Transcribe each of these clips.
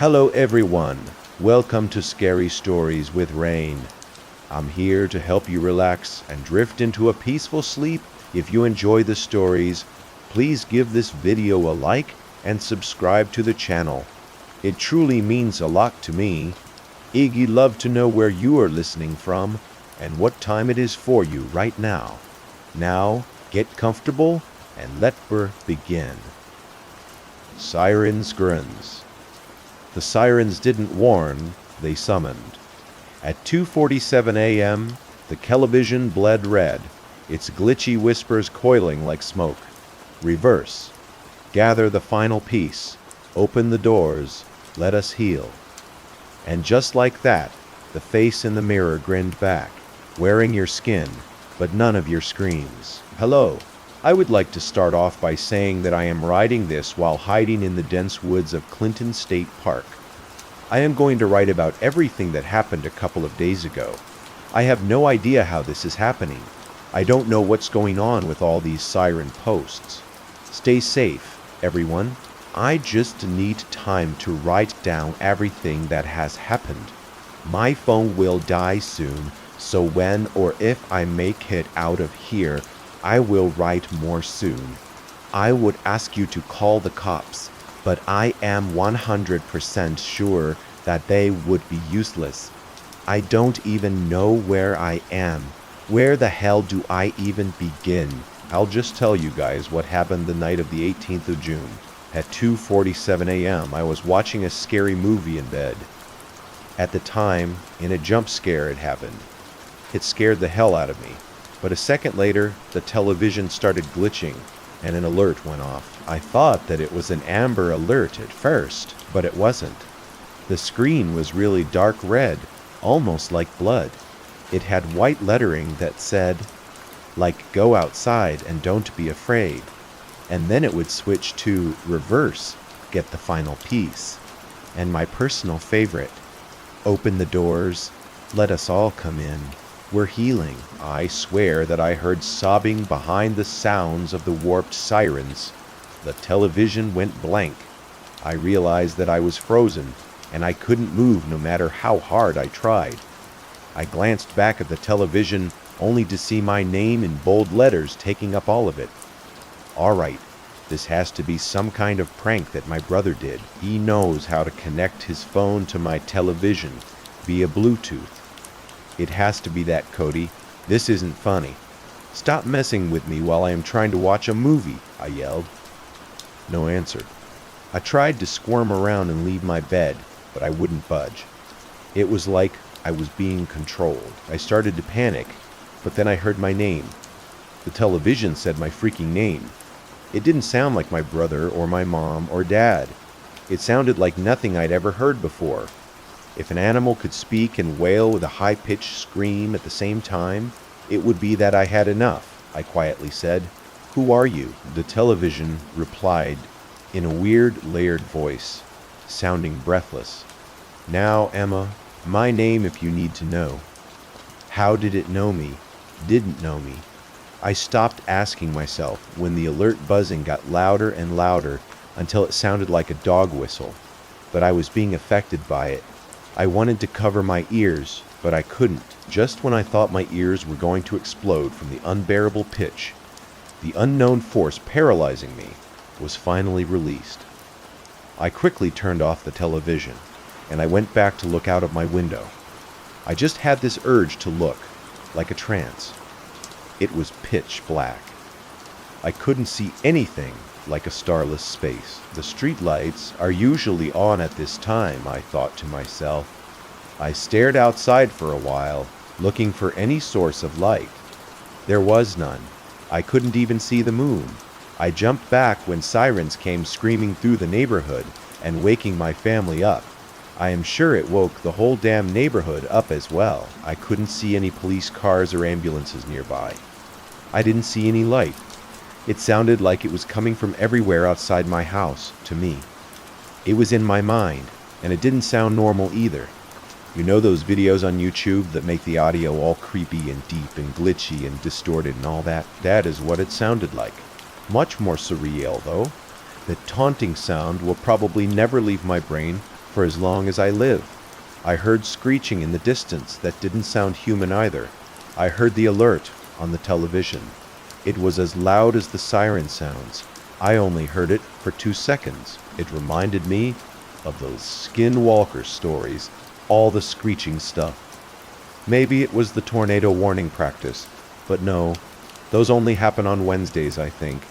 Hello everyone, welcome to Scary Stories with Rain. I'm here to help you relax and drift into a peaceful sleep. If you enjoy the stories, please give this video a like and subscribe to the channel. It truly means a lot to me. Iggy love to know where you are listening from and what time it is for you right now. Now, get comfortable and let us begin. Sirens grins. The sirens didn't warn, they summoned. At 2:47 a.m., the television bled red, its glitchy whispers coiling like smoke. Reverse. Gather the final piece. Open the doors. Let us heal. And just like that, the face in the mirror grinned back, wearing your skin, but none of your screams. Hello. I would like to start off by saying that I am writing this while hiding in the dense woods of Clinton State Park. I am going to write about everything that happened a couple of days ago. I have no idea how this is happening. I don't know what's going on with all these siren posts. Stay safe, everyone. I just need time to write down everything that has happened. My phone will die soon, so when or if I make it out of here, I will write more soon. I would ask you to call the cops, but I am 100% sure that they would be useless. I don't even know where I am. Where the hell do I even begin? I'll just tell you guys what happened the night of the 18th of June. At 2:47 a.m., I was watching a scary movie in bed. At the time, in a jump scare it happened. It scared the hell out of me. But a second later, the television started glitching, and an alert went off. I thought that it was an amber alert at first, but it wasn't. The screen was really dark red, almost like blood. It had white lettering that said, like, go outside and don't be afraid. And then it would switch to reverse, get the final piece. And my personal favorite, open the doors, let us all come in. We're healing. I swear that I heard sobbing behind the sounds of the warped sirens. The television went blank. I realized that I was frozen, and I couldn't move no matter how hard I tried. I glanced back at the television, only to see my name in bold letters taking up all of it. All right, this has to be some kind of prank that my brother did. He knows how to connect his phone to my television via Bluetooth. It has to be that, Cody. This isn't funny. Stop messing with me while I am trying to watch a movie, I yelled. No answer. I tried to squirm around and leave my bed, but I wouldn't budge. It was like I was being controlled. I started to panic, but then I heard my name. The television said my freaking name. It didn't sound like my brother or my mom or dad. It sounded like nothing I'd ever heard before. If an animal could speak and wail with a high-pitched scream at the same time, it would be that I had enough, I quietly said. Who are you? The television replied in a weird, layered voice, sounding breathless. Now, Emma, my name if you need to know. How did it know me? Didn't know me. I stopped asking myself when the alert buzzing got louder and louder until it sounded like a dog whistle, but I was being affected by it. I wanted to cover my ears, but I couldn't. Just when I thought my ears were going to explode from the unbearable pitch, the unknown force paralyzing me was finally released. I quickly turned off the television, and I went back to look out of my window. I just had this urge to look, like a trance. It was pitch black. I couldn't see anything like a starless space. The street lights are usually on at this time, I thought to myself. I stared outside for a while, looking for any source of light. There was none. I couldn't even see the moon. I jumped back when sirens came screaming through the neighborhood and waking my family up. I am sure it woke the whole damn neighborhood up as well. I couldn't see any police cars or ambulances nearby. I didn't see any light. It sounded like it was coming from everywhere outside my house, to me. It was in my mind, and it didn't sound normal either. You know those videos on YouTube that make the audio all creepy and deep and glitchy and distorted and all that? That is what it sounded like. Much more surreal, though. The taunting sound will probably never leave my brain for as long as I live. I heard screeching in the distance that didn't sound human either. I heard the alert on the television. It was as loud as the siren sounds. I only heard it for 2 seconds. It reminded me of those skinwalker stories, all the screeching stuff. Maybe it was the tornado warning practice, but no, those only happen on Wednesdays, I think.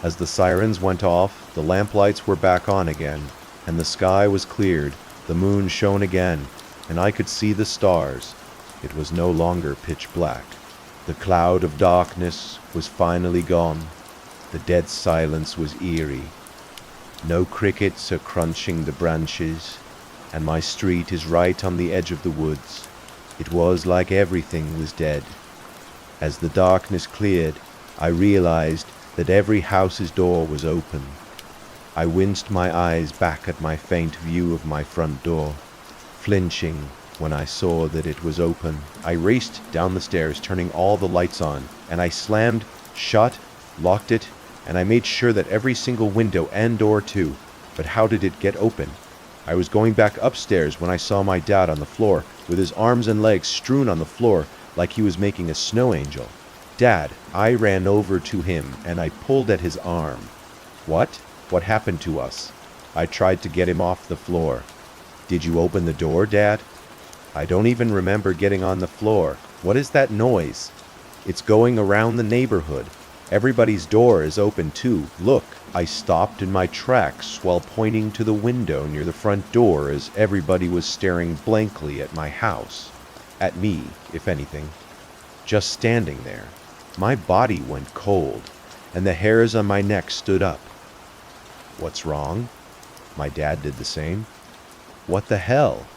As the sirens went off, the lamplights were back on again, and the sky was cleared, the moon shone again, and I could see the stars. It was no longer pitch black. The cloud of darkness was finally gone. The dead silence was eerie. No crickets are crunching the branches, and my street is right on the edge of the woods. It was like everything was dead. As the darkness cleared, I realized that every house's door was open. I winced my eyes back at my faint view of my front door, flinching when I saw that it was open. I raced down the stairs, turning all the lights on, and I slammed, shut, locked it, and I made sure that every single window and door too. But how did it get open? I was going back upstairs when I saw my dad on the floor, with his arms and legs strewn on the floor like he was making a snow angel. Dad, I ran over to him and I pulled at his arm. What? What happened to us? I tried to get him off the floor. Did you open the door, Dad? I don't even remember getting on the floor. What is that noise? It's going around the neighborhood. Everybody's door is open too. Look, I stopped in my tracks while pointing to the window near the front door as everybody was staring blankly at my house. At me, if anything. Just standing there. My body went cold, and the hairs on my neck stood up. What's wrong? My dad did the same. What the hell?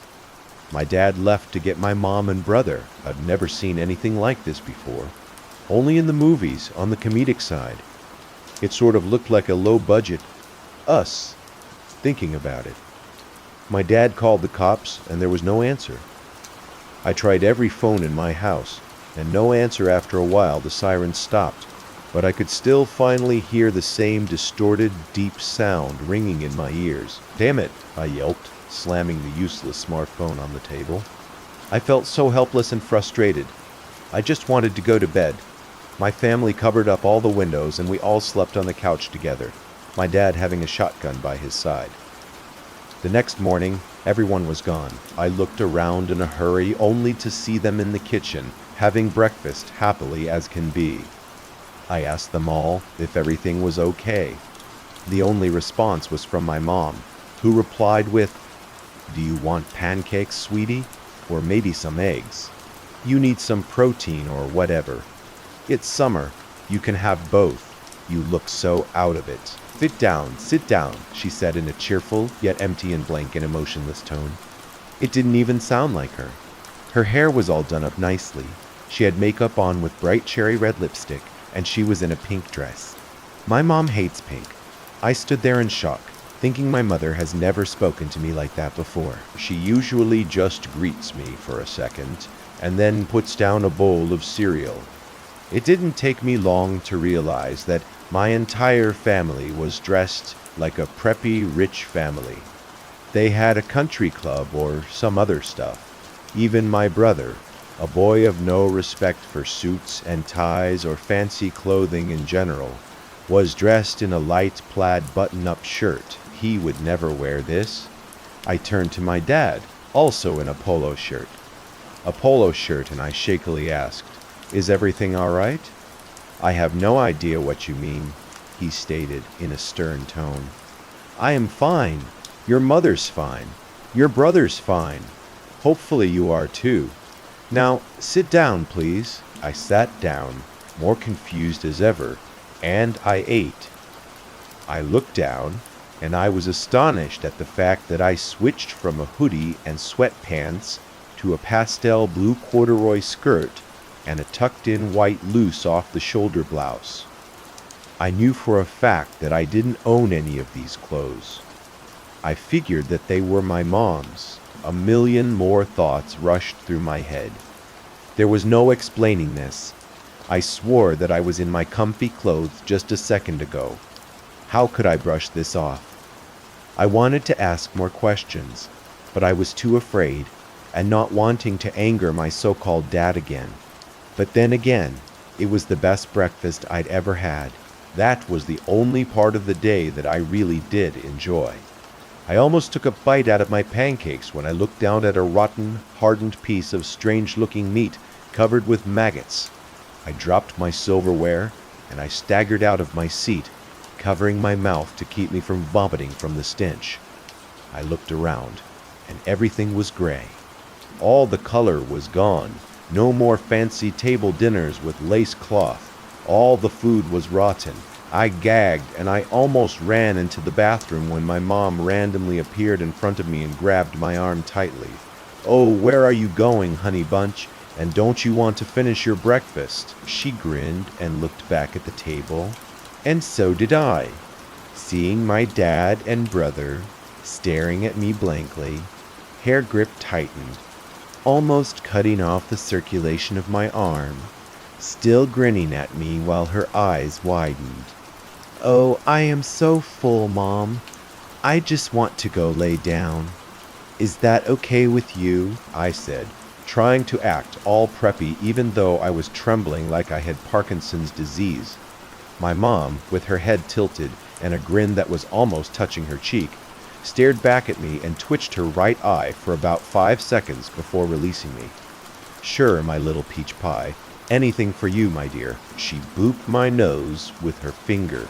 My dad left to get my mom and brother. I'd never seen anything like this before. Only in the movies, on the comedic side. It sort of looked like a low-budget Us thinking about it. My dad called the cops, and there was no answer. I tried every phone in my house, and no answer. After a while. The sirens stopped, but I could still finally hear the same distorted, deep sound ringing in my ears. Damn it, I yelped, slamming the useless smartphone on the table. I felt so helpless and frustrated. I just wanted to go to bed. My family covered up all the windows, and we all slept on the couch together, my dad having a shotgun by his side. The next morning, everyone was gone. I looked around in a hurry, only to see them in the kitchen, having breakfast happily as can be. I asked them all if everything was okay. The only response was from my mom, who replied with, "Do you want pancakes, sweetie? Or maybe some eggs? You need some protein or whatever. It's summer. You can have both. You look so out of it. Sit down, she said in a cheerful, yet empty and blank and emotionless tone. It didn't even sound like her. Her hair was all done up nicely. She had makeup on with bright cherry red lipstick, and she was in a pink dress. My mom hates pink. I stood there in shock, thinking my mother has never spoken to me like that before. She usually just greets me for a second, and then puts down a bowl of cereal. It didn't take me long to realize that my entire family was dressed like a preppy, rich family. They had a country club or some other stuff. Even my brother, a boy of no respect for suits and ties or fancy clothing in general, was dressed in a light plaid button-up shirt. He would never wear this. I turned to my dad, also in a polo shirt. A polo shirt, and I shakily asked, "Is everything all right?" "I have no idea what you mean," he stated in a stern tone. "I am fine. Your mother's fine. Your brother's fine. Hopefully you are too. Now, sit down, please." I sat down, more confused as ever, and I ate. I looked down, and I was astonished at the fact that I switched from a hoodie and sweatpants to a pastel blue corduroy skirt and a tucked-in white loose off-the-shoulder blouse. I knew for a fact that I didn't own any of these clothes. I figured that they were my mom's. A million more thoughts rushed through my head. There was no explaining this. I swore that I was in my comfy clothes just a second ago. How could I brush this off? I wanted to ask more questions, but I was too afraid and not wanting to anger my so-called dad again. But then again, it was the best breakfast I'd ever had. That was the only part of the day that I really did enjoy. I almost took a bite out of my pancakes when I looked down at a rotten, hardened piece of strange-looking meat covered with maggots. I dropped my silverware, and I staggered out of my seat, covering my mouth to keep me from vomiting from the stench. I looked around, and everything was gray. All the color was gone. No more fancy table dinners with lace cloth. All the food was rotten. I gagged, and I almost ran into the bathroom when my mom randomly appeared in front of me and grabbed my arm tightly. "Oh, where are you going, honey bunch? And don't you want to finish your breakfast?" She grinned and looked back at the table. And so did I, seeing my dad and brother staring at me blankly. Hair grip tightened, almost cutting off the circulation of my arm, still grinning at me while her eyes widened. "Oh, I am so full, Mom. I just want to go lay down. Is that okay with you?" I said, trying to act all preppy even though I was trembling like I had Parkinson's disease. My mom, with her head tilted and a grin that was almost touching her cheek, stared back at me and twitched her right eye for about 5 seconds before releasing me. "Sure, my little peach pie. Anything for you, my dear." She booped my nose with her finger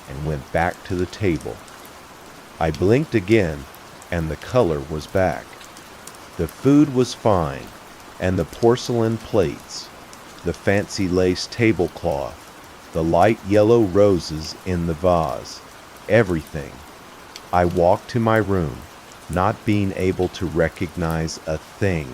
and went back to the table. I blinked again, and the color was back. The food was fine, and the porcelain plates, the fancy lace tablecloth, the light yellow roses in the vase, everything. I walked to my room, not being able to recognize a thing.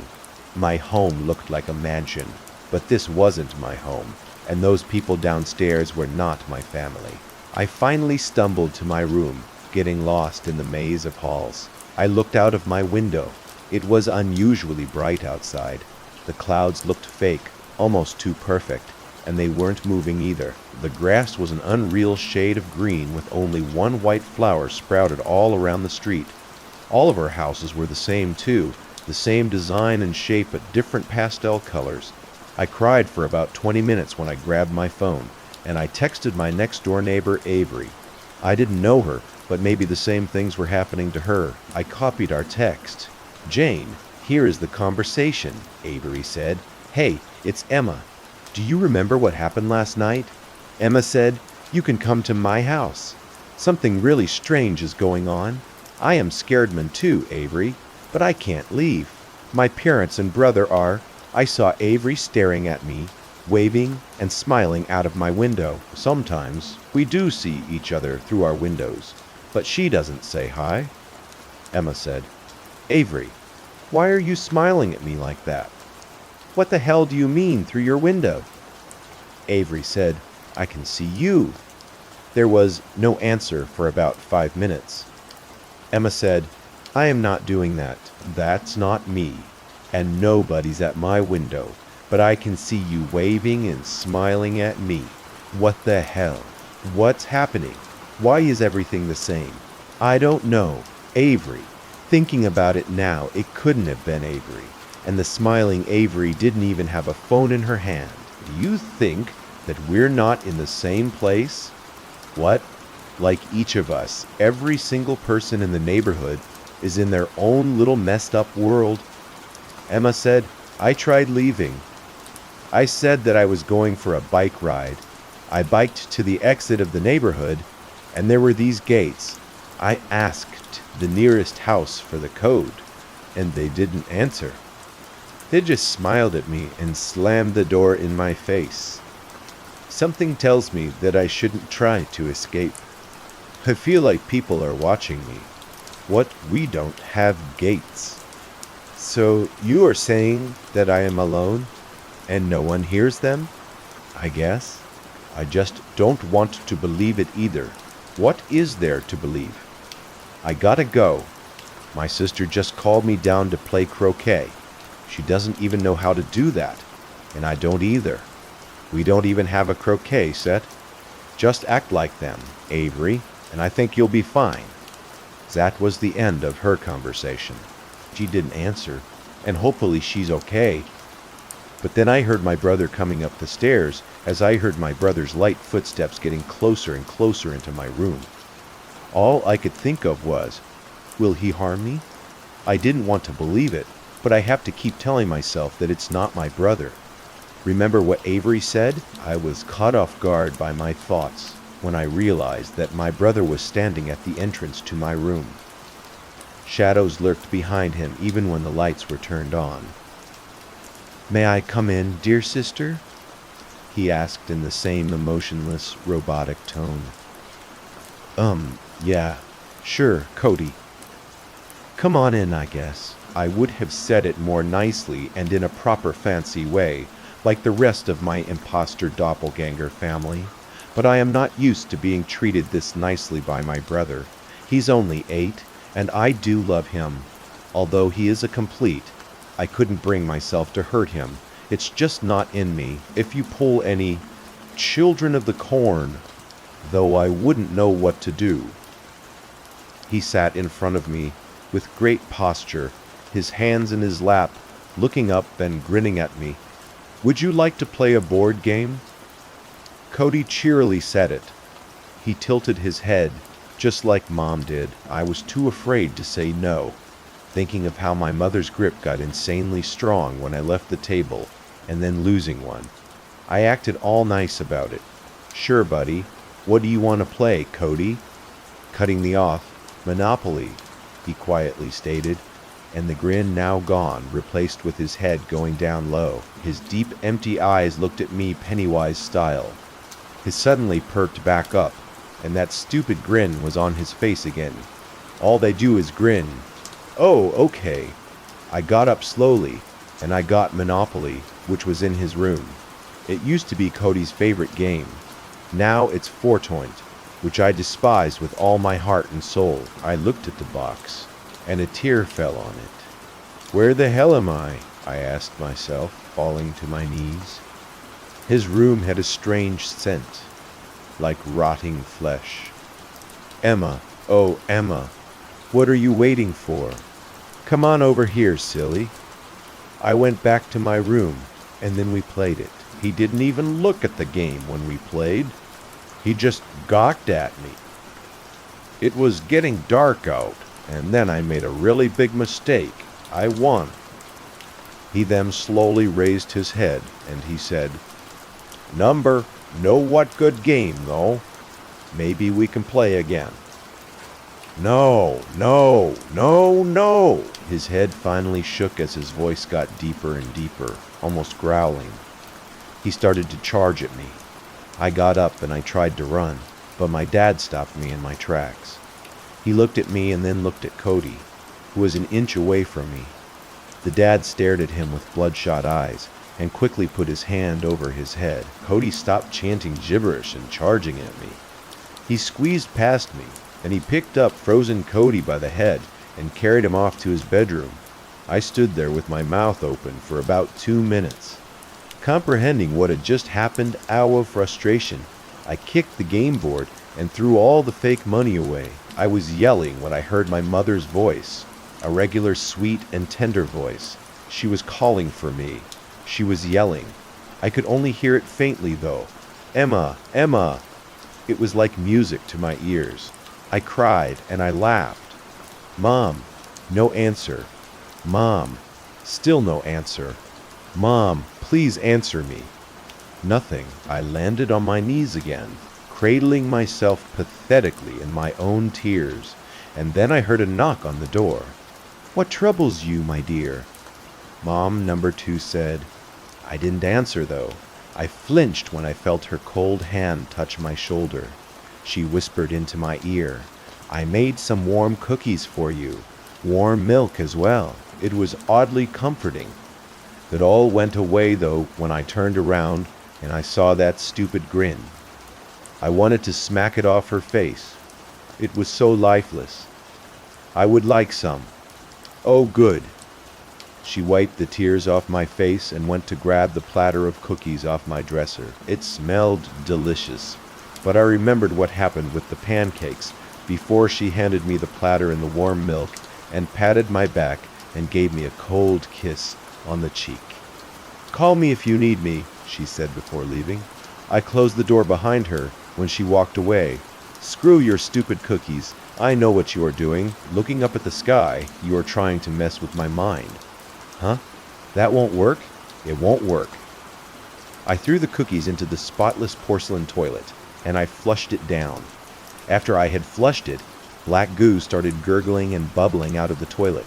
My home looked like a mansion, but this wasn't my home, and those people downstairs were not my family. I finally stumbled to my room, getting lost in the maze of halls. I looked out of my window. It was unusually bright outside. The clouds looked fake, almost too perfect, and they weren't moving either. The grass was an unreal shade of green with only one white flower sprouted all around the street. All of our houses were the same too, the same design and shape but different pastel colors. I cried for about 20 minutes when I grabbed my phone, and I texted my next-door neighbor, Avery. I didn't know her, but maybe the same things were happening to her. I copied our text. "Jane, here is the conversation," Avery said. "Hey, it's Emma. Do you remember what happened last night?" Emma said, "You can come to my house. Something really strange is going on. I am scaredman too, Avery, but I can't leave. My parents and brother are. I saw Avery staring at me, waving and smiling out of my window. Sometimes we do see each other through our windows, but she doesn't say hi." Emma said, "Avery, why are you smiling at me like that? What the hell do you mean through your window?" Avery said, "I can see you." There was no answer for about 5 minutes. Emma said, "I am not doing that. That's not me. And nobody's at my window. But I can see you waving and smiling at me. What the hell? What's happening? Why is everything the same? I don't know. Avery." Thinking about it now, it couldn't have been Avery. And the smiling Avery didn't even have a phone in her hand. "Do you think that we're not in the same place?" What? Like each of us, every single person in the neighborhood is in their own little messed up world. Emma said, "I tried leaving. I said that I was going for a bike ride. I biked to the exit of the neighborhood, and there were these gates. I asked the nearest house for the code, and they didn't answer. They just smiled at me and slammed the door in my face. Something tells me that I shouldn't try to escape. I feel like people are watching me. What? We don't have gates." "So you are saying that I am alone, and no one hears them?" "I guess. I just don't want to believe it either. What is there to believe?" "I gotta go. My sister just called me down to play croquet. She doesn't even know how to do that, and I don't either. We don't even have a croquet set. Just act like them, Avery, and I think you'll be fine." That was the end of her conversation. She didn't answer, and hopefully she's okay. But then I heard my brother coming up the stairs as I heard my brother's light footsteps getting closer and closer into my room. All I could think of was, will he harm me? I didn't want to believe it, but I have to keep telling myself that it's not my brother. Remember what Avery said? I was caught off guard by my thoughts when I realized that my brother was standing at the entrance to my room. Shadows lurked behind him even when the lights were turned on. "May I come in, dear sister?" he asked in the same emotionless, robotic tone. Yeah, sure, Cody. Come on in, I guess. I would have said it more nicely and in a proper fancy way, like the rest of my imposter doppelganger family, but I am not used to being treated this nicely by my brother. He's only 8, and I do love him. Although he is a complete, I couldn't bring myself to hurt him. It's just not in me. If you pull any children of the corn, though I wouldn't know what to do. He sat in front of me with great posture, his hands in his lap, looking up and grinning at me. "Would you like to play a board game?" Cody cheerily said it. He tilted his head, just like Mom did. I was too afraid to say no, thinking of how my mother's grip got insanely strong when I left the table, and then losing one. I acted all nice about it. "Sure, buddy. What do you want to play, Cody?" Cutting me off. "Monopoly," he quietly stated, and the grin now gone, replaced with his head going down low. His deep, empty eyes looked at me Pennywise style. His suddenly perked back up, and that stupid grin was on his face again. All they do is grin. "Oh, okay." I got up slowly, and I got Monopoly, which was in his room. It used to be Cody's favorite game. Now it's Fortoint, which I despise with all my heart and soul. I looked at the box, and a tear fell on it. "Where the hell am I?" I asked myself, falling to my knees. His room had a strange scent, like rotting flesh. "Emma, oh Emma, what are you waiting for? Come on over here, silly." I went back to my room, and then we played it. He didn't even look at the game when we played. He just gawked at me. It was getting dark out, and then I made a really big mistake. I won. He then slowly raised his head, and he said, "Number, know what good game, though. Maybe we can play again." "No, no, no, no!" His head finally shook as his voice got deeper and deeper, almost growling. He started to charge at me. I got up and I tried to run, but my dad stopped me in my tracks. He looked at me and then looked at Cody, who was an inch away from me. The dad stared at him with bloodshot eyes and quickly put his hand over his head. Cody stopped chanting gibberish and charging at me. He squeezed past me, and he picked up frozen Cody by the head and carried him off to his bedroom. I stood there with my mouth open for about 2 minutes. Comprehending what had just happened, hour of frustration, I kicked the game board and threw all the fake money away. I was yelling when I heard my mother's voice, a regular sweet and tender voice. She was calling for me. She was yelling. I could only hear it faintly, though. "Emma, Emma!" It was like music to my ears. I cried and I laughed. "Mom!" No answer. "Mom!" Still no answer. "Mom, please answer me." Nothing. I landed on my knees again, cradling myself pathetically in my own tears, and then I heard a knock on the door. "What troubles you, my dear?" Mom number 2 said. I didn't answer, though. I flinched when I felt her cold hand touch my shoulder. She whispered into my ear, "I made some warm cookies for you, warm milk as well." It was oddly comforting. It all went away, though, when I turned around and I saw that stupid grin. I wanted to smack it off her face. It was so lifeless. "I would like some." "Oh, good." She wiped the tears off my face and went to grab the platter of cookies off my dresser. It smelled delicious, but I remembered what happened with the pancakes before she handed me the platter and the warm milk and patted my back and gave me a cold kiss on the cheek. "Call me if you need me," she said before leaving. I closed the door behind her when she walked away. "Screw your stupid cookies. I know what you are doing. Looking up at the sky, you are trying to mess with my mind." "Huh? That won't work?" "It won't work." I threw the cookies into the spotless porcelain toilet, and I flushed it down. After I had flushed it, black goo started gurgling and bubbling out of the toilet.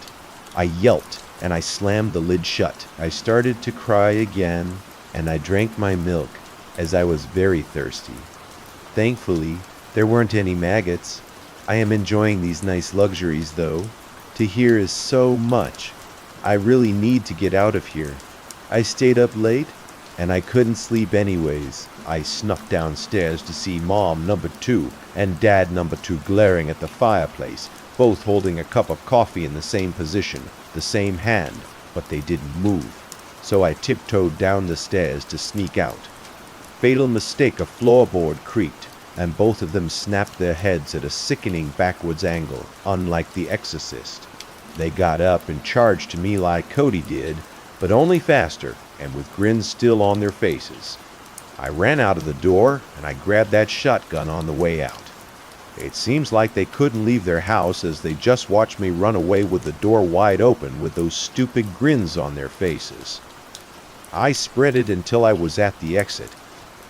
I yelped, and I slammed the lid shut. I started to cry again, and I drank my milk, as I was very thirsty. Thankfully, there weren't any maggots. I am enjoying these nice luxuries, though. To hear is so much. I really need to get out of here. I stayed up late, and I couldn't sleep anyways. I snuck downstairs to see Mom number 2 and Dad number 2 glaring at the fireplace, both holding a cup of coffee in the same position, the same hand, but they didn't move. So I tiptoed down the stairs to sneak out. Fatal mistake, a floorboard creaked, and both of them snapped their heads at a sickening backwards angle, unlike The Exorcist. They got up and charged to me like Cody did, but only faster, and with grins still on their faces. I ran out of the door, and I grabbed that shotgun on the way out. It seems like they couldn't leave their house, as they just watched me run away with the door wide open with those stupid grins on their faces. I sprinted until I was at the exit.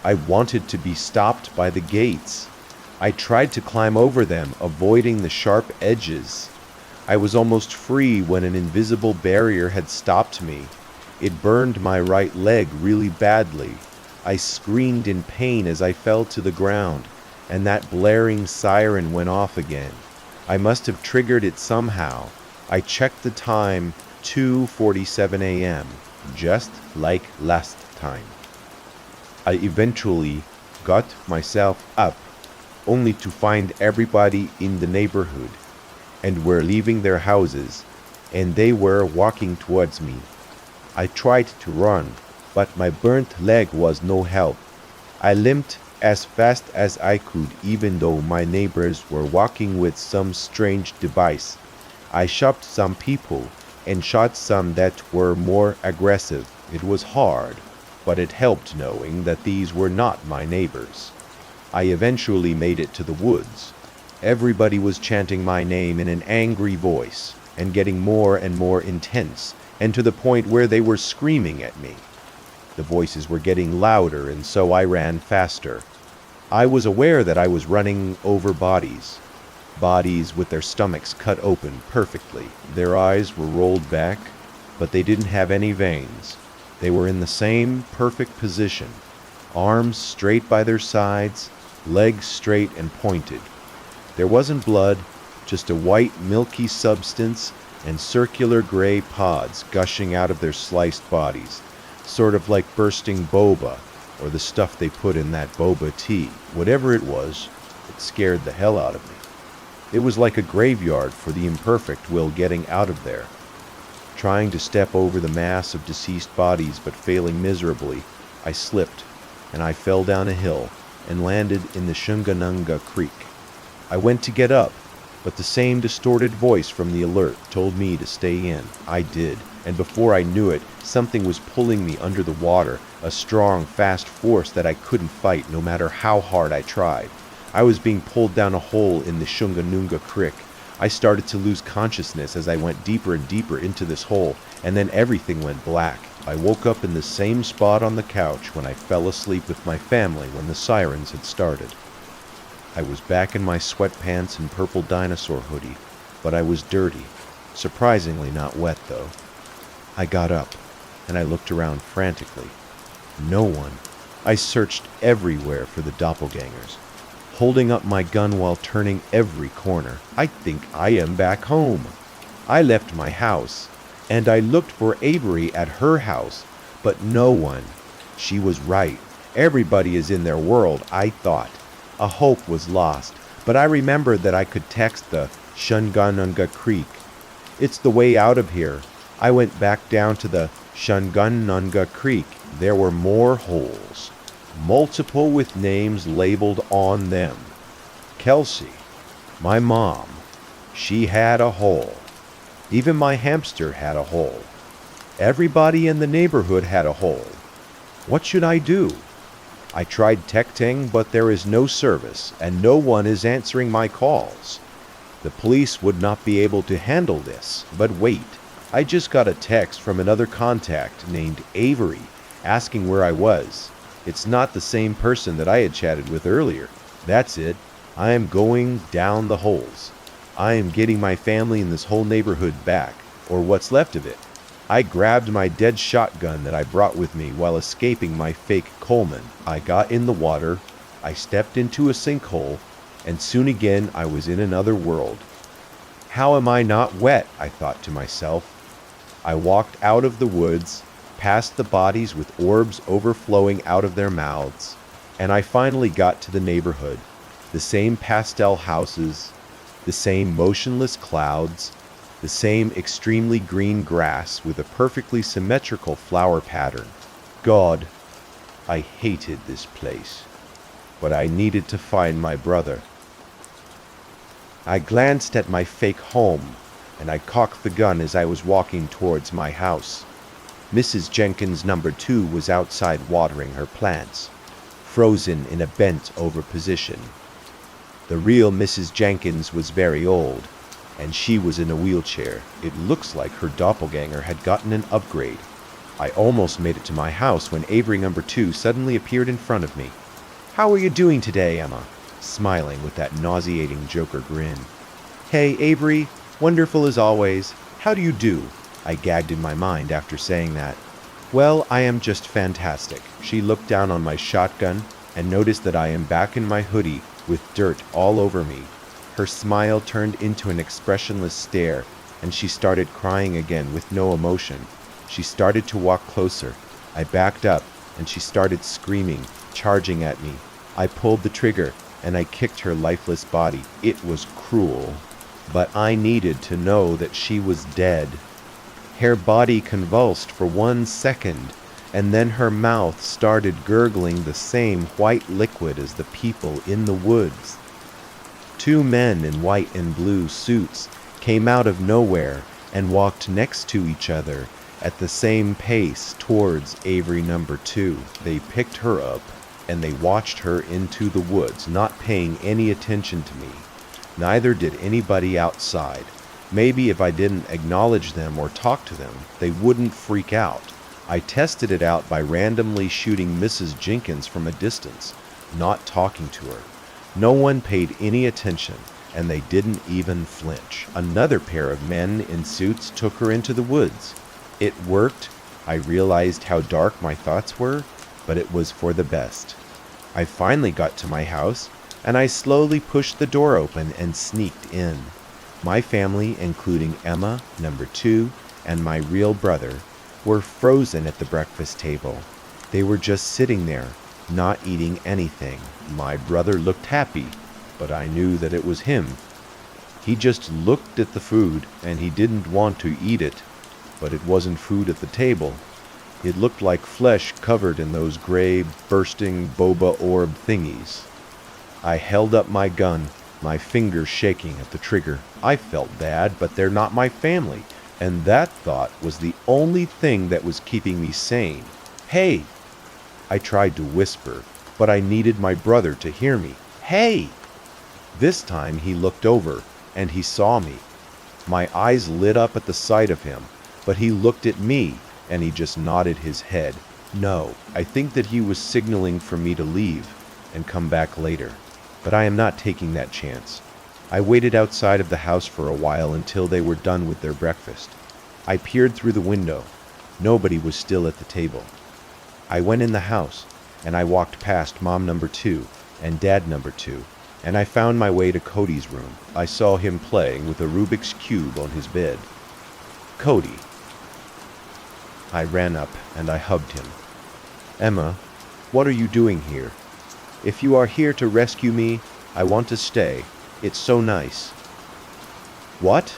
I wanted to be stopped by the gates. I tried to climb over them, avoiding the sharp edges. I was almost free when an invisible barrier had stopped me. It burned my right leg really badly. I screamed in pain as I fell to the ground, and that blaring siren went off again. I must have triggered it somehow. I checked the time, 2:47 a.m., just like last time. I eventually got myself up, only to find everybody in the neighborhood, and were leaving their houses, and they were walking towards me. I tried to run, but my burnt leg was no help. I limped as fast as I could, even though my neighbors were walking with some strange device. I shocked some people and shot some that were more aggressive. It was hard, but it helped knowing that these were not my neighbors. I eventually made it to the woods. Everybody was chanting my name in an angry voice, and getting more and more intense, and to the point where they were screaming at me. The voices were getting louder, and so I ran faster. I was aware that I was running over bodies. Bodies with their stomachs cut open perfectly. Their eyes were rolled back, but they didn't have any veins. They were in the same perfect position. Arms straight by their sides, legs straight and pointed. There wasn't blood, just a white milky substance and circular gray pods gushing out of their sliced bodies, sort of like bursting boba, or the stuff they put in that boba tea. Whatever it was, it scared the hell out of me. It was like a graveyard for the imperfect will getting out of there. Trying to step over the mass of deceased bodies but failing miserably, I slipped, and I fell down a hill and landed in the Shunganunga Creek. I went to get up, but the same distorted voice from the alert told me to stay in. I did, and before I knew it, something was pulling me under the water, a strong, fast force that I couldn't fight no matter how hard I tried. I was being pulled down a hole in the Shunganunga Creek. I started to lose consciousness as I went deeper and deeper into this hole, and then everything went black. I woke up in the same spot on the couch when I fell asleep with my family when the sirens had started. I was back in my sweatpants and purple dinosaur hoodie, but I was dirty. Surprisingly not wet, though. I got up, and I looked around frantically. No one. I searched everywhere for the doppelgangers, holding up my gun while turning every corner. I think I am back home. I left my house, and I looked for Avery at her house, but no one. She was right. Everybody is in their world, I thought. A hope was lost, but I remembered that I could text the Shunganunga Creek. It's the way out of here. I went back down to the Shunganunga Creek. There were more holes, multiple with names labeled on them. Kelsey, My mom, she had a hole. Even my hamster had a hole. Everybody in the neighborhood had a hole. What should I do? I tried texting, but there is no service, and no one is answering my calls. The police would not be able to handle this, but wait. I just got a text from another contact named Avery asking where I was. It's not the same person that I had chatted with earlier. That's it. I am going down the holes. I am getting my family in this whole neighborhood back, or what's left of it. I grabbed my dead shotgun that I brought with me while escaping my fake Coleman. I got in the water, I stepped into a sinkhole, and soon again I was in another world. How am I not wet? I thought to myself. I walked out of the woods, past the bodies with orbs overflowing out of their mouths, and I finally got to the neighborhood. The same pastel houses, the same motionless clouds, the same extremely green grass with a perfectly symmetrical flower pattern. God, I hated this place, but I needed to find my brother. I glanced at my fake home, and I cocked the gun as I was walking towards my house. Mrs. Jenkins number 2 was outside watering her plants, frozen in a bent-over position. The real Mrs. Jenkins was very old, and she was in a wheelchair. It looks like her doppelganger had gotten an upgrade. I almost made it to my house when Avery number 2 suddenly appeared in front of me. "How are you doing today, Emma?" Smiling with that nauseating Joker grin. "Hey, Avery, wonderful as always. How do you do?" I gagged in my mind after saying that. "Well, I am just fantastic." She looked down on my shotgun and noticed that I am back in my hoodie with dirt all over me. Her smile turned into an expressionless stare, and she started crying again with no emotion. She started to walk closer. I backed up, and she started screaming, charging at me. I pulled the trigger, and I kicked her lifeless body. It was cruel, but I needed to know that she was dead. Her body convulsed for 1 second, and then her mouth started gurgling the same white liquid as the people in the woods. 2 men in white and blue suits came out of nowhere and walked next to each other at the same pace towards Avery number 2. They picked her up, and they watched her into the woods, not paying any attention to me. Neither did anybody outside. Maybe if I didn't acknowledge them or talk to them, they wouldn't freak out. I tested it out by randomly shooting Mrs. Jenkins from a distance, not talking to her. No one paid any attention, and they didn't even flinch. Another pair of men in suits took her into the woods. It worked. I realized how dark my thoughts were, but it was for the best. I finally got to my house, and I slowly pushed the door open and sneaked in. My family, including Emma, number 2, and my real brother, were frozen at the breakfast table. They were just sitting there, not eating anything. My brother looked happy, but I knew that it was him. He just looked at the food, and he didn't want to eat it, but it wasn't food at the table. It looked like flesh covered in those gray, bursting boba orb thingies. I held up my gun, my fingers shaking at the trigger. I felt bad, but they're not my family, and that thought was the only thing that was keeping me sane. "Hey!" I tried to whisper, but I needed my brother to hear me. "Hey!" This time he looked over, and he saw me. My eyes lit up at the sight of him, but he looked at me, and he just nodded his head. No, I think that he was signaling for me to leave and come back later, but I am not taking that chance. I waited outside of the house for a while until they were done with their breakfast. I peered through the window. Nobody was still at the table. I went in the house, and I walked past Mom number 2 and Dad number 2, and I found my way to Cody's room. I saw him playing with a Rubik's Cube on his bed. "Cody." I ran up and I hugged him. "Emma, what are you doing here? If you are here to rescue me, I want to stay. It's so nice." "What?"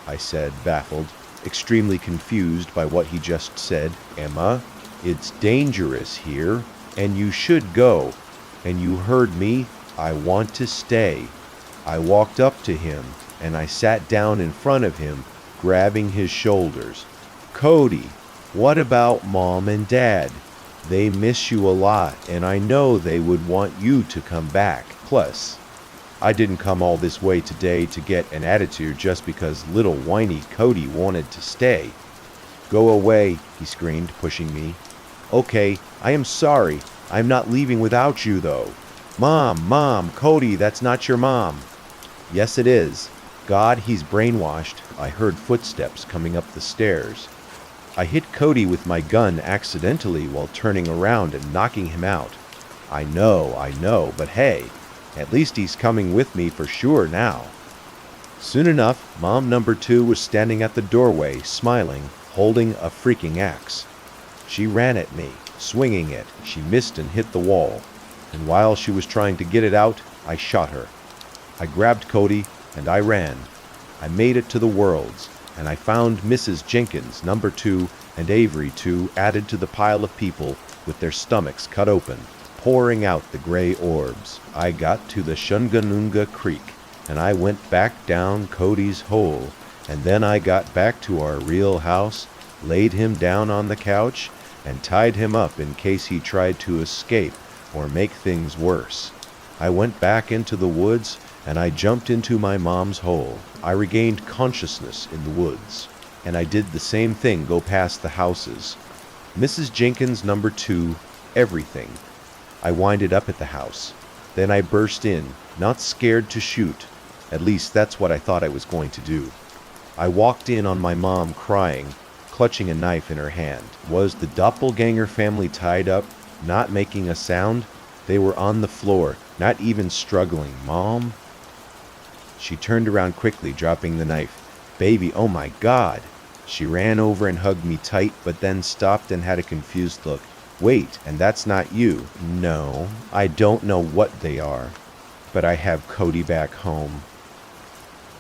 I said, baffled, extremely confused by what he just said. "Emma, it's dangerous here, and you should go. And you heard me. I want to stay." I walked up to him, and I sat down in front of him, grabbing his shoulders. "Cody, what about Mom and Dad? They miss you a lot, and I know they would want you to come back. Plus, I didn't come all this way today to get an attitude just because little whiny Cody wanted to stay." "Go away," he screamed, pushing me. "Okay, I am sorry. I'm not leaving without you, though." Mom, Cody, that's not your mom." "Yes, it is. God, he's brainwashed." I heard footsteps coming up the stairs. I hit Cody with my gun accidentally while turning around and knocking him out. I know, but hey, at least he's coming with me for sure now. Soon enough, Mom number 2 was standing at the doorway, smiling, holding a freaking axe. She ran at me, swinging it. She missed and hit the wall, and while she was trying to get it out, I shot her. I grabbed Cody, and I ran. I made it to the Worlds, and I found Mrs. Jenkins, number 2, and Avery 2 added to the pile of people with their stomachs cut open, pouring out the gray orbs. I got to the Shunganunga Creek, and I went back down Cody's hole, and then I got back to our real house, laid him down on the couch, and tied him up in case he tried to escape or make things worse. I went back into the woods, and I jumped into my mom's hole. I regained consciousness in the woods, and I did the same thing go past the houses. Mrs. Jenkins, number 2, everything. I winded up at the house. Then I burst in, not scared to shoot. At least that's what I thought I was going to do. I walked in on my mom crying, clutching a knife in her hand. Was the doppelganger family tied up, not making a sound? They were on the floor, not even struggling. "Mom?" She turned around quickly, dropping the knife. "Baby, oh my God!" She ran over and hugged me tight, but then stopped and had a confused look. "Wait, and that's not you." "No, I don't know what they are, but I have Cody back home."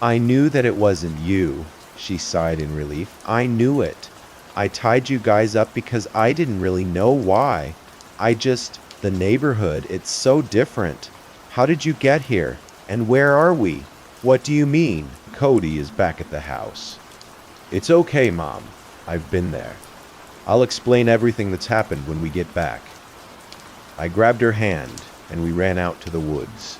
"I knew that it wasn't you," she sighed in relief. "I knew it. I tied you guys up because I didn't really know why. The neighborhood, it's so different. How did you get here? And where are we?" "What do you mean?" "Cody is back at the house." "It's okay, Mom. I've been there. I'll explain everything that's happened when we get back." I grabbed her hand, and we ran out to the woods.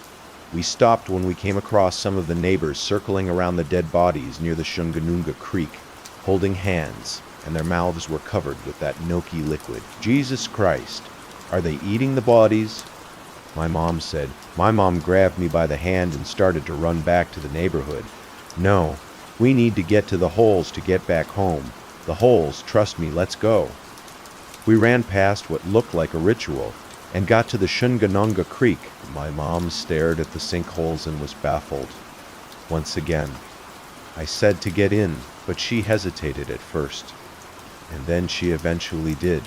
We stopped when we came across some of the neighbors circling around the dead bodies near the Shunganunga Creek, holding hands, and their mouths were covered with that milky liquid. "Jesus Christ, are they eating the bodies?" My mom said. My mom grabbed me by the hand and started to run back to the neighborhood. "No, we need to get to the holes to get back home. The holes, trust me, let's go." We ran past what looked like a ritual and got to the Shunganunga Creek. My mom stared at the sinkholes and was baffled. Once again, I said to get in, but she hesitated at first, and then she eventually did.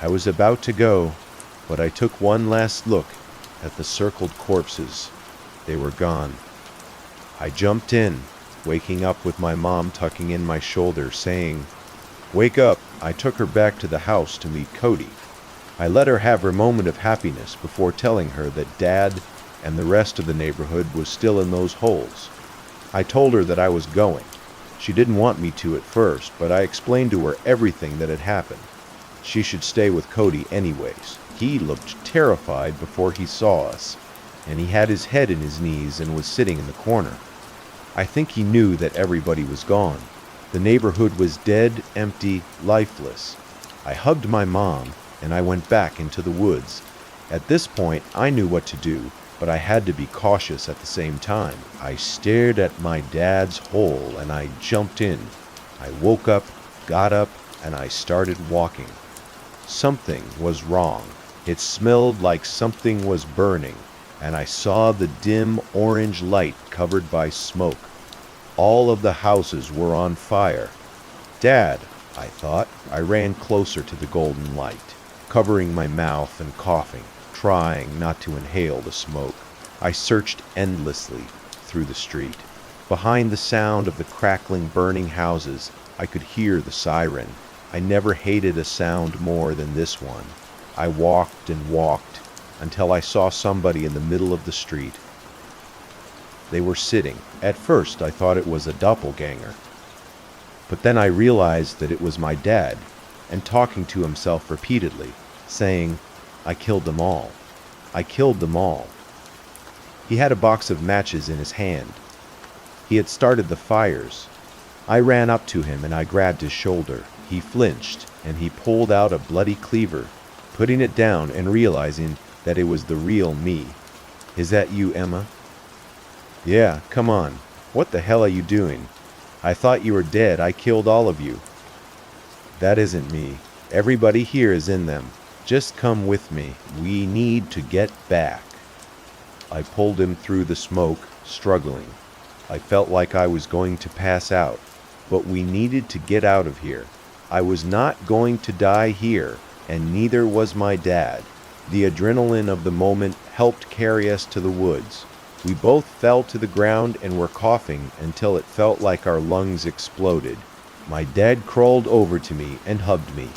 I was about to go, but I took one last look at the circled corpses. They were gone. I jumped in, waking up with my mom tucking in my shoulder, saying, "Wake up." I took her back to the house to meet Cody. I let her have her moment of happiness before telling her that Dad and the rest of the neighborhood was still in those holes. I told her that I was going. She didn't want me to at first, but I explained to her everything that had happened. She should stay with Cody anyways. He looked terrified before he saw us, and he had his head in his knees and was sitting in the corner. I think he knew that everybody was gone. The neighborhood was dead, empty, lifeless. I hugged my mom, and I went back into the woods. At this point, I knew what to do, but I had to be cautious at the same time. I stared at my dad's hole, and I jumped in. I woke up, got up, and I started walking. Something was wrong. It smelled like something was burning, and I saw the dim orange light covered by smoke. All of the houses were on fire. "Dad," I thought. I ran closer to the golden light, covering my mouth and coughing, trying not to inhale the smoke. I searched endlessly through the street. Behind the sound of the crackling, burning houses, I could hear the siren. I never hated a sound more than this one. I walked and walked until I saw somebody in the middle of the street. They were sitting. At first, I thought it was a doppelganger. But then I realized that it was my dad, and talking to himself repeatedly, saying, "I killed them all. I killed them all." He had a box of matches in his hand. He had started the fires. I ran up to him and I grabbed his shoulder. He flinched, and he pulled out a bloody cleaver, putting it down and realizing that it was the real me. "Is that you, Emma?" "Yeah, come on. What the hell are you doing? I thought you were dead. I killed all of you." "That isn't me. Everybody here is in them. Just come with me. We need to get back." I pulled him through the smoke, struggling. I felt like I was going to pass out, but we needed to get out of here. I was not going to die here, and neither was my dad. The adrenaline of the moment helped carry us to the woods. We both fell to the ground and were coughing until it felt like our lungs exploded. My dad crawled over to me and hugged me.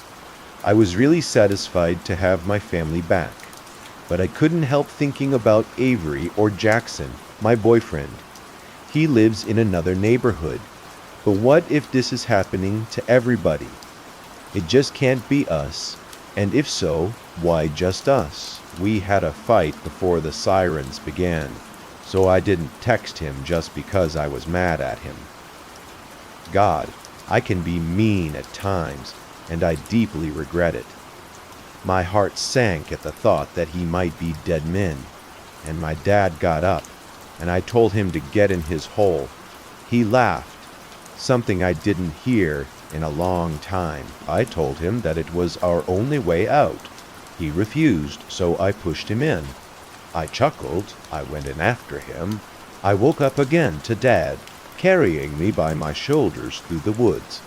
I was really satisfied to have my family back. But I couldn't help thinking about Avery or Jackson, my boyfriend. He lives in another neighborhood. But what if this is happening to everybody? It just can't be us. And if so, why just us? We had a fight before the sirens began, so I didn't text him just because I was mad at him. God, I can be mean at times, and I deeply regret it. My heart sank at the thought that he might be dead men, and my dad got up, and I told him to get in his hole. He laughed, something I didn't hear in a long time. I told him that it was our only way out. He refused, so I pushed him in. I chuckled. I went in after him. I woke up again to Dad, carrying me by my shoulders through the woods.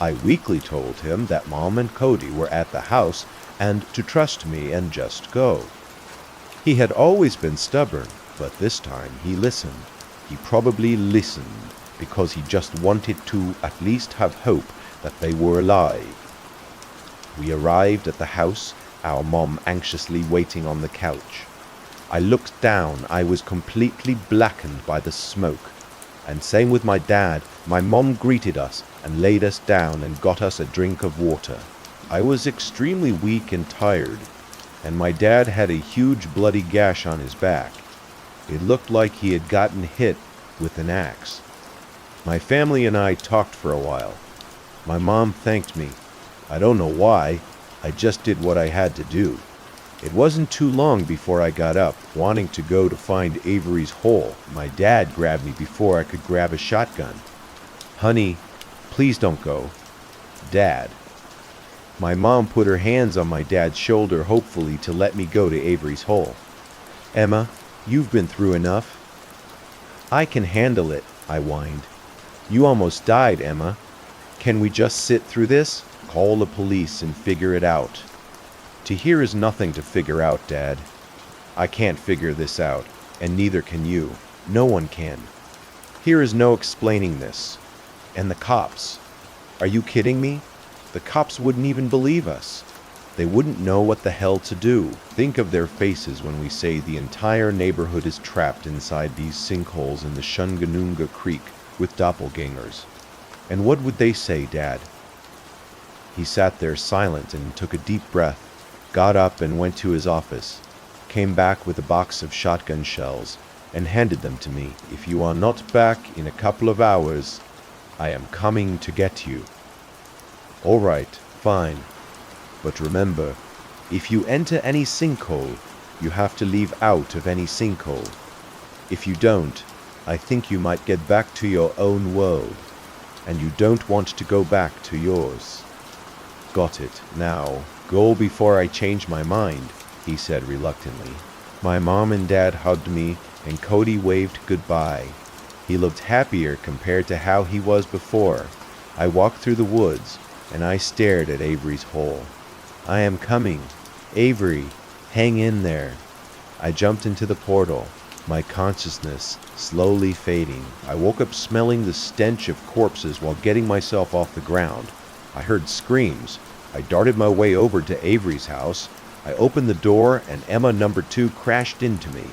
I weakly told him that Mom and Cody were at the house and to trust me and just go. He had always been stubborn, but this time he listened. He probably listened because he just wanted to at least have hope that they were alive. We arrived at the house, our mom anxiously waiting on the couch. I looked down. I was completely blackened by the smoke. And same with my dad. My mom greeted us and laid us down and got us a drink of water. I was extremely weak and tired, and my dad had a huge bloody gash on his back. It looked like he had gotten hit with an axe. My family and I talked for a while. My mom thanked me. I don't know why. I just did what I had to do. It wasn't too long before I got up, wanting to go to find Avery's hole. My dad grabbed me before I could grab a shotgun. "Honey, please don't go." "Dad." My mom put her hands on my dad's shoulder, hopefully to let me go to Avery's hole. "Emma, you've been through enough." "I can handle it," I whined. "You almost died, Emma. Can we just sit through this? Call the police and figure it out." "To hear is nothing to figure out, Dad. I can't figure this out, and neither can you. No one can. Here is no explaining this. And the cops. Are you kidding me? The cops wouldn't even believe us. They wouldn't know what the hell to do. Think of their faces when we say the entire neighborhood is trapped inside these sinkholes in the Shunganunga Creek with doppelgangers. And what would they say, Dad?" He sat there silent and took a deep breath, got up and went to his office, came back with a box of shotgun shells, and handed them to me. "If you are not back in a couple of hours, I am coming to get you." "All right, fine. But remember, if you enter any sinkhole, you have to leave out of any sinkhole. If you don't, I think you might get back to your own world, and you don't want to go back to yours." "Got it. Now, go before I change my mind," he said reluctantly. My mom and dad hugged me, and Cody waved goodbye. He looked happier compared to how he was before. I walked through the woods, and I stared at Avery's hole. "I am coming. Avery, hang in there." I jumped into the portal, my consciousness slowly fading. I woke up smelling the stench of corpses while getting myself off the ground. I heard screams. I darted my way over to Avery's house. I opened the door, and Emma number 2 crashed into me.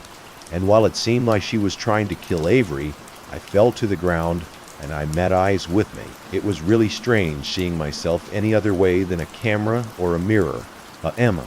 and while it seemed like she was trying to kill Avery, I fell to the ground and I met eyes with me. It was really strange seeing myself any other way than a camera or a mirror. Emma,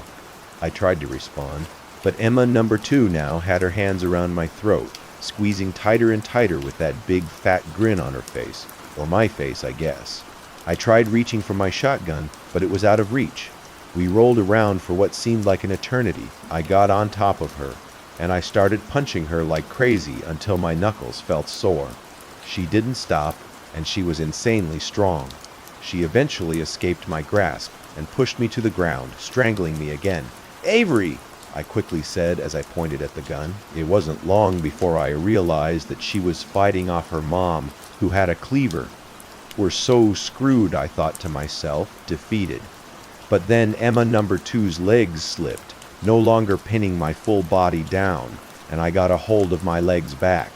I tried to respond, but Emma number 2 now had her hands around my throat, squeezing tighter and tighter with that big fat grin on her face, or my face, I guess. I tried reaching for my shotgun, but it was out of reach. We rolled around for what seemed like an eternity. I got on top of her, and I started punching her like crazy until my knuckles felt sore. She didn't stop, and she was insanely strong. She eventually escaped my grasp and pushed me to the ground, strangling me again. "Avery!" I quickly said as I pointed at the gun. It wasn't long before I realized that she was fighting off her mom, who had a cleaver. We're so screwed, I thought to myself, defeated. But then Emma number 2's legs slipped, no longer pinning my full body down, and I got a hold of my legs back.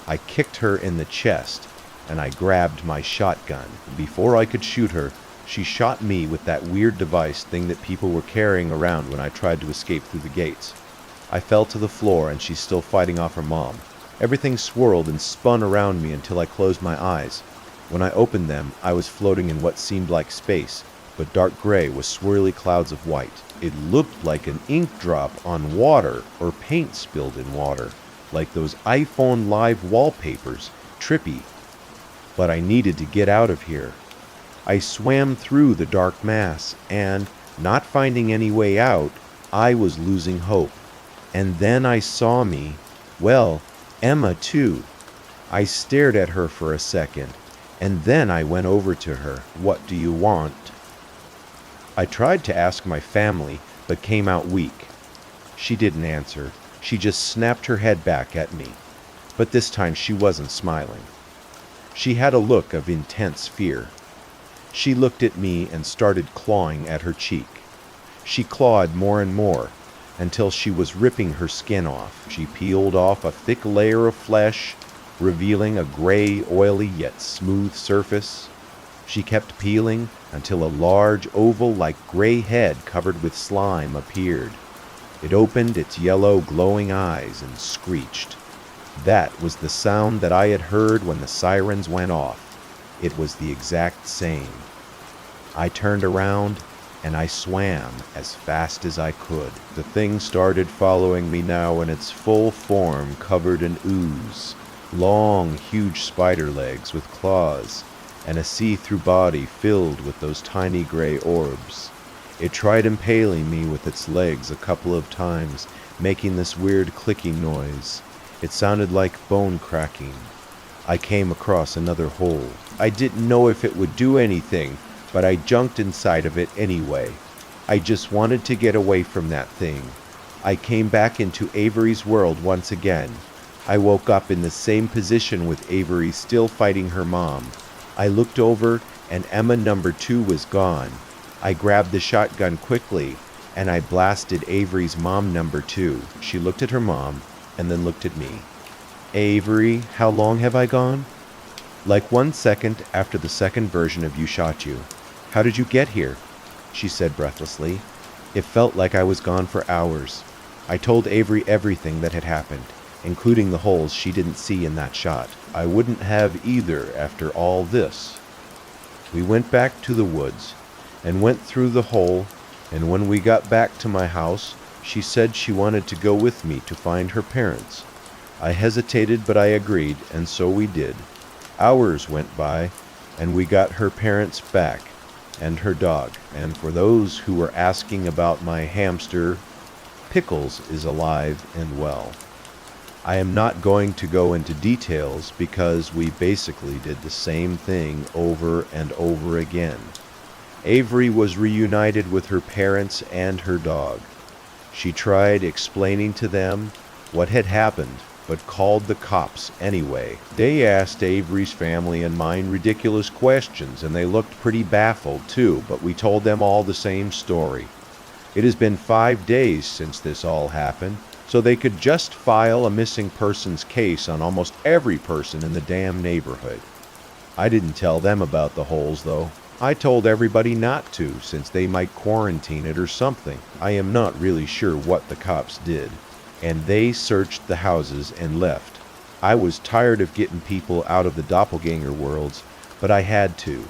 I kicked her in the chest, and I grabbed my shotgun. Before I could shoot her, she shot me with that weird device thing that people were carrying around when I tried to escape through the gates. I fell to the floor, and she's still fighting off her mom. Everything swirled and spun around me until I closed my eyes. When I opened them, I was floating in what seemed like space, but dark gray with swirly clouds of white. It looked like an ink drop on water or paint spilled in water, like those iPhone live wallpapers, trippy. But I needed to get out of here. I swam through the dark mass, and, not finding any way out, I was losing hope. And then I saw me. Well, Emma too. I stared at her for a second, and then I went over to her. "What do you want?" I tried to ask my family, but came out weak. She didn't answer. She just snapped her head back at me. But this time she wasn't smiling. She had a look of intense fear. She looked at me and started clawing at her cheek. She clawed more and more, until she was ripping her skin off. She peeled off a thick layer of flesh, revealing a gray, oily, yet smooth surface. She kept peeling until a large, oval-like gray head covered with slime appeared. It opened its yellow, glowing eyes and screeched. That was the sound that I had heard when the sirens went off. It was the exact same. I turned around and I swam as fast as I could. The thing started following me now in its full form, covered in ooze. Long, huge spider legs with claws, and a see-through body filled with those tiny gray orbs. It tried impaling me with its legs a couple of times, making this weird clicking noise. It sounded like bone cracking. I came across another hole. I didn't know if it would do anything, but I jumped inside of it anyway. I just wanted to get away from that thing. I came back into Avery's world once again. I woke up in the same position with Avery still fighting her mom. I looked over, and Emma number 2 was gone. I grabbed the shotgun quickly, and I blasted Avery's mom number 2. She looked at her mom, and then looked at me. "Avery, how long have I gone?" "Like 1 second after the second version of You Shot You. How did you get here?" she said breathlessly. It felt like I was gone for hours. I told Avery everything that had happened, including the holes she didn't see in that shot. I wouldn't have either after all this. We went back to the woods and went through the hole, and when we got back to my house, she said she wanted to go with me to find her parents. I hesitated, but I agreed, and so we did. Hours went by, and we got her parents back, and her dog. And for those who were asking about my hamster, Pickles is alive and well. I am not going to go into details because we basically did the same thing over and over again. Avery was reunited with her parents and her dog. She tried explaining to them what had happened, but called the cops anyway. They asked Avery's family and mine ridiculous questions, and they looked pretty baffled too, but we told them all the same story. It has been 5 days since this all happened, so they could just file a missing persons case on almost every person in the damn neighborhood. I didn't tell them about the holes, though. I told everybody not to, since they might quarantine it or something. I am not really sure what the cops did. and they searched the houses and left. I was tired of getting people out of the doppelganger worlds, but I had to.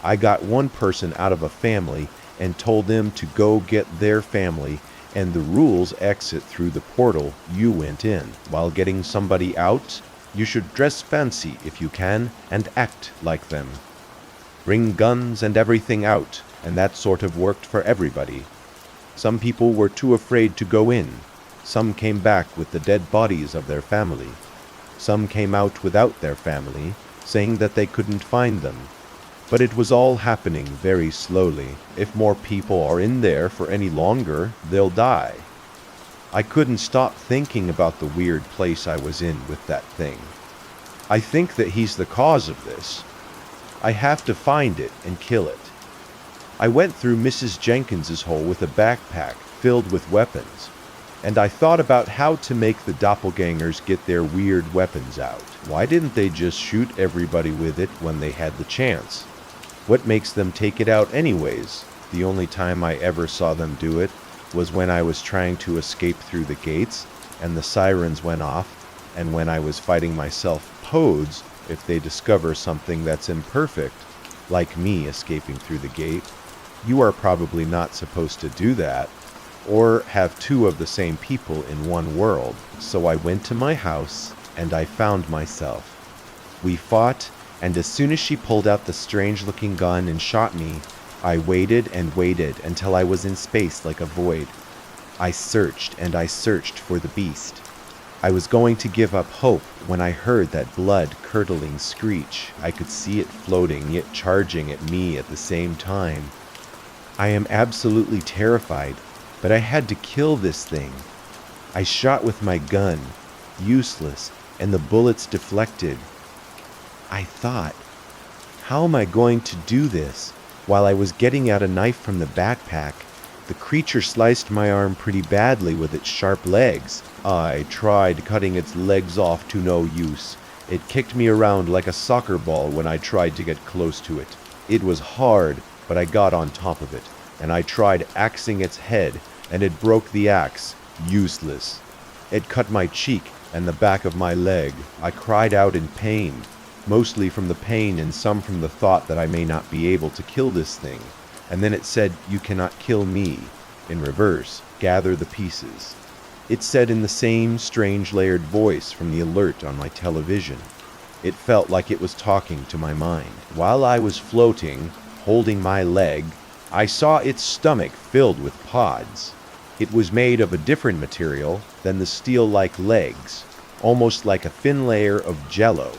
I got one person out of a family and told them to go get their family, and the rules exit through the portal you went in. While getting somebody out, you should dress fancy if you can and act like them. Bring guns and everything out, and that sort of worked for everybody. Some people were too afraid to go in. Some came back with the dead bodies of their family. Some came out without their family, saying that they couldn't find them. But it was all happening very slowly. If more people are in there for any longer, they'll die. I couldn't stop thinking about the weird place I was in with that thing. I think that he's the cause of this. I have to find it and kill it. I went through Mrs. Jenkins's hole with a backpack filled with weapons, and I thought about how to make the doppelgangers get their weird weapons out. Why didn't they just shoot everybody with it when they had the chance? What makes them take it out anyways? The only time I ever saw them do it was when I was trying to escape through the gates and the sirens went off, and when I was fighting myself pods if they discover something that's imperfect, like me escaping through the gate. You are probably not supposed to do that, or have two of the same people in one world. So I went to my house, and I found myself. We fought, and as soon as she pulled out the strange-looking gun and shot me, I waited and waited until I was in space like a void. I searched and I searched for the beast. I was going to give up hope when I heard that blood-curdling screech. I could see it floating, yet charging at me at the same time. I am absolutely terrified, but I had to kill this thing. I shot with my gun, useless, and the bullets deflected. I thought, how am I going to do this? While I was getting out a knife from the backpack, the creature sliced my arm pretty badly with its sharp legs. I tried cutting its legs off to no use. It kicked me around like a soccer ball when I tried to get close to it. It was hard, but I got on top of it, and I tried axing its head, and it broke the axe. Useless. It cut my cheek and the back of my leg. I cried out in pain, mostly from the pain and some from the thought that I may not be able to kill this thing. And then it said, "You cannot kill me." In reverse, "Gather the pieces." It said in the same strange layered voice from the alert on my television. It felt like it was talking to my mind. While I was floating, holding my leg, I saw its stomach filled with pods. It was made of a different material than the steel-like legs, almost like a thin layer of jello.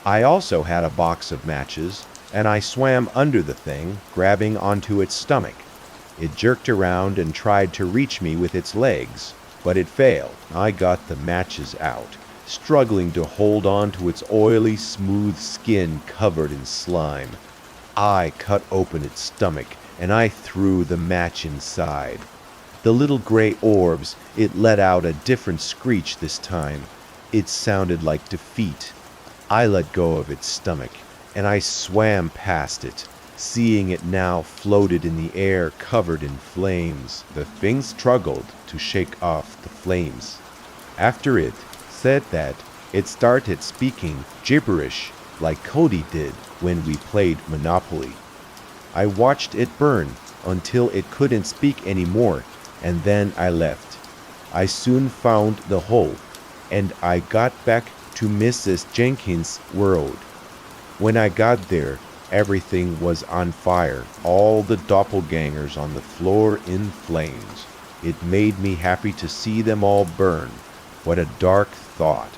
I also had a box of matches, and I swam under the thing, grabbing onto its stomach. It jerked around and tried to reach me with its legs, but it failed. I got the matches out, struggling to hold on to its oily, smooth skin covered in slime. I cut open its stomach, and I threw the match inside. The little gray orbs, it let out a different screech this time. It sounded like defeat. I let go of its stomach, and I swam past it, seeing it now floated in the air covered in flames. The thing struggled to shake off the flames. After it said that, it started speaking gibberish like Cody did when we played Monopoly. I watched it burn until it couldn't speak anymore, and then I left. I soon found the hole, and I got back to Mrs. Jenkins' world. When I got there, everything was on fire, all the doppelgangers on the floor in flames. It made me happy to see them all burn. What a dark thought.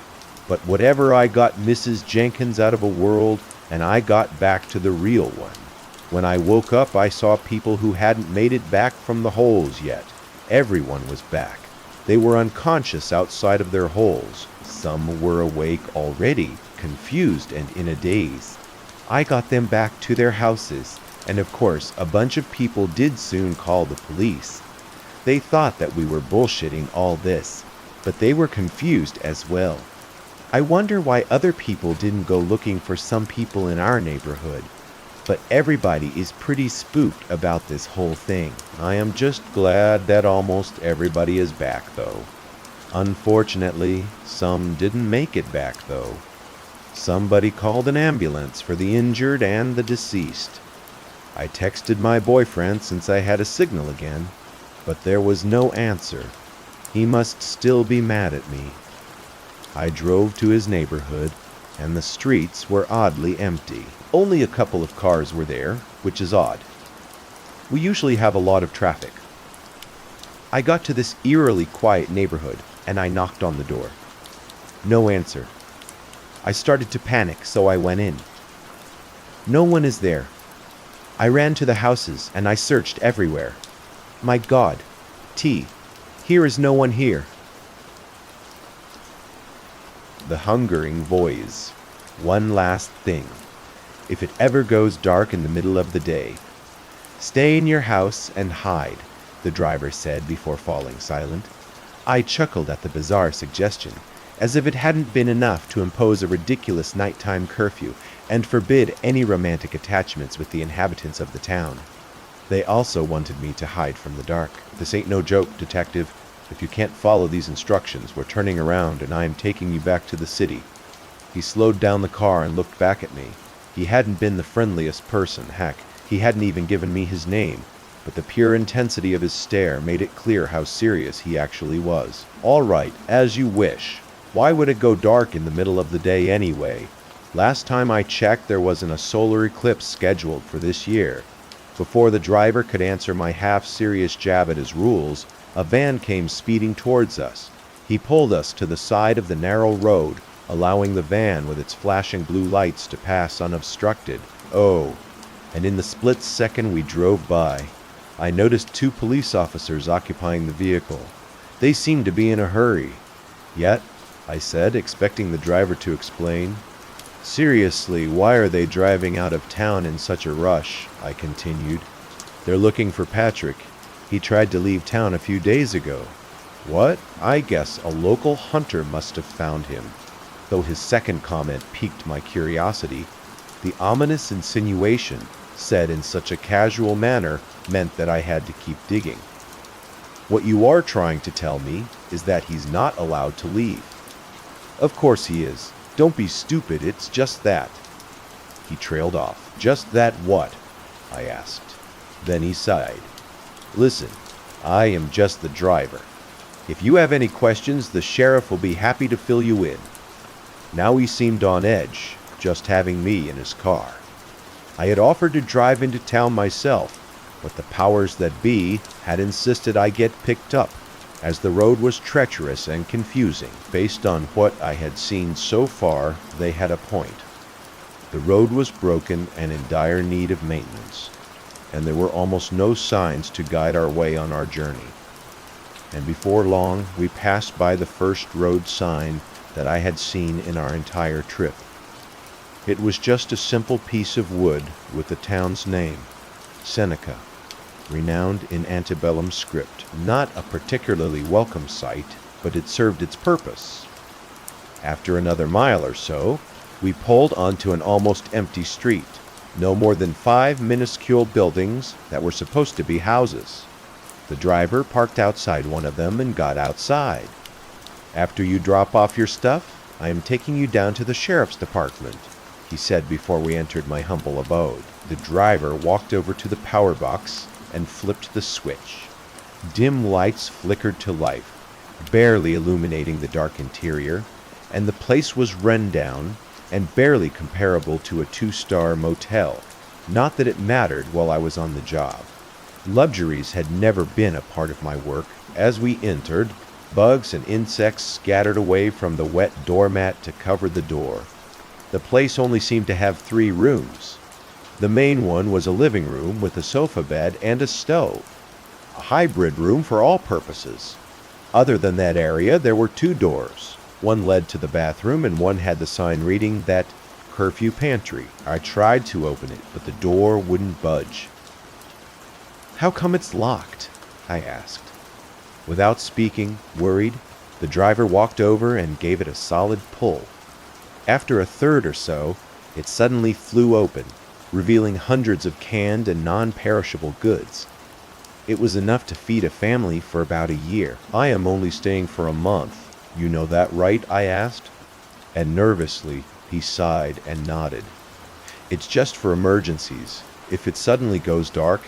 But whatever, I got Mrs. Jenkins out of a world, and I got back to the real one. When I woke up, I saw people who hadn't made it back from the holes yet. Everyone was back. They were unconscious outside of their holes. Some were awake already, confused and in a daze. I got them back to their houses, and of course, a bunch of people did soon call the police. They thought that we were bullshitting all this, but they were confused as well. I wonder why other people didn't go looking for some people in our neighborhood. But everybody is pretty spooked about this whole thing. I am just glad that almost everybody is back, though. Unfortunately, some didn't make it back, though. Somebody called an ambulance for the injured and the deceased. I texted my boyfriend since I had a signal again, but there was no answer. He must still be mad at me. I drove to his neighborhood, and the streets were oddly empty. Only a couple of cars were there, which is odd. We usually have a lot of traffic. I got to this eerily quiet neighborhood, and I knocked on the door. No answer. I started to panic, so I went in. No one is there. I ran to the houses, and I searched everywhere. My God, T, here is no one here. The hungering voice. One last thing. If it ever goes dark in the middle of the day, stay in your house and hide, the driver said before falling silent. I chuckled at the bizarre suggestion, as if it hadn't been enough to impose a ridiculous nighttime curfew and forbid any romantic attachments with the inhabitants of the town. They also wanted me to hide from the dark. This ain't no joke, detective. If you can't follow these instructions, we're turning around and I am taking you back to the city. He slowed down the car and looked back at me. He hadn't been the friendliest person, heck, he hadn't even given me his name, but the pure intensity of his stare made it clear how serious he actually was. All right, as you wish. Why would it go dark in the middle of the day anyway? Last time I checked, there wasn't a solar eclipse scheduled for this year. Before the driver could answer my half-serious jab at his rules, a van came speeding towards us. He pulled us to the side of the narrow road, allowing the van with its flashing blue lights to pass unobstructed. Oh, and in the split second we drove by, I noticed 2 police officers occupying the vehicle. They seemed to be in a hurry. Yet, I said, expecting the driver to explain. Seriously, why are they driving out of town in such a rush? I continued. They're looking for Patrick. He tried to leave town a few days ago. What? I guess a local hunter must have found him. Though his second comment piqued my curiosity, the ominous insinuation, said in such a casual manner, meant that I had to keep digging. What you are trying to tell me is that he's not allowed to leave. Of course he is. Don't be stupid, it's just that. He trailed off. Just that what? I asked. Then he sighed. Listen, I am just the driver. If you have any questions, the sheriff will be happy to fill you in. Now he seemed on edge, just having me in his car. I had offered to drive into town myself, but the powers that be had insisted I get picked up, as the road was treacherous and confusing. Based on what I had seen so far, they had a point. The road was broken and in dire need of maintenance, and there were almost no signs to guide our way on our journey. And before long, we passed by the first road sign that I had seen in our entire trip. It was just a simple piece of wood with the town's name, Seneca, renowned in antebellum script. Not a particularly welcome sight, but it served its purpose. After another mile or so, we pulled onto an almost empty street. No more than 5 minuscule buildings that were supposed to be houses. The driver parked outside one of them and got outside. After you drop off your stuff, I am taking you down to the sheriff's department, he said before we entered my humble abode. The driver walked over to the power box and flipped the switch. Dim lights flickered to life, barely illuminating the dark interior, and the place was run down and barely comparable to a 2-star motel. Not that it mattered while I was on the job. Luxuries had never been a part of my work. As we entered, bugs and insects scattered away from the wet doormat to cover the door. The place only seemed to have 3 rooms. The main one was a living room with a sofa bed and a stove. A hybrid room for all purposes. Other than that area, there were 2 doors. One led to the bathroom and one had the sign reading that curfew pantry. I tried to open it, but the door wouldn't budge. How come it's locked? I asked. Without speaking, worried, the driver walked over and gave it a solid pull. After a third or so, it suddenly flew open, revealing hundreds of canned and non-perishable goods. It was enough to feed a family for about a year. I am only staying for a month, "You know that, right?" I asked. And nervously, he sighed and nodded. "It's just for emergencies. If it suddenly goes dark,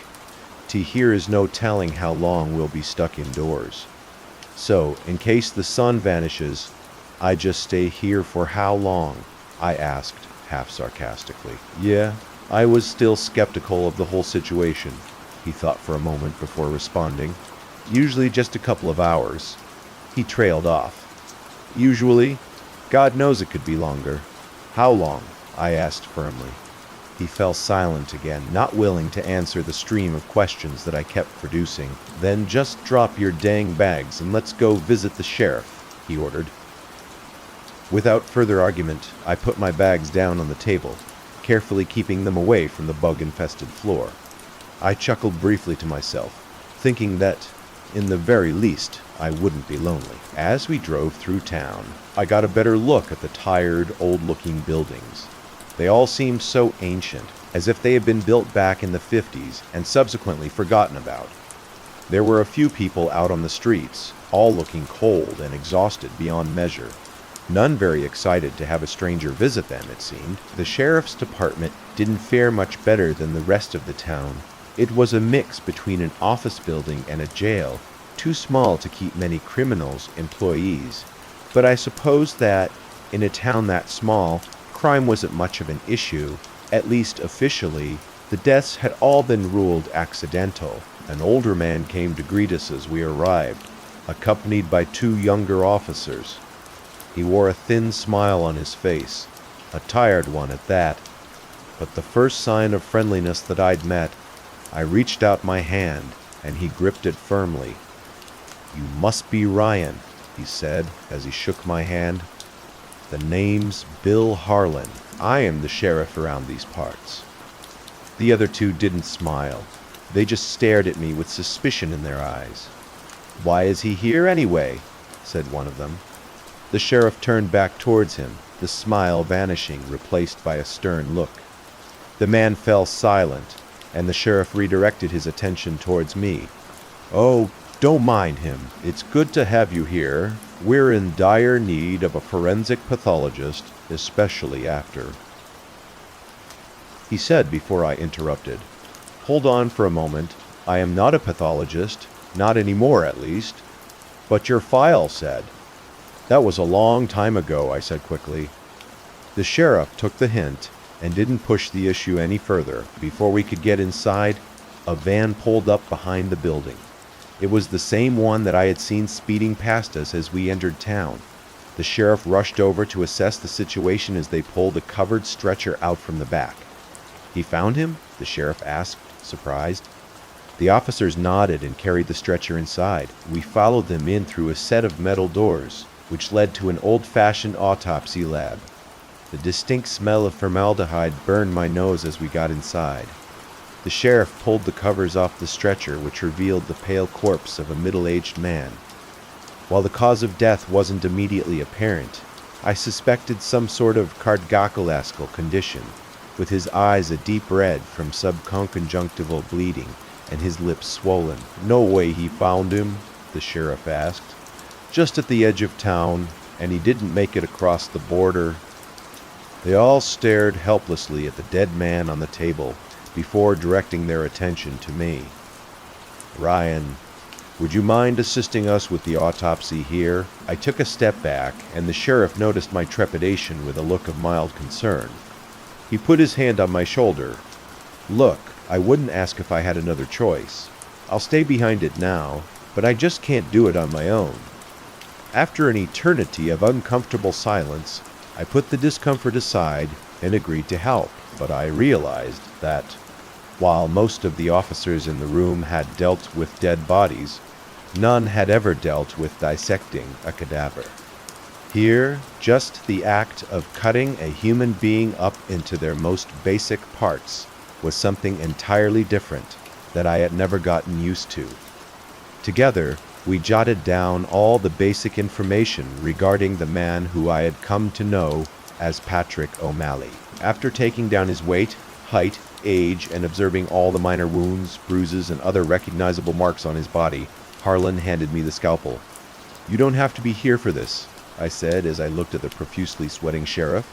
here is no telling how long we'll be stuck indoors. So, in case the sun vanishes, I just stay here for how long?" I asked, half sarcastically. Yeah, I was still skeptical of the whole situation. He thought for a moment before responding. "Usually just a couple of hours." He trailed off. "Usually? God knows it could be longer." "How long?" I asked firmly. He fell silent again, not willing to answer the stream of questions that I kept producing. "Then just drop your dang bags and let's go visit the sheriff," he ordered. Without further argument, I put my bags down on the table, carefully keeping them away from the bug-infested floor. I chuckled briefly to myself, thinking that, in the very least, I wouldn't be lonely. As we drove through town, I got a better look at the tired, old-looking buildings. They all seemed so ancient, as if they had been built back in the 50s and subsequently forgotten about. There were a few people out on the streets, all looking cold and exhausted beyond measure. None very excited to have a stranger visit them, it seemed. The sheriff's department didn't fare much better than the rest of the town. It was a mix between an office building and a jail, too small to keep many criminals employees. But I suppose that, in a town that small, crime wasn't much of an issue. At least officially, the deaths had all been ruled accidental. An older man came to greet us as we arrived, accompanied by 2 younger officers. He wore a thin smile on his face, a tired one at that. But the first sign of friendliness that I'd met, I reached out my hand, and he gripped it firmly. "You must be Ryan," he said as he shook my hand. "The name's Bill Harlan. I am the sheriff around these parts." The other 2 didn't smile. They just stared at me with suspicion in their eyes. "Why is he here anyway?" said one of them. The sheriff turned back towards him, the smile vanishing, replaced by a stern look. The man fell silent, and the sheriff redirected his attention towards me. "Oh, don't mind him. It's good to have you here. We're in dire need of a forensic pathologist, especially after." He said before I interrupted, "Hold on for a moment. I am not a pathologist, not anymore at least." "But your file said." "That was a long time ago," I said quickly. The sheriff took the hint and didn't push the issue any further. Before we could get inside, a van pulled up behind the building. It was the same one that I had seen speeding past us as we entered town. The sheriff rushed over to assess the situation as they pulled a covered stretcher out from the back. "He found him?" the sheriff asked, surprised. The officers nodded and carried the stretcher inside. We followed them in through a set of metal doors, which led to an old-fashioned autopsy lab. The distinct smell of formaldehyde burned my nose as we got inside. The sheriff pulled the covers off the stretcher, which revealed the pale corpse of a middle-aged man. While the cause of death wasn't immediately apparent, I suspected some sort of cardiacal condition, with his eyes a deep red from subconjunctival bleeding and his lips swollen. "No way he found him?" the sheriff asked. "Just at the edge of town, and he didn't make it across the border." They all stared helplessly at the dead man on the table before directing their attention to me. "Ryan, would you mind assisting us with the autopsy here?" I took a step back, and the sheriff noticed my trepidation with a look of mild concern. He put his hand on my shoulder. "Look, I wouldn't ask if I had another choice. I'll stay behind it now, but I just can't do it on my own." After an eternity of uncomfortable silence, I put the discomfort aside and agreed to help, but I realized that, while most of the officers in the room had dealt with dead bodies, none had ever dealt with dissecting a cadaver. Here, just the act of cutting a human being up into their most basic parts was something entirely different that I had never gotten used to. Together, we jotted down all the basic information regarding the man who I had come to know as Patrick O'Malley. After taking down his weight, height, age, and observing all the minor wounds, bruises, and other recognizable marks on his body, Harlan handed me the scalpel. "You don't have to be here for this. I said as I looked at the profusely sweating sheriff.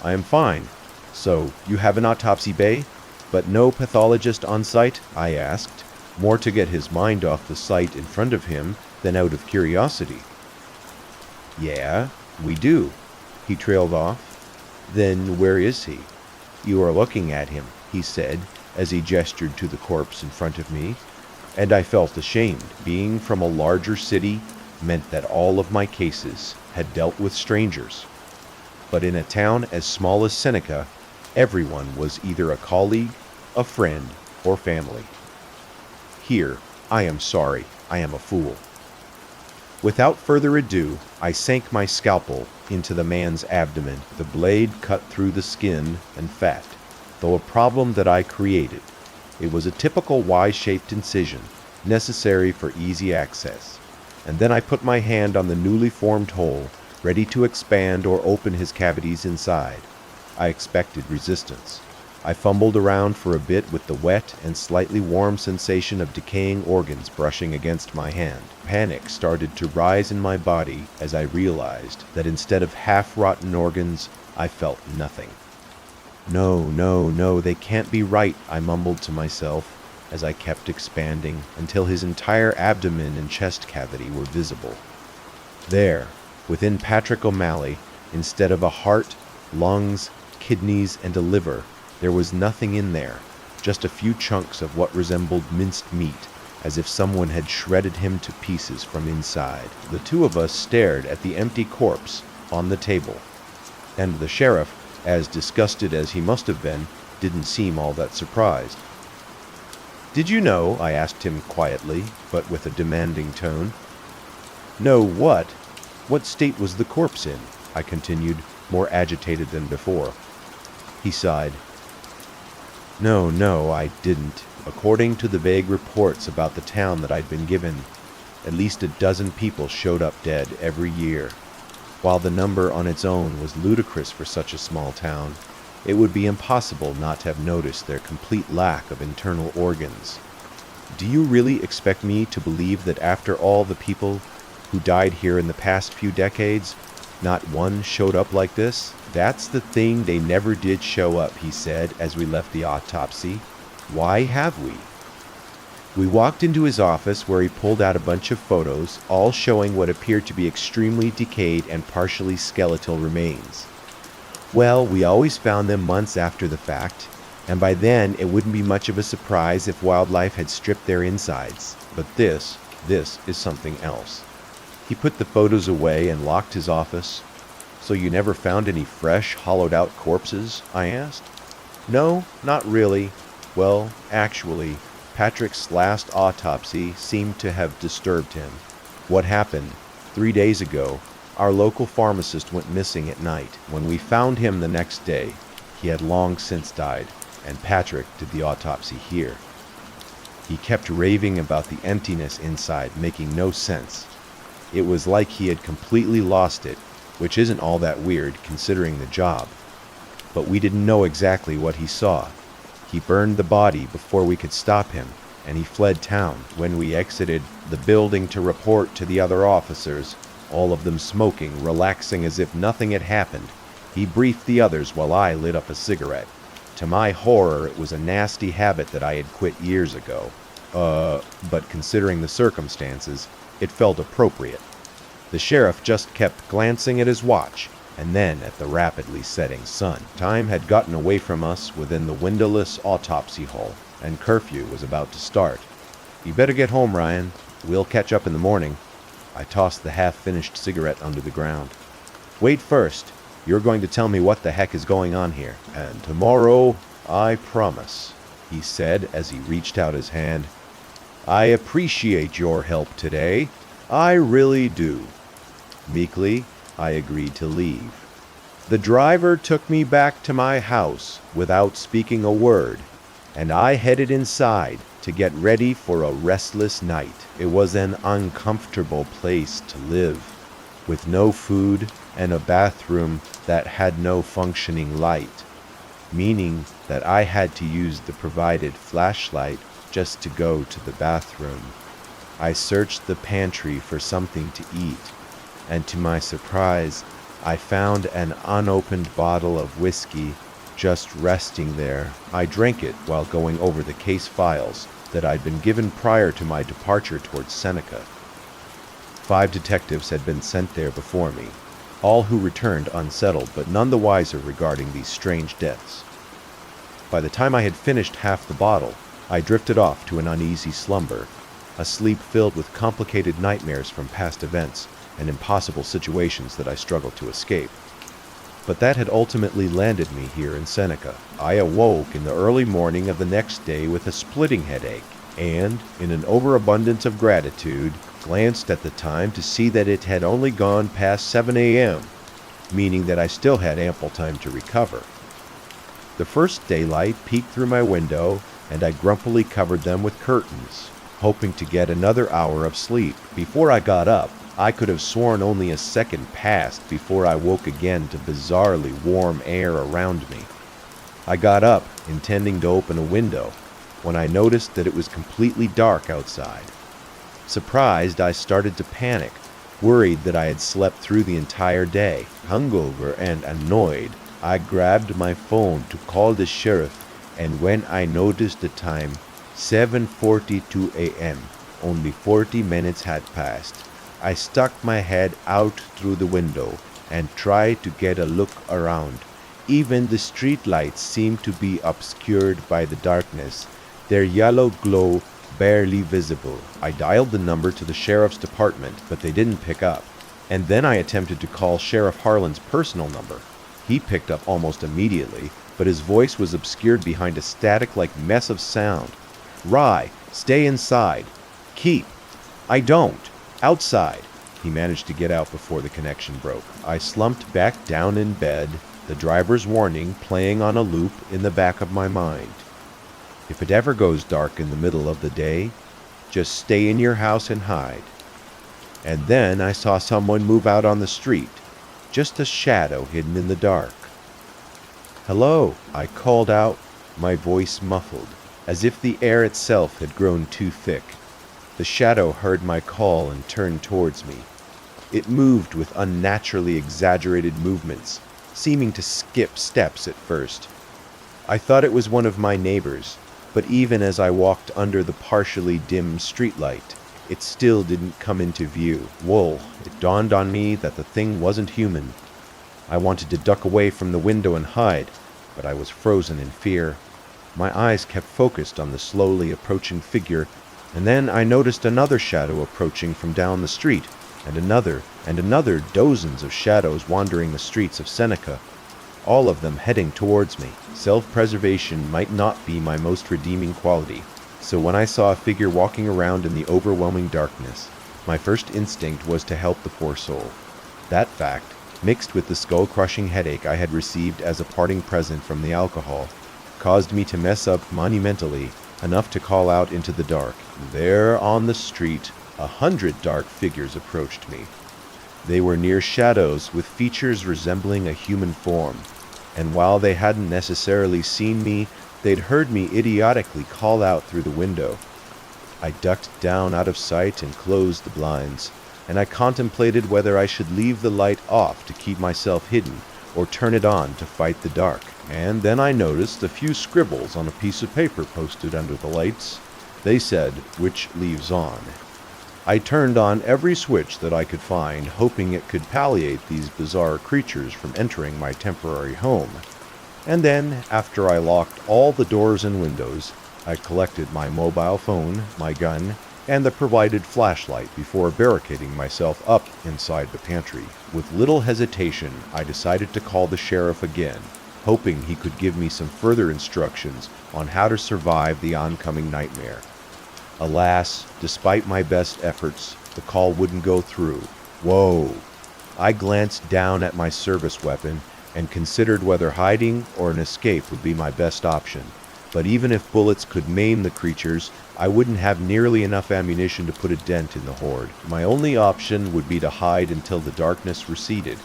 I am fine. So, you have an autopsy bay, but no pathologist on site? I asked, more to get his mind off the sight in front of him than out of curiosity. Yeah, we do, he trailed off. Then where is he? You are looking at him, he said, as he gestured to the corpse in front of me, and I felt ashamed. Being from a larger city meant that all of my cases had dealt with strangers. But in a town as small as Seneca, everyone was either a colleague, a friend, or family. Here, I am sorry, I am a fool. Without further ado, I sank my scalpel into the man's abdomen. The blade cut through the skin and fat, though a problem that I created. It was a typical Y-shaped incision, necessary for easy access. And then I put my hand on the newly formed hole, ready to expand or open his cavities inside. I expected resistance. I fumbled around for a bit with the wet and slightly warm sensation of decaying organs brushing against my hand. Panic started to rise in my body as I realized that instead of half-rotten organs, I felt nothing. No, they can't be right, I mumbled to myself as I kept expanding until his entire abdomen and chest cavity were visible. There, within Patrick O'Malley, instead of a heart, lungs, kidneys, and a liver, there was nothing in there, just a few chunks of what resembled minced meat, as if someone had shredded him to pieces from inside. The two of us stared at the empty corpse on the table, and the sheriff, as disgusted as he must have been, didn't seem all that surprised. "Did you know?" I asked him quietly, but with a demanding tone. "Know what? What state was the corpse in?" I continued, more agitated than before. He sighed. No, I didn't. According to the vague reports about the town that I'd been given, at least a dozen people showed up dead every year. While the number on its own was ludicrous for such a small town, it would be impossible not to have noticed their complete lack of internal organs. Do you really expect me to believe that after all the people who died here in the past few decades, not one showed up like this? That's the thing, they never did show up, he said as we left the autopsy. Why have we? We walked into his office where he pulled out a bunch of photos, all showing what appeared to be extremely decayed and partially skeletal remains. Well, we always found them months after the fact, and by then it wouldn't be much of a surprise if wildlife had stripped their insides. But this is something else. He put the photos away and locked his office. "So you never found any fresh, hollowed-out corpses?" I asked. "No, not really. Well, actually, Patrick's last autopsy seemed to have disturbed him. What happened? 3 days ago, our local pharmacist went missing at night. When we found him the next day, he had long since died, and Patrick did the autopsy here." He kept raving about the emptiness inside, making no sense. It was like he had completely lost it, which isn't all that weird considering the job. But we didn't know exactly what he saw. He burned the body before we could stop him, and he fled town. When we exited the building to report to the other officers, all of them smoking, relaxing as if nothing had happened, he briefed the others while I lit up a cigarette. To my horror, it was a nasty habit that I had quit years ago. But considering the circumstances, it felt appropriate. The sheriff just kept glancing at his watch, and then at the rapidly setting sun. Time had gotten away from us within the windowless autopsy hall, and curfew was about to start. "You better get home, Ryan. We'll catch up in the morning." I tossed the half-finished cigarette under the ground. "Wait first. You're going to tell me what the heck is going on here. And tomorrow, I promise," he said as he reached out his hand. "I appreciate your help today. I really do." Meekly, I agreed to leave. The driver took me back to my house without speaking a word, and I headed inside to get ready for a restless night. It was an uncomfortable place to live, with no food and a bathroom that had no functioning light, meaning that I had to use the provided flashlight just to go to the bathroom. I searched the pantry for something to eat, and to my surprise, I found an unopened bottle of whiskey just resting there. I drank it while going over the case files that I'd been given prior to my departure towards Seneca. 5 detectives had been sent there before me, all who returned unsettled but none the wiser regarding these strange deaths. By the time I had finished half the bottle, I drifted off to an uneasy slumber, a sleep filled with complicated nightmares from past events and impossible situations that I struggled to escape. But that had ultimately landed me here in Seneca. I awoke in the early morning of the next day with a splitting headache, and, in an overabundance of gratitude, glanced at the time to see that it had only gone past 7 a.m., meaning that I still had ample time to recover. The first daylight peeked through my window, and I grumpily covered them with curtains, hoping to get another hour of sleep. Before I got up, I could have sworn only a second passed before I woke again to bizarrely warm air around me. I got up, intending to open a window, when I noticed that it was completely dark outside. Surprised, I started to panic, worried that I had slept through the entire day. Hungover and annoyed, I grabbed my phone to call the sheriff, and when I noticed the time, 7:42 a.m., only 40 minutes had passed. I stuck my head out through the window and tried to get a look around. Even the street lights seemed to be obscured by the darkness, their yellow glow barely visible. I dialed the number to the sheriff's department, but they didn't pick up. And then I attempted to call Sheriff Harlan's personal number. He picked up almost immediately, but his voice was obscured behind a static-like mess of sound. Rye, stay inside. Keep. I don't. Outside. He managed to get out before the connection broke. I slumped back down in bed, the driver's warning playing on a loop in the back of my mind. If it ever goes dark in the middle of the day, just stay in your house and hide. And then I saw someone move out on the street, just a shadow hidden in the dark. Hello, I called out, my voice muffled, as if the air itself had grown too thick. The shadow heard my call and turned towards me. It moved with unnaturally exaggerated movements, seeming to skip steps at first. I thought it was one of my neighbors, but even as I walked under the partially dim streetlight, it still didn't come into view. Whoa, it dawned on me that the thing wasn't human. I wanted to duck away from the window and hide, but I was frozen in fear. My eyes kept focused on the slowly approaching figure, and then I noticed another shadow approaching from down the street, and another, dozens of shadows wandering the streets of Seneca, all of them heading towards me. Self-preservation might not be my most redeeming quality, so when I saw a figure walking around in the overwhelming darkness, my first instinct was to help the poor soul. That fact, mixed with the skull-crushing headache I had received as a parting present from the alcohol, caused me to mess up monumentally, enough to call out into the dark. There on the street, 100 dark figures approached me. They were near shadows with features resembling a human form, and while they hadn't necessarily seen me, they'd heard me idiotically call out through the window. I ducked down out of sight and closed the blinds, and I contemplated whether I should leave the light off to keep myself hidden, or turn it on to fight the dark. And then I noticed a few scribbles on a piece of paper posted under the lights. They said, "Which leaves on?" I turned on every switch that I could find, hoping it could palliate these bizarre creatures from entering my temporary home. And then, after I locked all the doors and windows, I collected my mobile phone, my gun, and the provided flashlight before barricading myself up inside the pantry. With little hesitation, I decided to call the sheriff again, hoping he could give me some further instructions on how to survive the oncoming nightmare. Alas, despite my best efforts, the call wouldn't go through. Whoa! I glanced down at my service weapon and considered whether hiding or an escape would be my best option. But even if bullets could maim the creatures, I wouldn't have nearly enough ammunition to put a dent in the horde. My only option would be to hide until the darkness receded.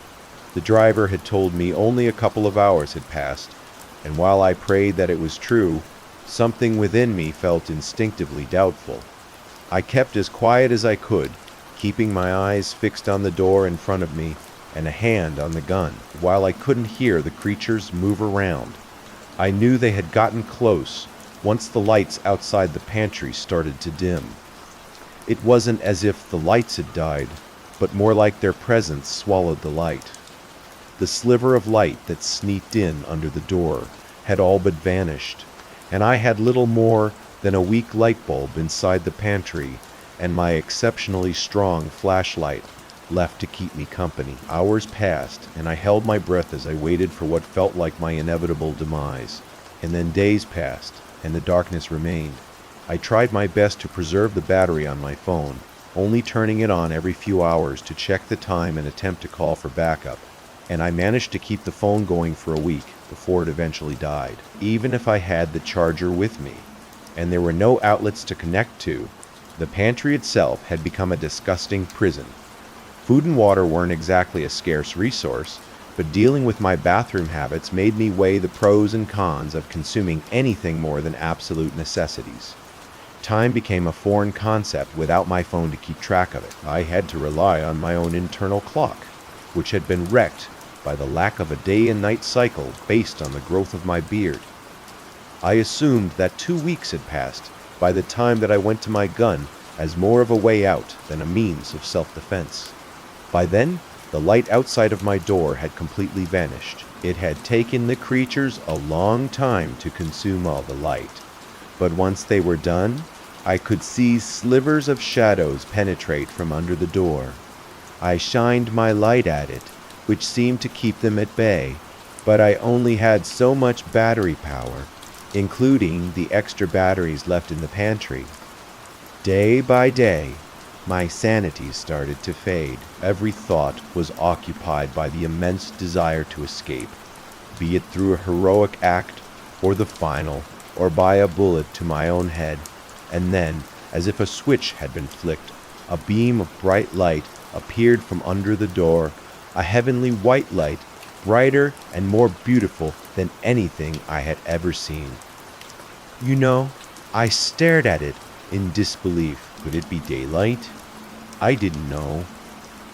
The driver had told me only a couple of hours had passed, and while I prayed that it was true, something within me felt instinctively doubtful. I kept as quiet as I could, keeping my eyes fixed on the door in front of me and a hand on the gun. While I couldn't hear the creatures move around, I knew they had gotten close once the lights outside the pantry started to dim. It wasn't as if the lights had died, but more like their presence swallowed the light. The sliver of light that sneaked in under the door had all but vanished, and I had little more than a weak light bulb inside the pantry and my exceptionally strong flashlight left to keep me company. Hours passed, and I held my breath as I waited for what felt like my inevitable demise. And then days passed, and the darkness remained. I tried my best to preserve the battery on my phone, only turning it on every few hours to check the time and attempt to call for backup. And I managed to keep the phone going for a week before it eventually died, even if I had the charger with me, and there were no outlets to connect to. The pantry itself had become a disgusting prison. Food and water weren't exactly a scarce resource, but dealing with my bathroom habits made me weigh the pros and cons of consuming anything more than absolute necessities. Time became a foreign concept without my phone to keep track of it. I had to rely on my own internal clock, which had been wrecked by the lack of a day and night cycle based on the growth of my beard. I assumed that 2 weeks had passed by the time that I went to my gun as more of a way out than a means of self-defense. By then, the light outside of my door had completely vanished. It had taken the creatures a long time to consume all the light, but once they were done, I could see slivers of shadows penetrate from under the door. I shined my light at it, which seemed to keep them at bay, but I only had so much battery power, including the extra batteries left in the pantry. Day by day, my sanity started to fade. Every thought was occupied by the immense desire to escape, be it through a heroic act, or the final, or by a bullet to my own head. And then, as if a switch had been flicked, a beam of bright light appeared from under the door, a heavenly white light, brighter and more beautiful than anything I had ever seen. You know, I stared at it in disbelief. Could it be daylight? I didn't know,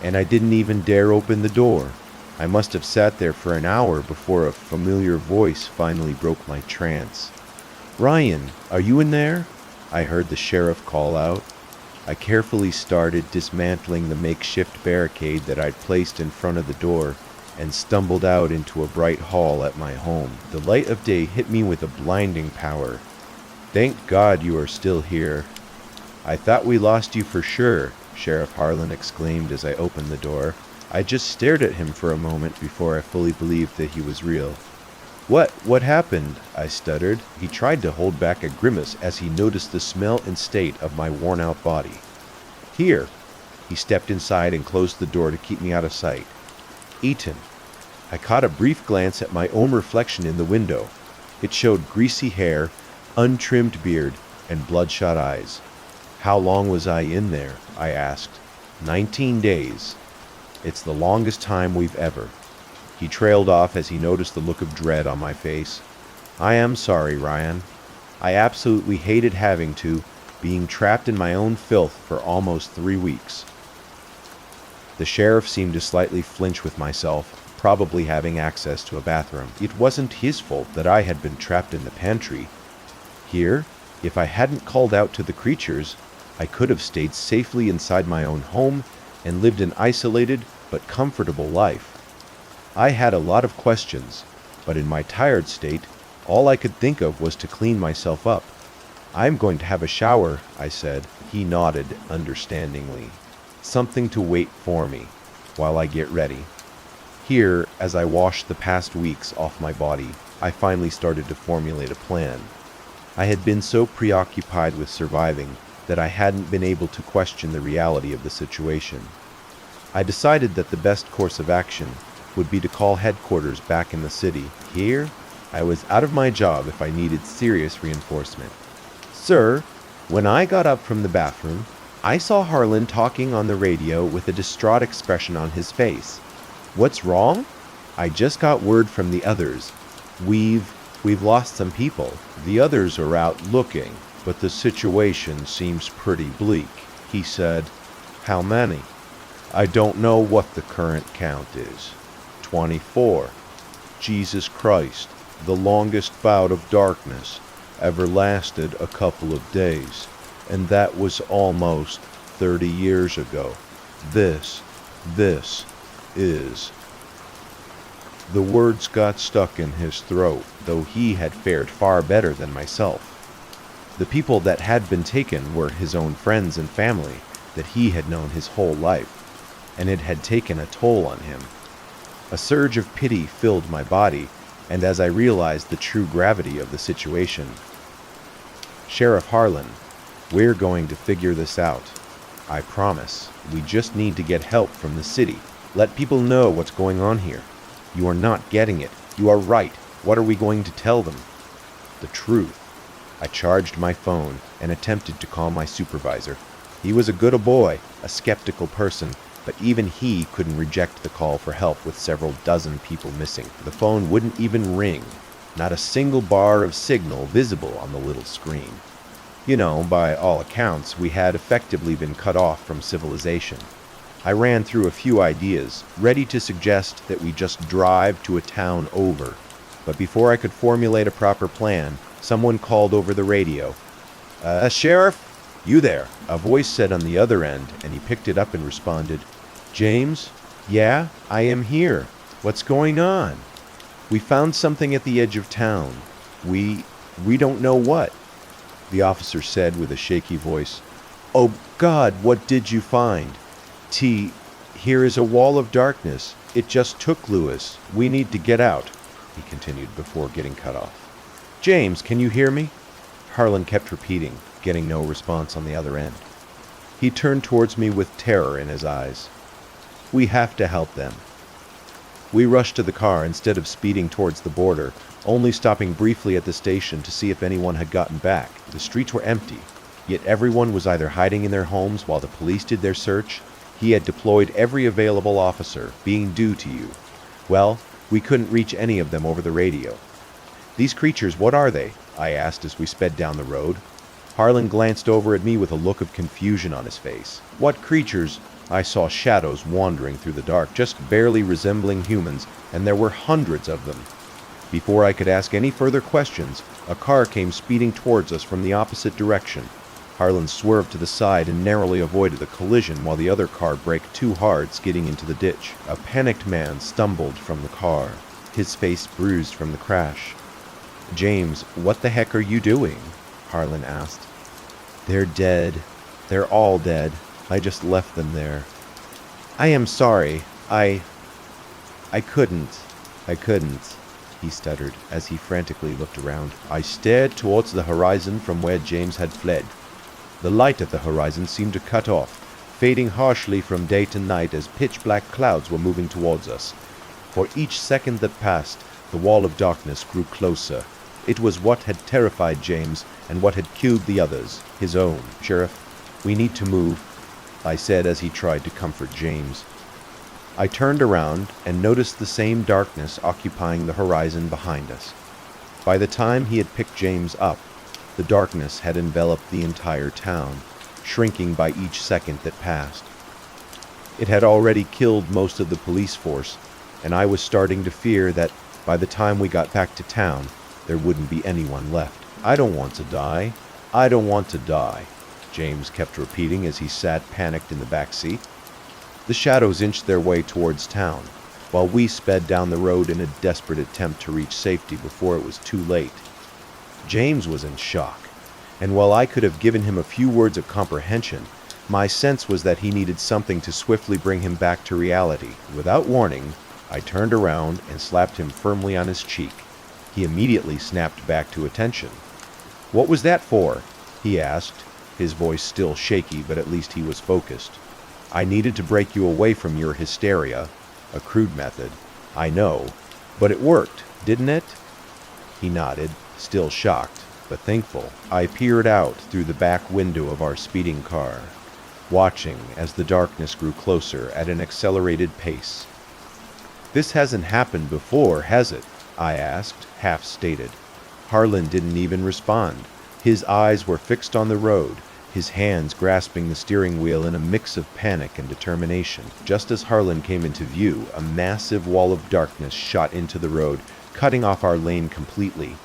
and I didn't even dare open the door. I must have sat there for an hour before a familiar voice finally broke my trance. "Ryan, are you in there?" I heard the sheriff call out. I carefully started dismantling the makeshift barricade that I'd placed in front of the door and stumbled out into a bright hall at my home. The light of day hit me with a blinding power. "Thank God you are still here." "I thought we lost you for sure," Sheriff Harlan exclaimed as I opened the door. I just stared at him for a moment before I fully believed that he was real. What happened?" I stuttered. He tried to hold back a grimace as he noticed the smell and state of my worn-out body. "Here." He stepped inside and closed the door to keep me out of sight. "Eaten." I caught a brief glance at my own reflection in the window. It showed greasy hair, untrimmed beard, and bloodshot eyes. "How long was I in there?" I asked. 19 days. It's the longest time we've ever." He trailed off as he noticed the look of dread on my face. "I am sorry, Ryan. I absolutely hated being trapped in my own filth for almost 3 weeks. The sheriff seemed to slightly flinch with myself, probably having access to a bathroom. It wasn't his fault that I had been trapped in the pantry. Here, if I hadn't called out to the creatures, I could have stayed safely inside my own home and lived an isolated but comfortable life. I had a lot of questions, but in my tired state, all I could think of was to clean myself up. "I'm going to have a shower," I said. He nodded understandingly. "Something to wait for me while I get ready." Here, as I washed the past weeks off my body, I finally started to formulate a plan. I had been so preoccupied with surviving that I hadn't been able to question the reality of the situation. I decided that the best course of action would be to call headquarters back in the city. Here, I was out of my job if I needed serious reinforcement. "Sir, when I got up from the bathroom, I saw Harlan talking on the radio with a distraught expression on his face. What's wrong?" "I just got word from the others. We've lost some people. The others are out looking, but the situation seems pretty bleak," he said. How many? I don't know what the current count is. 24. Jesus Christ, the longest bout of darkness ever lasted a couple of days, and that was almost 30 years ago. This is... The words got stuck in his throat, though he had fared far better than myself. The people that had been taken were his own friends and family that he had known his whole life, and it had taken a toll on him. A surge of pity filled my body, and as I realized the true gravity of the situation. Sheriff Harlan, we're going to figure this out. I promise. We just need to get help from the city. Let people know what's going on here. You are not getting it. You are right. What are we going to tell them? The truth. I charged my phone and attempted to call my supervisor. He was a good boy, a skeptical person, but even he couldn't reject the call for help with several dozen people missing. The phone wouldn't even ring. Not a single bar of signal visible on the little screen. You know, by all accounts, we had effectively been cut off from civilization. I ran through a few ideas, ready to suggest that we just drive to a town over. But before I could formulate a proper plan, someone called over the radio. Sheriff? You there? A voice said on the other end, and he picked it up and responded, James? Yeah, I am here. What's going on? We found something at the edge of town. We don't know what, the officer said with a shaky voice. Oh God, what did you find? Here is a wall of darkness. It just took Lewis. We need to get out, he continued before getting cut off. James, can you hear me? Harlan kept repeating, getting no response on the other end. He turned towards me with terror in his eyes. We have to help them. We rushed to the car instead of speeding towards the border, only stopping briefly at the station to see if anyone had gotten back. The streets were empty, yet everyone was either hiding in their homes while the police did their search. He had deployed every available officer, being due to you. Well, we couldn't reach any of them over the radio. These creatures, what are they? I asked as we sped down the road. Harlan glanced over at me with a look of confusion on his face. What creatures? I saw shadows wandering through the dark, just barely resembling humans, and there were hundreds of them. Before I could ask any further questions, a car came speeding towards us from the opposite direction. Harlan swerved to the side and narrowly avoided the collision while the other car braked too hard, skidding into the ditch. A panicked man stumbled from the car, his face bruised from the crash. James, what the heck are you doing? Harlan asked. They're dead. They're all dead. I just left them there. I am sorry. I couldn't, he stuttered as he frantically looked around. I stared towards the horizon from where James had fled. The light at the horizon seemed to cut off, fading harshly from day to night as pitch-black clouds were moving towards us. For each second that passed, the wall of darkness grew closer. It was what had terrified James and what had killed the others, his own. Sheriff, we need to move, I said as he tried to comfort James. I turned around and noticed the same darkness occupying the horizon behind us. By the time he had picked James up, the darkness had enveloped the entire town, shrinking by each second that passed. It had already killed most of the police force, and I was starting to fear that by the time we got back to town, there wouldn't be anyone left. I don't want to die. I don't want to die, James kept repeating as he sat panicked in the back seat. The shadows inched their way towards town, while we sped down the road in a desperate attempt to reach safety before it was too late. James was in shock, and while I could have given him a few words of comprehension, my sense was that he needed something to swiftly bring him back to reality. Without warning, I turned around and slapped him firmly on his cheek. He immediately snapped back to attention. What was that for? He asked, his voice still shaky, but at least he was focused. I needed to break you away from your hysteria. A crude method, I know, but it worked, didn't it? He nodded, still shocked, but thankful. I peered out through the back window of our speeding car, watching as the darkness grew closer at an accelerated pace. This hasn't happened before, has it? I asked, half-stated. Harlan didn't even respond. His eyes were fixed on the road, his hands grasping the steering wheel in a mix of panic and determination. Just as Harlan came into view, a massive wall of darkness shot into the road, cutting off our lane completely.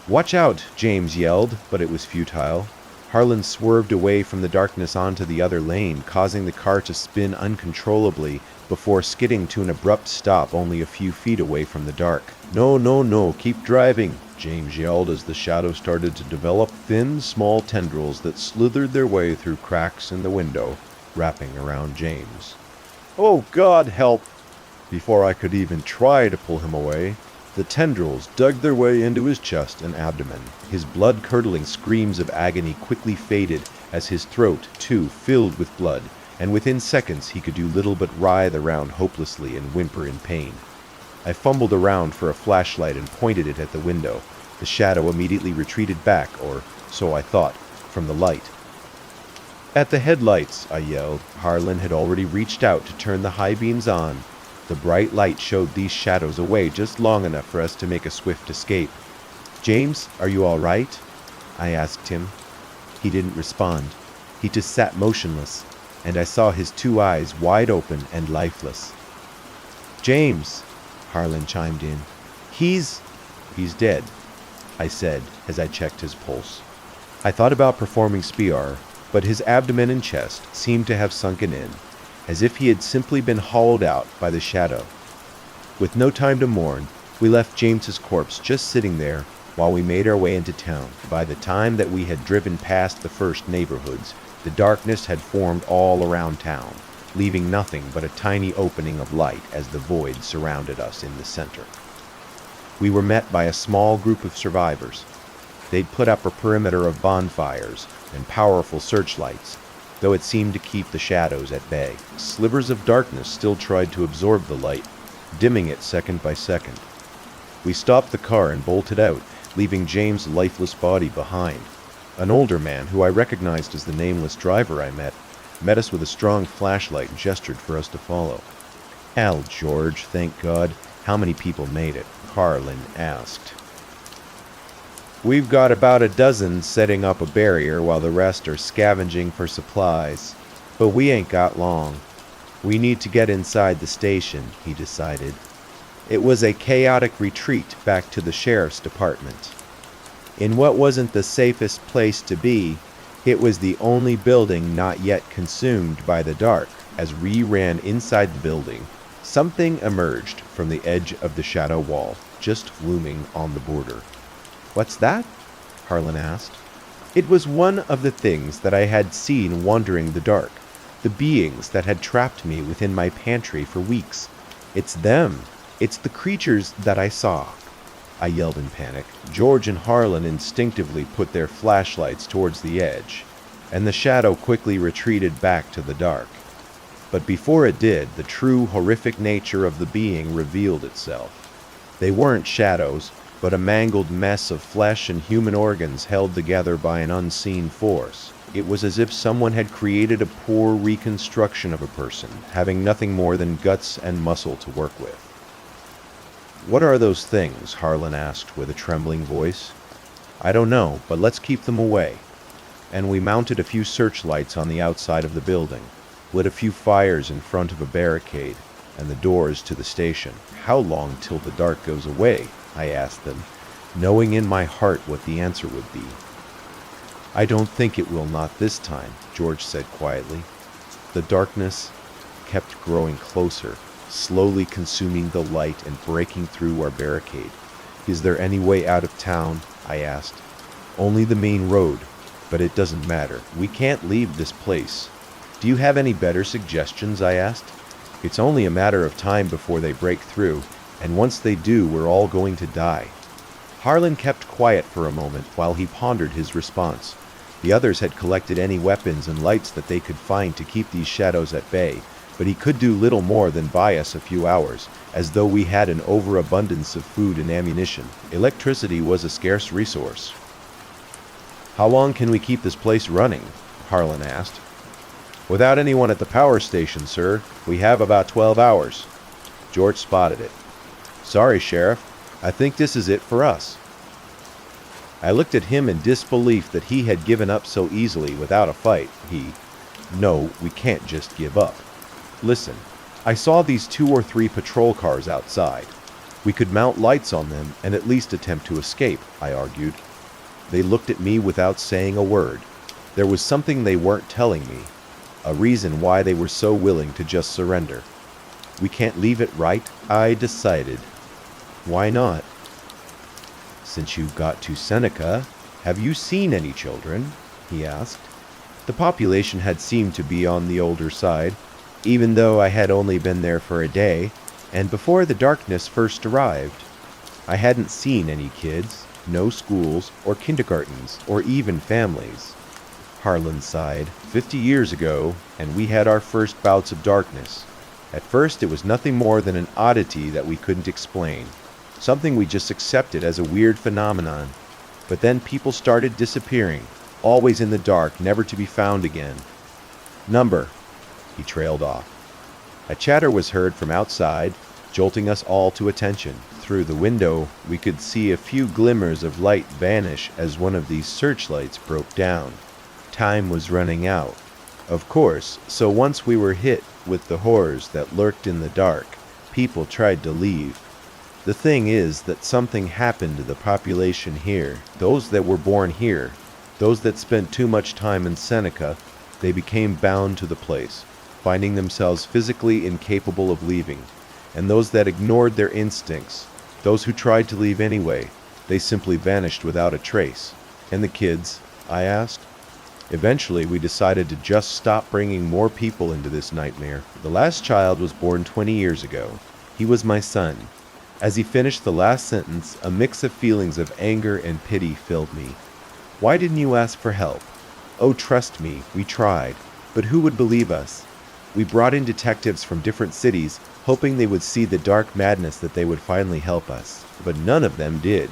"Watch out!" James yelled, but it was futile. Harlan swerved away from the darkness onto the other lane, causing the car to spin uncontrollably before skidding to an abrupt stop only a few feet away from the dark. "No, no, no, keep driving!" James yelled as the shadow started to develop thin, small tendrils that slithered their way through cracks in the window, wrapping around James. "Oh, God, help!" Before I could even try to pull him away, the tendrils dug their way into his chest and abdomen. His blood-curdling screams of agony quickly faded as his throat, too, filled with blood, and within seconds he could do little but writhe around hopelessly and whimper in pain. I fumbled around for a flashlight and pointed it at the window. The shadow immediately retreated back, or so I thought, from the light. "At the headlights!" I yelled. Harlan had already reached out to turn the high beams on. The bright light showed these shadows away just long enough for us to make a swift escape. "James, are you all right?" I asked him. He didn't respond. He just sat motionless, and I saw his two eyes wide open and lifeless. "James," Harlan chimed in. He's dead," I said as I checked his pulse. I thought about performing SPR, but his abdomen and chest seemed to have sunken in, as if he had simply been hollowed out by the shadow. With no time to mourn, we left James's corpse just sitting there while we made our way into town. By the time that we had driven past the first neighborhoods, the darkness had formed all around town, leaving nothing but a tiny opening of light as the void surrounded us in the center. We were met by a small group of survivors. They'd put up a perimeter of bonfires and powerful searchlights, though it seemed to keep the shadows at bay. Slivers of darkness still tried to absorb the light, dimming it second by second. We stopped the car and bolted out, leaving James' lifeless body behind. An older man, who I recognized as the nameless driver I met us with a strong flashlight and gestured for us to follow. "Al George, thank God. How many people made it?" Harlan asked. "We've got about a dozen setting up a barrier while the rest are scavenging for supplies. But we ain't got long. We need to get inside the station," he decided. It was a chaotic retreat back to the sheriff's department. In what wasn't the safest place to be, it was the only building not yet consumed by the dark. As we ran inside the building, something emerged from the edge of the shadow wall, just looming on the border. "What's that?" Harlan asked. It was one of the things that I had seen wandering the dark, the beings that had trapped me within my pantry for weeks. "It's them! It's the creatures that I saw!" I yelled in panic. George and Harlan instinctively put their flashlights towards the edge, and the shadow quickly retreated back to the dark. But before it did, the true horrific nature of the being revealed itself. They weren't shadows, but a mangled mess of flesh and human organs held together by an unseen force. It was as if someone had created a poor reconstruction of a person, having nothing more than guts and muscle to work with. "What are those things?" Harlan asked with a trembling voice. "I don't know, but let's keep them away." And we mounted a few searchlights on the outside of the building, lit a few fires in front of a barricade and the doors to the station. "How long till the dark goes away?" I asked them, knowing in my heart what the answer would be. "I don't think it will, not this time," George said quietly. The darkness kept growing closer, slowly consuming the light and breaking through our barricade. "Is there any way out of town?" I asked. "Only the main road, but it doesn't matter. We can't leave this place." "Do you have any better suggestions?" I asked. "It's only a matter of time before they break through, and once they do, we're all going to die." Harlan kept quiet for a moment while he pondered his response. The others had collected any weapons and lights that they could find to keep these shadows at bay, but he could do little more than buy us a few hours, as though we had an overabundance of food and ammunition. Electricity was a scarce resource. "How long can we keep this place running?" Harlan asked. "Without anyone at the power station, sir, we have about 12 hours. George spotted it. "Sorry, Sheriff. I think this is it for us." I looked at him in disbelief that he had given up so easily without a fight. No, we can't just give up. Listen, I saw these 2 or 3 patrol cars outside. We could mount lights on them and at least attempt to escape, I argued. They looked at me without saying a word. There was something they weren't telling me, a reason why they were so willing to just surrender. We can't leave it, right? I decided. Why not? Since you got to Seneca, have you seen any children? He asked. The population had seemed to be on the older side, even though I had only been there for a day, and before the darkness first arrived. I hadn't seen any kids, no schools or kindergartens, or even families. Harlan sighed. 50 years ago, and we had our first bouts of darkness. At first, it was nothing more than an oddity that we couldn't explain, something we just accepted as a weird phenomenon. But then people started disappearing, always in the dark, never to be found again. Number. He trailed off. A chatter was heard from outside, jolting us all to attention. Through the window, we could see a few glimmers of light vanish as one of these searchlights broke down. Time was running out, of course, so once we were hit with the horrors that lurked in the dark, people tried to leave. The thing is that something happened to the population here, those that were born here, those that spent too much time in Seneca. They became bound to the place, finding themselves physically incapable of leaving, and those that ignored their instincts, those who tried to leave anyway, they simply vanished without a trace. And the kids? I asked. Eventually, we decided to just stop bringing more people into this nightmare. The last child was born 20 years ago. He was my son. As he finished the last sentence, a mix of feelings of anger and pity filled me. Why didn't you ask for help? Oh, trust me, we tried. But who would believe us? We brought in detectives from different cities, hoping they would see the dark madness that they would finally help us. But none of them did,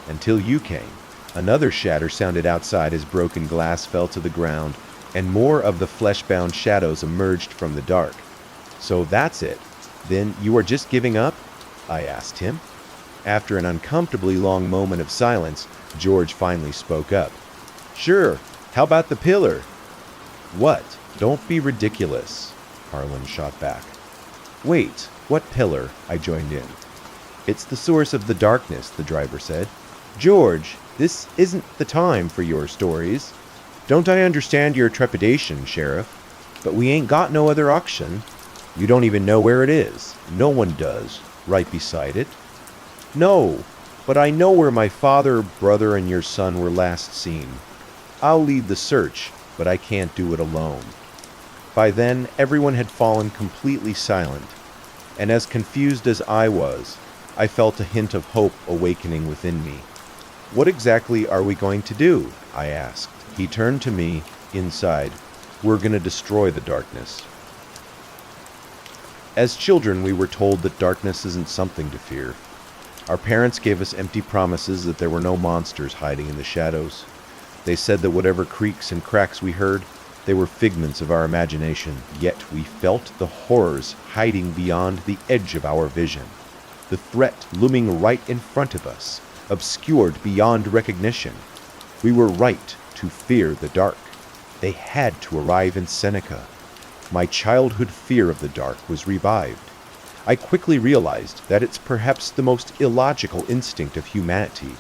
until you came. Another shatter sounded outside as broken glass fell to the ground, and more of the flesh-bound shadows emerged from the dark. So that's it. Then you are just giving up? I asked him. After an uncomfortably long moment of silence, George finally spoke up. Sure, how about the pillar? What? Don't be ridiculous, Harlan shot back. Wait, what pillar? I joined in. It's the source of the darkness, the driver said. George, this isn't the time for your stories. Don't I understand your trepidation, Sheriff? But we ain't got no other auction. You don't even know where it is. No one does. Right beside it. No, but I know where my father, brother, and your son were last seen. I'll lead the search, but I can't do it alone. By then, everyone had fallen completely silent, and as confused as I was, I felt a hint of hope awakening within me. What exactly are we going to do? I asked. He turned to me, inside. We're going to destroy the darkness. As children, we were told that darkness isn't something to fear. Our parents gave us empty promises that there were no monsters hiding in the shadows. They said that whatever creaks and cracks we heard, they were figments of our imagination, yet we felt the horrors hiding beyond the edge of our vision. The threat looming right in front of us, obscured beyond recognition. We were right to fear the dark. They had to arrive in Seneca. My childhood fear of the dark was revived. I quickly realized that it's perhaps the most illogical instinct of humanity,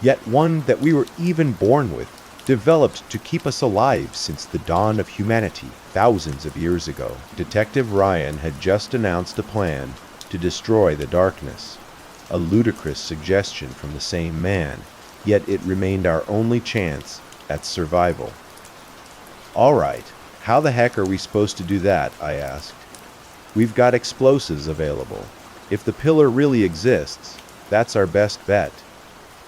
yet one that we were even born with, developed to keep us alive since the dawn of humanity thousands of years ago. Detective Ryan had just announced a plan to destroy the darkness, a ludicrous suggestion from the same man, yet it remained our only chance at survival. All right, how the heck are we supposed to do that? I asked. We've got explosives available. If the pillar really exists, that's our best bet.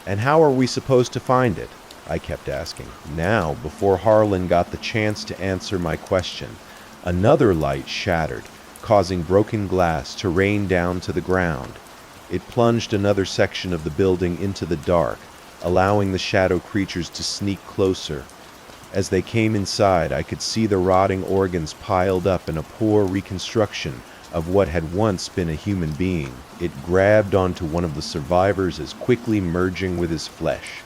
And how are we supposed to find it? I kept asking. Now, before Harlan got the chance to answer my question, another light shattered, causing broken glass to rain down to the ground. It plunged another section of the building into the dark, allowing the shadow creatures to sneak closer. As they came inside, I could see the rotting organs piled up in a poor reconstruction of what had once been a human being. It grabbed onto one of the survivors as quickly merging with his flesh.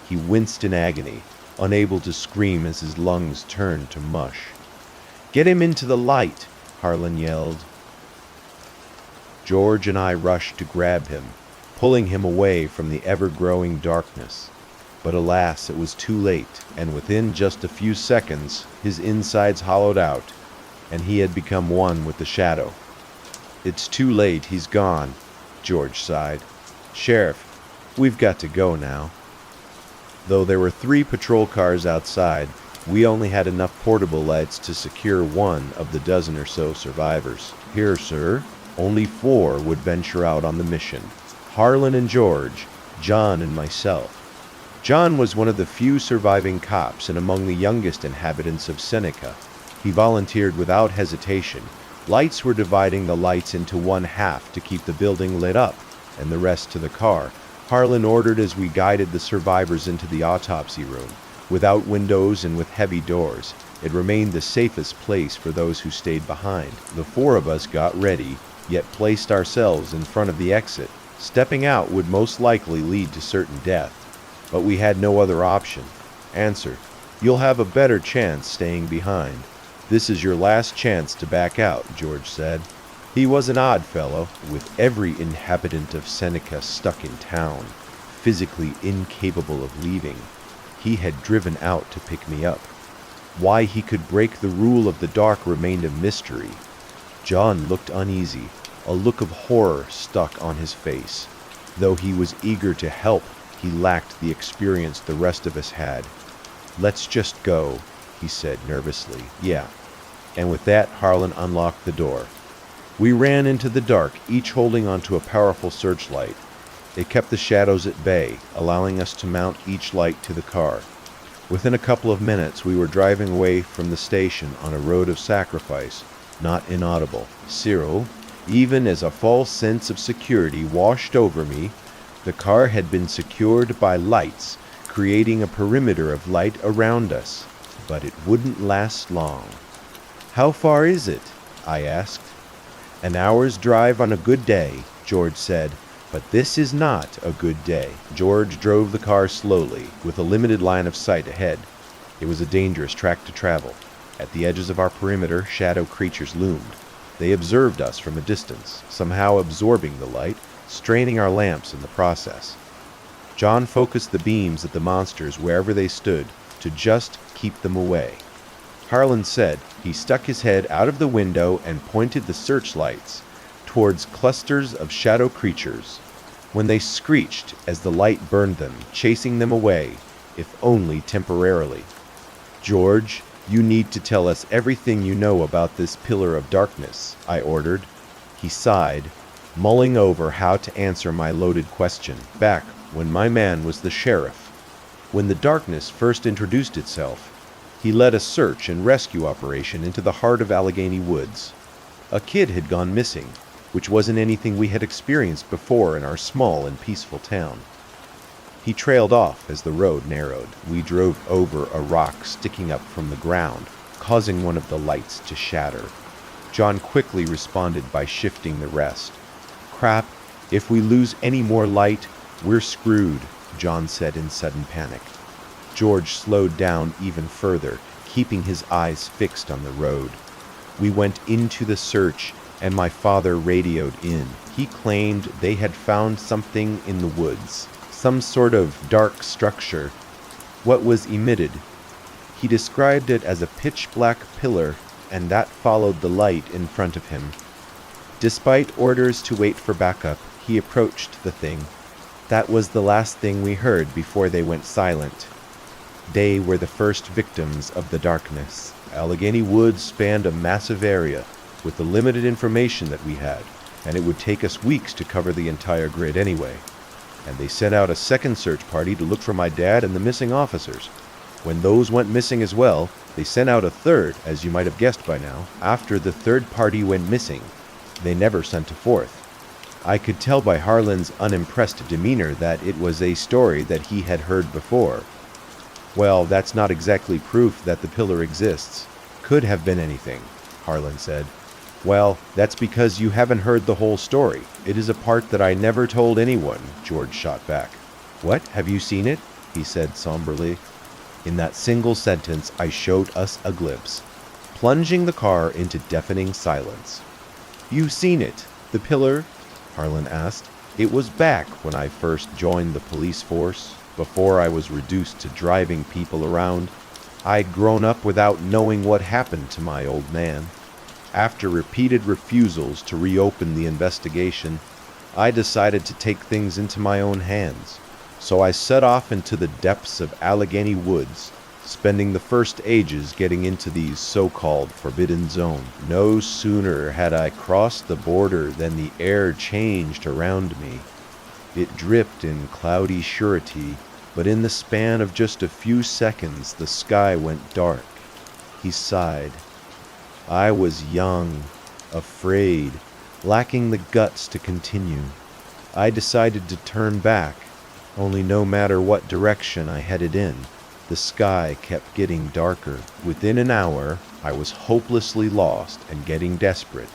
He winced in agony, unable to scream as his lungs turned to mush. "Get him into the light," Harlan yelled. George and I rushed to grab him, pulling him away from the ever-growing darkness. But alas, it was too late, and within just a few seconds, his insides hollowed out, and he had become one with the shadow. "It's too late, he's gone," George sighed. "Sheriff, we've got to go now." Though there were 3 patrol cars outside, we only had enough portable lights to secure one of the dozen or so survivors. Here, sir. Only 4 would venture out on the mission. Harlan and George, John and myself. John was one of the few surviving cops and among the youngest inhabitants of Seneca. He volunteered without hesitation. Lights were dividing the lights into one half to keep the building lit up, and the rest to the car. Harlan ordered as we guided the survivors into the autopsy room. Without windows and with heavy doors, it remained the safest place for those who stayed behind. The 4 of us got ready, yet placed ourselves in front of the exit. Stepping out would most likely lead to certain death, but we had no other option. Answer: "You'll have a better chance staying behind. This is your last chance to back out," George said. He was an odd fellow, with every inhabitant of Seneca stuck in town, physically incapable of leaving. He had driven out to pick me up. Why he could break the rule of the dark remained a mystery. John looked uneasy, a look of horror stuck on his face. Though he was eager to help, he lacked the experience the rest of us had. "Let's just go," he said nervously. "Yeah." And with that, Harlan unlocked the door. We ran into the dark, each holding onto a powerful searchlight. It kept the shadows at bay, allowing us to mount each light to the car. Within a couple of minutes, we were driving away from the station on a road of sacrifice, not inaudible. Cyril, even as a false sense of security washed over me, the car had been secured by lights, creating a perimeter of light around us. But it wouldn't last long. "How far is it?" I asked. "An hour's drive on a good day," George said. "But this is not a good day." George drove the car slowly, with a limited line of sight ahead. It was a dangerous track to travel. At the edges of our perimeter, shadow creatures loomed. They observed us from a distance, somehow absorbing the light, straining our lamps in the process. John focused the beams at the monsters wherever they stood, to just keep them away. Harlan said he stuck his head out of the window and pointed the searchlights towards clusters of shadow creatures. When they screeched as the light burned them, chasing them away, if only temporarily. "George, you need to tell us everything you know about this pillar of darkness," I ordered. He sighed, mulling over how to answer my loaded question, back when my man was the sheriff. When the darkness first introduced itself, he led a search and rescue operation into the heart of Allegheny Woods. A kid had gone missing, which wasn't anything we had experienced before in our small and peaceful town. He trailed off as the road narrowed. We drove over a rock sticking up from the ground, causing one of the lights to shatter. John quickly responded by shifting the rest. "Crap, if we lose any more light, we're screwed," John said in sudden panic. George slowed down even further, keeping his eyes fixed on the road. We went into the search, and my father radioed in. He claimed they had found something in the woods, some sort of dark structure. What was emitted? He described it as a pitch-black pillar, and that followed the light in front of him. Despite orders to wait for backup, he approached the thing. That was the last thing we heard before they went silent. They were the first victims of the darkness. Allegheny Woods spanned a massive area with the limited information that we had, and it would take us weeks to cover the entire grid anyway. And they sent out a second search party to look for my dad and the missing officers. When those went missing as well, they sent out a third, as you might have guessed by now. After the third party went missing, they never sent a fourth. I could tell by Harlan's unimpressed demeanor that it was a story that he had heard before. "Well, that's not exactly proof that the pillar exists. Could have been anything," Harlan said. "Well, that's because you haven't heard the whole story. It is a part that I never told anyone," George shot back. "What? Have you seen it?" he said somberly. In that single sentence, I showed us a glimpse, plunging the car into deafening silence. "You've seen it, the pillar?" Harlan asked. "It was back when I first joined the police force, before I was reduced to driving people around. I'd grown up without knowing what happened to my old man. After repeated refusals to reopen the investigation, I decided to take things into my own hands. So I set off into the depths of Allegheny Woods, spending the first ages getting into the so-called forbidden zone. No sooner had I crossed the border than the air changed around me. It dripped in cloudy surety, but in the span of just a few seconds the sky went dark." He sighed. "I was young, afraid, lacking the guts to continue. I decided to turn back, only no matter what direction I headed in, the sky kept getting darker. Within an hour, I was hopelessly lost and getting desperate.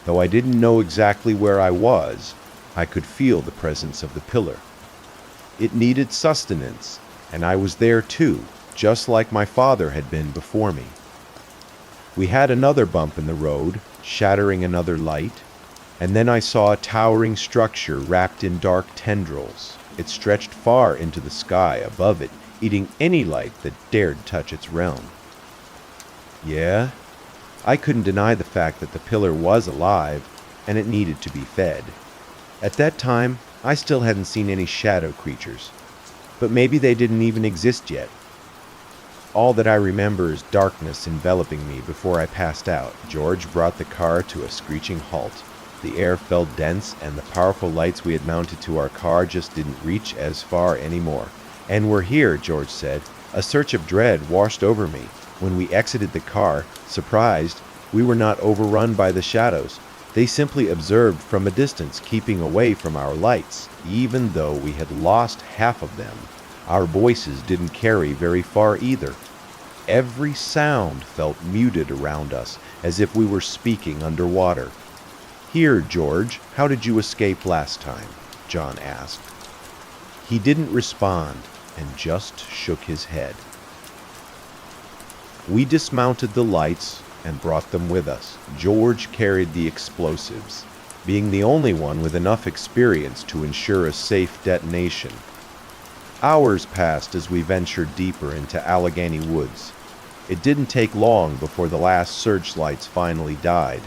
Though I didn't know exactly where I was, I could feel the presence of the pillar. It needed sustenance, and I was there too, just like my father had been before me. We had another bump in the road, shattering another light, and then I saw a towering structure wrapped in dark tendrils. It stretched far into the sky above it, eating any light that dared touch its realm." "Yeah?" I couldn't deny the fact that the pillar was alive, and it needed to be fed. At that time, I still hadn't seen any shadow creatures, but maybe they didn't even exist yet. All that I remember is darkness enveloping me before I passed out. George brought the car to a screeching halt. The air felt dense, and the powerful lights we had mounted to our car just didn't reach as far anymore. "And we're here," George said. A surge of dread washed over me. When we exited the car, surprised, we were not overrun by the shadows. They simply observed from a distance, keeping away from our lights. Even though we had lost half of them, our voices didn't carry very far either. Every sound felt muted around us, as if we were speaking underwater. "Here, George, how did you escape last time?" John asked. He didn't respond, and just shook his head. We dismounted the lights and brought them with us. George carried the explosives, being the only one with enough experience to ensure a safe detonation. Hours passed as we ventured deeper into Allegheny Woods. It didn't take long before the last searchlights finally died,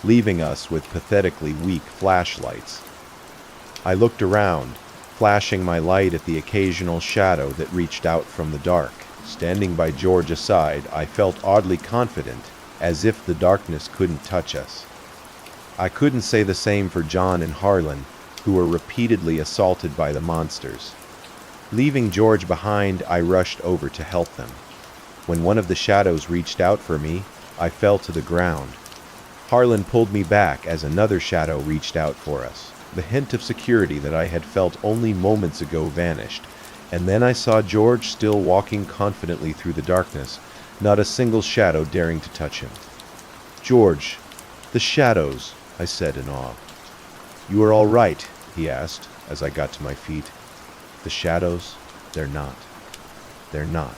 leaving us with pathetically weak flashlights. I looked around, flashing my light at the occasional shadow that reached out from the dark. Standing by George's side, I felt oddly confident, as if the darkness couldn't touch us. I couldn't say the same for John and Harlan, who were repeatedly assaulted by the monsters. Leaving George behind, I rushed over to help them. When one of the shadows reached out for me, I fell to the ground. Harlan pulled me back as another shadow reached out for us. The hint of security that I had felt only moments ago vanished, and then I saw George still walking confidently through the darkness, not a single shadow daring to touch him. "George, the shadows," I said in awe. "You are all right?" he asked as I got to my feet. "The shadows, they're not. They're not."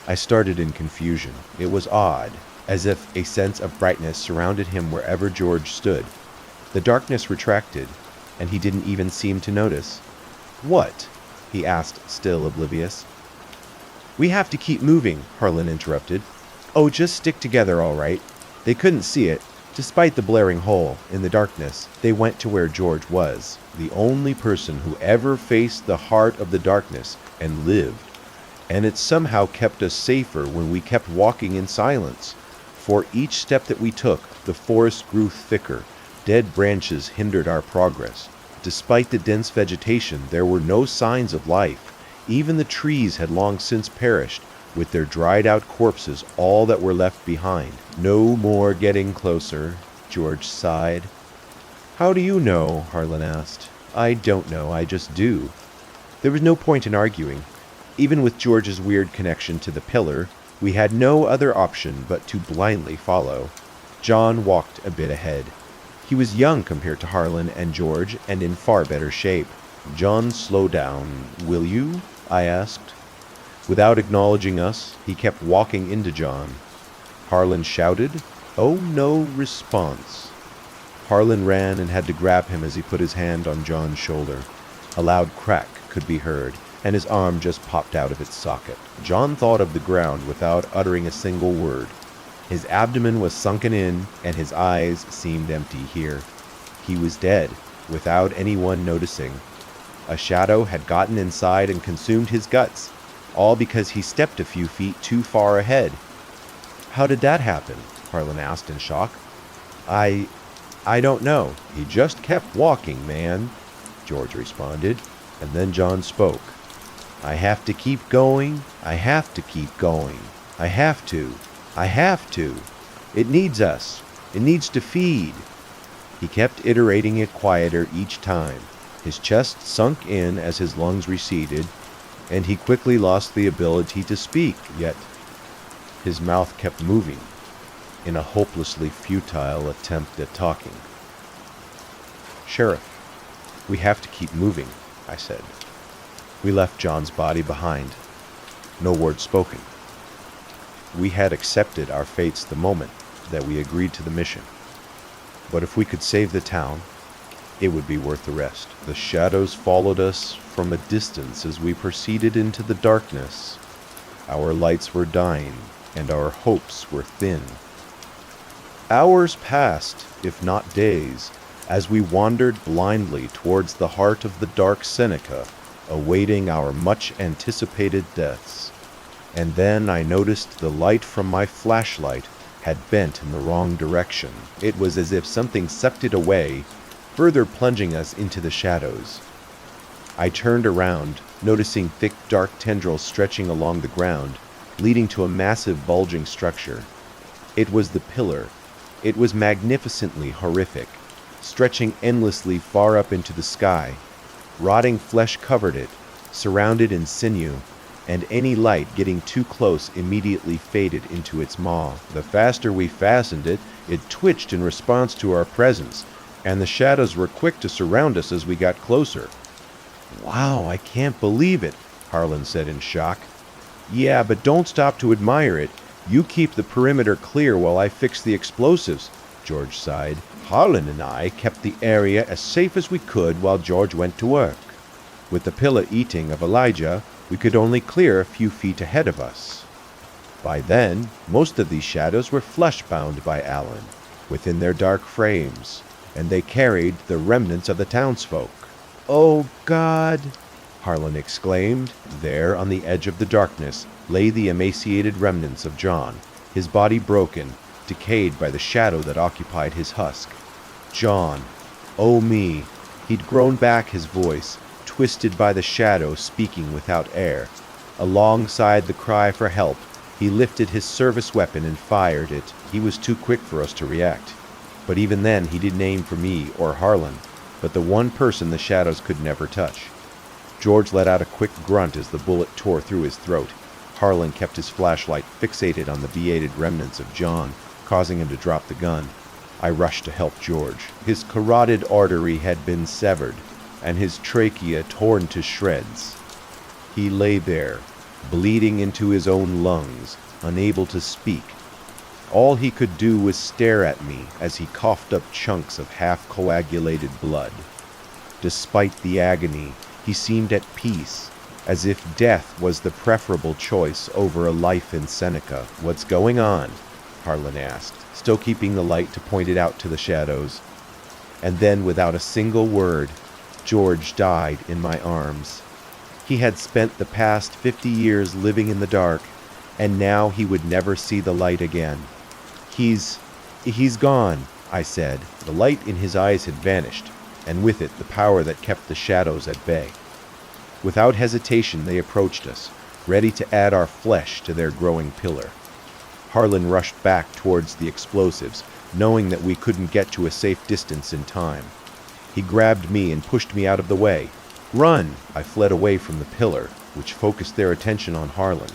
I started in confusion. It was odd, as if a sense of brightness surrounded him wherever George stood. The darkness retracted, and he didn't even seem to notice. "What?" he asked, still oblivious. "We have to keep moving," Harlan interrupted. "Oh, just stick together, all right." They couldn't see it. Despite the blaring hole in the darkness, they went to where George was, the only person who ever faced the heart of the darkness and lived. And it somehow kept us safer when we kept walking in silence. For each step that we took, the forest grew thicker. Dead branches hindered our progress. Despite the dense vegetation, there were no signs of life. Even the trees had long since perished, with their dried-out corpses all that were left behind. "No more getting closer," George sighed. "How do you know?" Harlan asked. "I don't know, I just do." There was no point in arguing. Even with George's weird connection to the pillar, we had no other option but to blindly follow. John walked a bit ahead. He was young compared to Harlan and George, and in far better shape. "John, slow down, will you?" I asked. Without acknowledging us, he kept walking into John. Harlan shouted. Oh, no response. Harlan ran and had to grab him as he put his hand on John's shoulder. A loud crack could be heard, and his arm just popped out of its socket. John thought of the ground without uttering a single word. His abdomen was sunken in, and his eyes seemed empty here. He was dead, without anyone noticing. A shadow had gotten inside and consumed his guts, all because he stepped a few feet too far ahead. "How did that happen?" Harlan asked in shock. I don't know. He just kept walking, man," George responded, and then John spoke. "I have to keep going. I have to keep going. I have to. I have to. It needs us. It needs to feed." He kept iterating it quieter each time. His chest sunk in as his lungs receded, and he quickly lost the ability to speak, yet his mouth kept moving in a hopelessly futile attempt at talking. "Sheriff, we have to keep moving," I said. We left John's body behind. No word spoken. We had accepted our fates the moment that we agreed to the mission. But if we could save the town, it would be worth the rest. The shadows followed us from a distance as we proceeded into the darkness. Our lights were dying, and our hopes were thin. Hours passed, if not days, as we wandered blindly towards the heart of the dark Seneca, awaiting our much-anticipated deaths. And then I noticed the light from my flashlight had bent in the wrong direction. It was as if something sucked it away, further plunging us into the shadows. I turned around, noticing thick dark tendrils stretching along the ground, leading to a massive bulging structure. It was the pillar. It was magnificently horrific, stretching endlessly far up into the sky. Rotting flesh covered it, surrounded in sinew, and any light getting too close immediately faded into its maw. The faster we fastened it, it twitched in response to our presence, and the shadows were quick to surround us as we got closer. "Wow, I can't believe it," Harlan said in shock. "Yeah, but don't stop to admire it. You keep the perimeter clear while I fix the explosives," George sighed. Harlan and I kept the area as safe as we could while George went to work. With the pillar eating of Elijah, we could only clear a few feet ahead of us. By then, most of these shadows were flesh-bound by Alan, within their dark frames, and they carried the remnants of the townsfolk. "Oh, God!" Harlan exclaimed. There, on the edge of the darkness, lay the emaciated remnants of John, his body broken, decayed by the shadow that occupied his husk. John, oh me, he'd grown back his voice, twisted by the shadow, speaking without air. Alongside the cry for help, he lifted his service weapon and fired it. He was too quick for us to react. But even then, he didn't aim for me or Harlan, but the one person the shadows could never touch. George let out a quick grunt as the bullet tore through his throat. Harlan kept his flashlight fixated on the beated remnants of John, causing him to drop the gun. I rushed to help George. His carotid artery had been severed, and his trachea torn to shreds. He lay there, bleeding into his own lungs, unable to speak. All he could do was stare at me as he coughed up chunks of half-coagulated blood. Despite the agony, he seemed at peace, as if death was the preferable choice over a life in Seneca. "What's going on?" Harlan asked, still keeping the light to point it out to the shadows. And then, without a single word, George died in my arms. He had spent the past 50 years living in the dark, and now he would never see the light again. He's gone," I said. The light in his eyes had vanished, and with it the power that kept the shadows at bay. Without hesitation, they approached us, ready to add our flesh to their growing pillar. Harlan rushed back towards the explosives, knowing that we couldn't get to a safe distance in time. He grabbed me and pushed me out of the way. "Run!" I fled away from the pillar, which focused their attention on Harlan.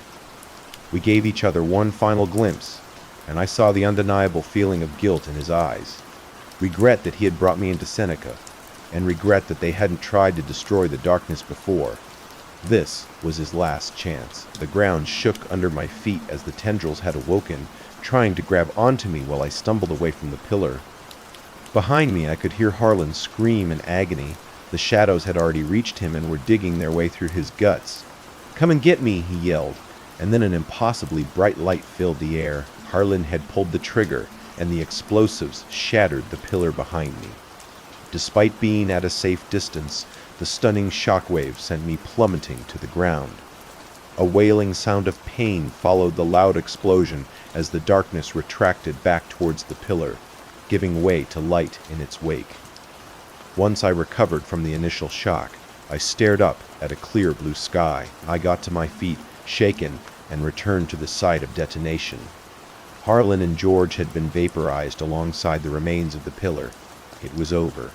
We gave each other one final glimpse, and I saw the undeniable feeling of guilt in his eyes. Regret that he had brought me into Seneca. and regret that they hadn't tried to destroy the darkness before. This was his last chance. The ground shook under my feet as the tendrils had awoken, trying to grab onto me while I stumbled away from the pillar. Behind me, I could hear Harlan scream in agony. The shadows had already reached him and were digging their way through his guts. "Come and get me," he yelled, and then an impossibly bright light filled the air. Harlan had pulled the trigger, and the explosives shattered the pillar behind me. Despite being at a safe distance, the stunning shockwave sent me plummeting to the ground. A wailing sound of pain followed the loud explosion as the darkness retracted back towards the pillar, giving way to light in its wake. Once I recovered from the initial shock, I stared up at a clear blue sky. I got to my feet, shaken, and returned to the site of detonation. Harlan and George had been vaporized alongside the remains of the pillar. It was over.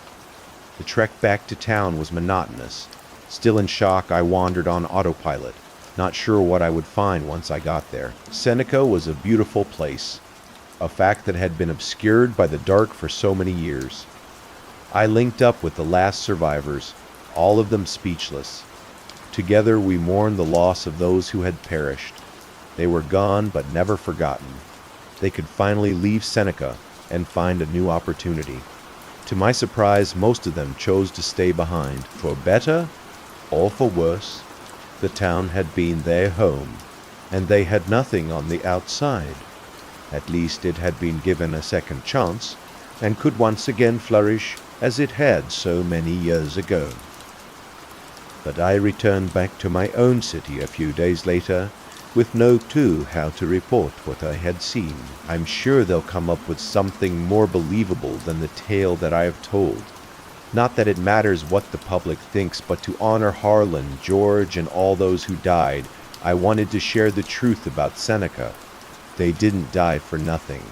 The trek back to town was monotonous. Still in shock, I wandered on autopilot, not sure what I would find once I got there. Seneca was a beautiful place, a fact that had been obscured by the dark for so many years. I linked up with the last survivors, all of them speechless. Together we mourned the loss of those who had perished. They were gone but never forgotten. They could finally leave Seneca and find a new opportunity. To my surprise, most of them chose to stay behind. For better or for worse, the town had been their home, and they had nothing on the outside. At least it had been given a second chance, and could once again flourish as it had so many years ago. But I returned back to my own city a few days later, with no clue how to report what I had seen. I'm sure they'll come up with something more believable than the tale that I have told. Not that it matters what the public thinks, but to honor Harlan, George, and all those who died, I wanted to share the truth about Seneca. They didn't die for nothing.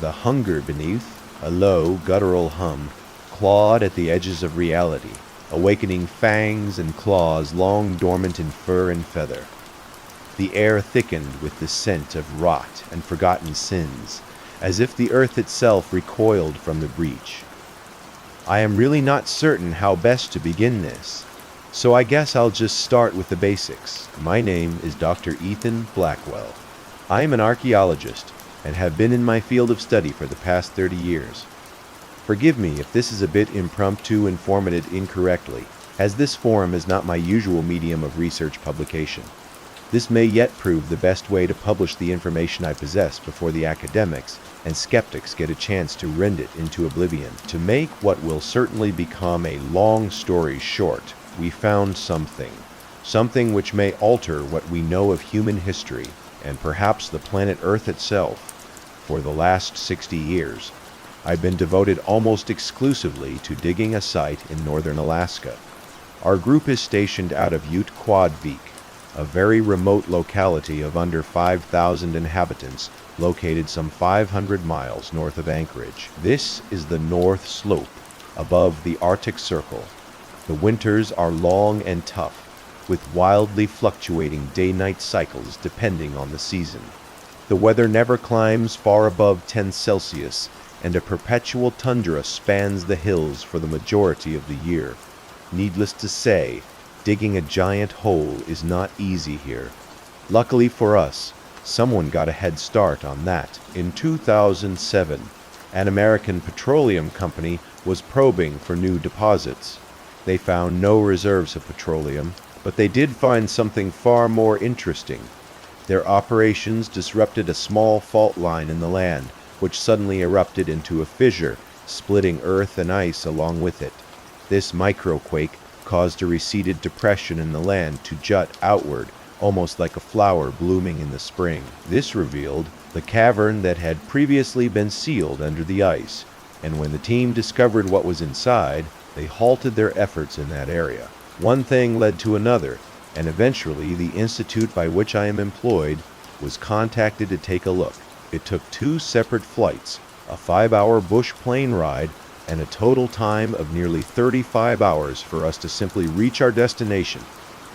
The hunger beneath, a low, guttural hum, clawed at the edges of reality, awakening fangs and claws long dormant in fur and feather. The air thickened with the scent of rot and forgotten sins, as if the earth itself recoiled from the breach. I am really not certain how best to begin this, so I guess I'll just start with the basics. My name is Dr. Ethan Blackwell. I am an archaeologist and have been in my field of study for the past 30 years. Forgive me if this is a bit impromptu and formatted incorrectly, as this forum is not my usual medium of research publication. This may yet prove the best way to publish the information I possess before the academics and skeptics get a chance to rend it into oblivion. To make what will certainly become a long story short, we found something which may alter what we know of human history, and perhaps the planet Earth itself. For the last 60 years, I've been devoted almost exclusively to digging a site in northern Alaska. Our group is stationed out of Ute-Quadvik, a very remote locality of under 5,000 inhabitants located some 500 miles north of Anchorage. This is the North Slope, above the Arctic Circle. The winters are long and tough, with wildly fluctuating day-night cycles depending on the season. The weather never climbs far above 10 Celsius, and a perpetual tundra spans the hills for the majority of the year. Needless to say, digging a giant hole is not easy here. Luckily for us, someone got a head start on that. In 2007, an American petroleum company was probing for new deposits. They found no reserves of petroleum, but they did find something far more interesting. Their operations disrupted a small fault line in the land, which suddenly erupted into a fissure, splitting earth and ice along with it. This microquake caused a receded depression in the land to jut outward, almost like a flower blooming in the spring. This revealed the cavern that had previously been sealed under the ice, and when the team discovered what was inside, they halted their efforts in that area. One thing led to another, and eventually the institute by which I am employed was contacted to take a look. It took 2 separate flights, a 5-hour bush plane ride, and a total time of nearly 35 hours for us to simply reach our destination.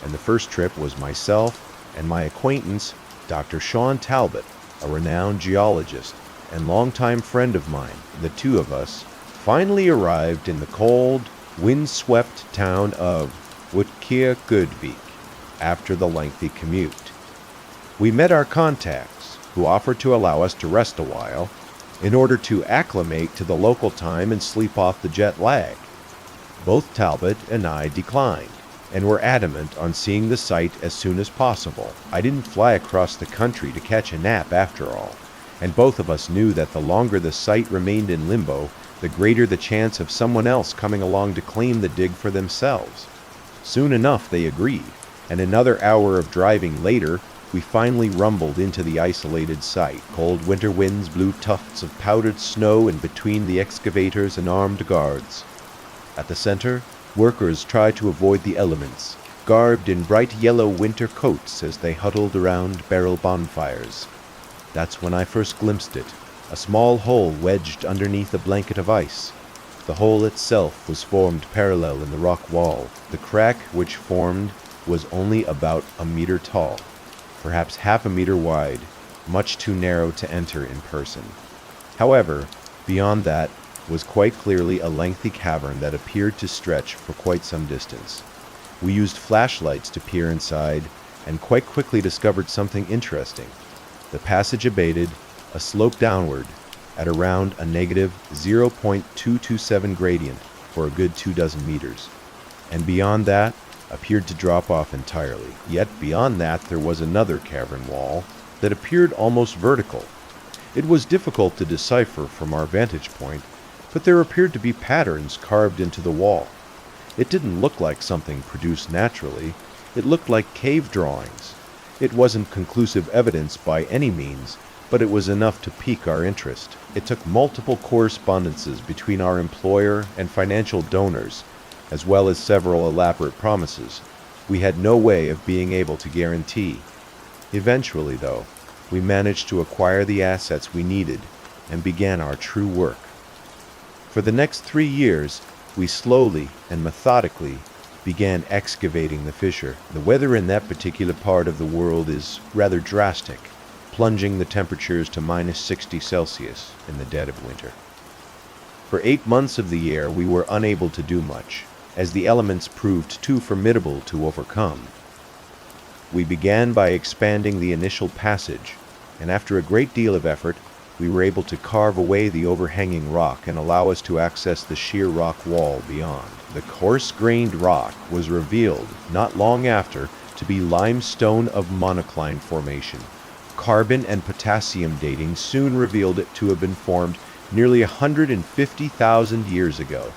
And the first trip was myself and my acquaintance, Dr. Sean Talbot, a renowned geologist and longtime friend of mine. The two of us finally arrived in the cold, wind-swept town of Utkir after the lengthy commute. We met our contacts, who offered to allow us to rest a while in order to acclimate to the local time and sleep off the jet lag. Both Talbot and I declined, and were adamant on seeing the site as soon as possible. I didn't fly across the country to catch a nap after all, and both of us knew that the longer the site remained in limbo, the greater the chance of someone else coming along to claim the dig for themselves. Soon enough they agreed, and another hour of driving later, we finally rumbled into the isolated site. Cold winter winds blew tufts of powdered snow in between the excavators and armed guards. At the center, workers tried to avoid the elements, garbed in bright yellow winter coats as they huddled around barrel bonfires. That's when I first glimpsed it, a small hole wedged underneath a blanket of ice. The hole itself was formed parallel in the rock wall. The crack which formed was only about a meter tall, perhaps half a meter wide, much too narrow to enter in person. However, beyond that was quite clearly a lengthy cavern that appeared to stretch for quite some distance. We used flashlights to peer inside, and quite quickly discovered something interesting. The passage abated, a slope downward, at around a negative 0.227 gradient for a good 24 meters, and beyond that appeared to drop off entirely. Yet beyond that there was another cavern wall that appeared almost vertical. It was difficult to decipher from our vantage point, but there appeared to be patterns carved into the wall. It didn't look like something produced naturally. It looked like cave drawings. It wasn't conclusive evidence by any means, but it was enough to pique our interest. It took multiple correspondences between our employer and financial donors, as well as several elaborate promises. We had no way of being able to guarantee. Eventually, though, we managed to acquire the assets we needed and began our true work. For the next 3 years, we slowly and methodically began excavating the fissure. The weather in that particular part of the world is rather drastic, plunging the temperatures to minus 60 Celsius in the dead of winter. For 8 months of the year, we were unable to do much, as the elements proved too formidable to overcome. We began by expanding the initial passage, and after a great deal of effort, we were able to carve away the overhanging rock and allow us to access the sheer rock wall beyond. The coarse-grained rock was revealed not long after to be limestone of monocline formation. Carbon and potassium dating soon revealed it to have been formed nearly 150,000 years ago.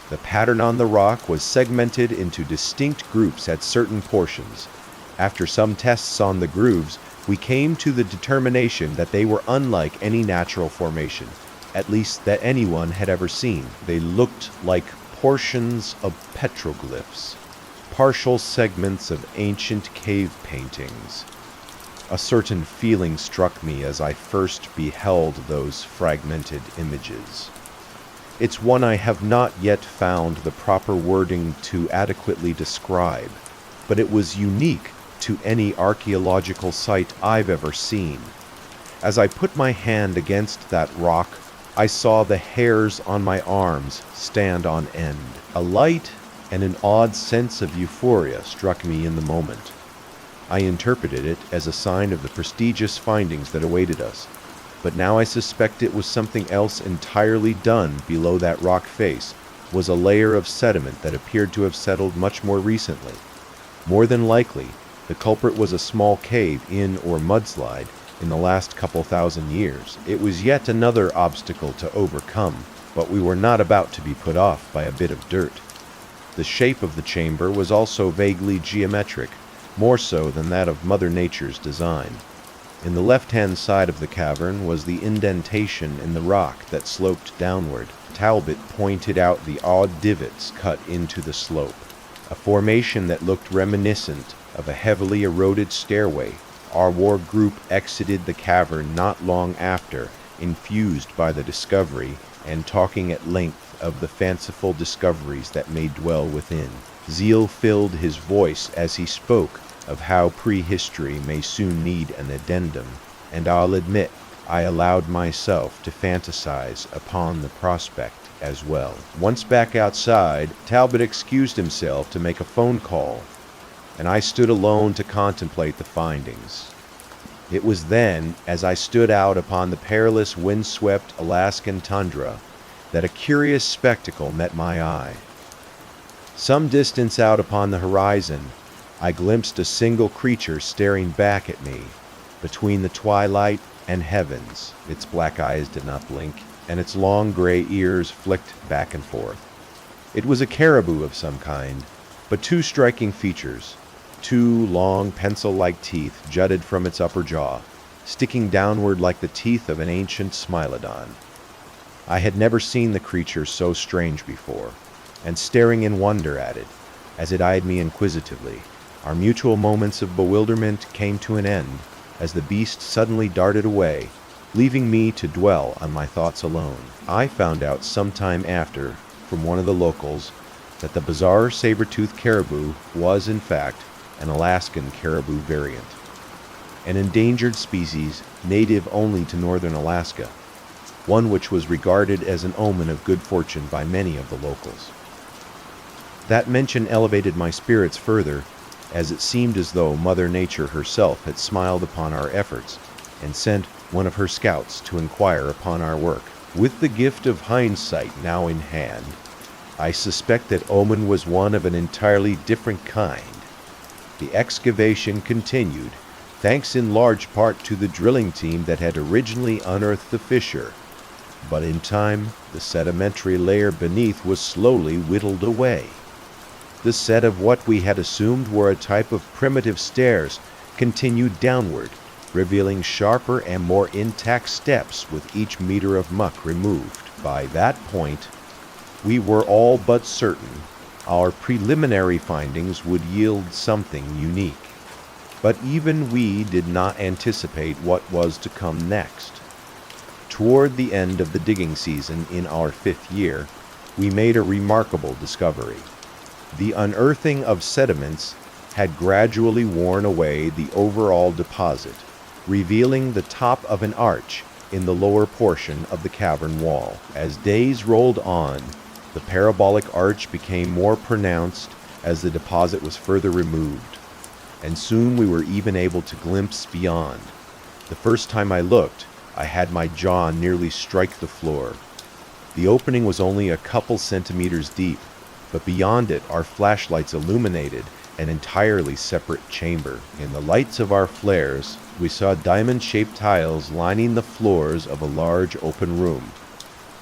The pattern on the rock was segmented into distinct groups at certain portions. After some tests on the grooves, we came to the determination that they were unlike any natural formation, at least that anyone had ever seen. They looked like portions of petroglyphs, partial segments of ancient cave paintings. A certain feeling struck me as I first beheld those fragmented images. It's one I have not yet found the proper wording to adequately describe, but it was unique to any archaeological site I've ever seen. As I put my hand against that rock, I saw the hairs on my arms stand on end. A light and an odd sense of euphoria struck me in the moment. I interpreted it as a sign of the prestigious findings that awaited us, but now I suspect it was something else entirely done below that rock face, was a layer of sediment that appeared to have settled much more recently. More than likely, the culprit was a small cave in or mudslide in the last couple thousand years. It was yet another obstacle to overcome, but we were not about to be put off by a bit of dirt. The shape of the chamber was also vaguely geometric, more so than that of Mother Nature's design. In the left-hand side of the cavern was the indentation in the rock that sloped downward. Talbot pointed out the odd divots cut into the slope, a formation that looked reminiscent of a heavily eroded stairway. Our war group exited the cavern not long after, infused by the discovery, and talking at length of the fanciful discoveries that may dwell within. Zeal filled his voice as he spoke of how prehistory may soon need an addendum, and I'll admit I allowed myself to fantasize upon the prospect as well. Once back outside, Talbot excused himself to make a phone call, and I stood alone to contemplate the findings. It was then, as I stood out upon the perilous windswept Alaskan tundra, that a curious spectacle met my eye. Some distance out upon the horizon, I glimpsed a single creature staring back at me between the twilight and heavens. Its black eyes did not blink, and its long gray ears flicked back and forth. It was a caribou of some kind, but two striking features. Two long, pencil-like teeth jutted from its upper jaw, sticking downward like the teeth of an ancient smilodon. I had never seen the creature so strange before, and staring in wonder at it, as it eyed me inquisitively, our mutual moments of bewilderment came to an end as the beast suddenly darted away, leaving me to dwell on my thoughts alone. I found out some time after, from one of the locals, that the bizarre saber-toothed caribou was, in fact, an Alaskan caribou variant, an endangered species native only to northern Alaska, one which was regarded as an omen of good fortune by many of the locals. That mention elevated my spirits further, as it seemed as though Mother Nature herself had smiled upon our efforts and sent one of her scouts to inquire upon our work. With the gift of hindsight now in hand, I suspect that omen was one of an entirely different kind. The excavation continued, thanks in large part to the drilling team that had originally unearthed the fissure. But in time, the sedimentary layer beneath was slowly whittled away. The set of what we had assumed were a type of primitive stairs continued downward, revealing sharper and more intact steps with each meter of muck removed. By that point, we were all but certain our preliminary findings would yield something unique. But even we did not anticipate what was to come next. Toward the end of the digging season in our 5th year, we made a remarkable discovery. The unearthing of sediments had gradually worn away the overall deposit, revealing the top of an arch in the lower portion of the cavern wall. As days rolled on, the parabolic arch became more pronounced as the deposit was further removed, and soon we were even able to glimpse beyond. The first time I looked, I had my jaw nearly strike the floor. The opening was only a couple centimeters deep, but beyond it our flashlights illuminated an entirely separate chamber. In the lights of our flares, we saw diamond-shaped tiles lining the floors of a large open room.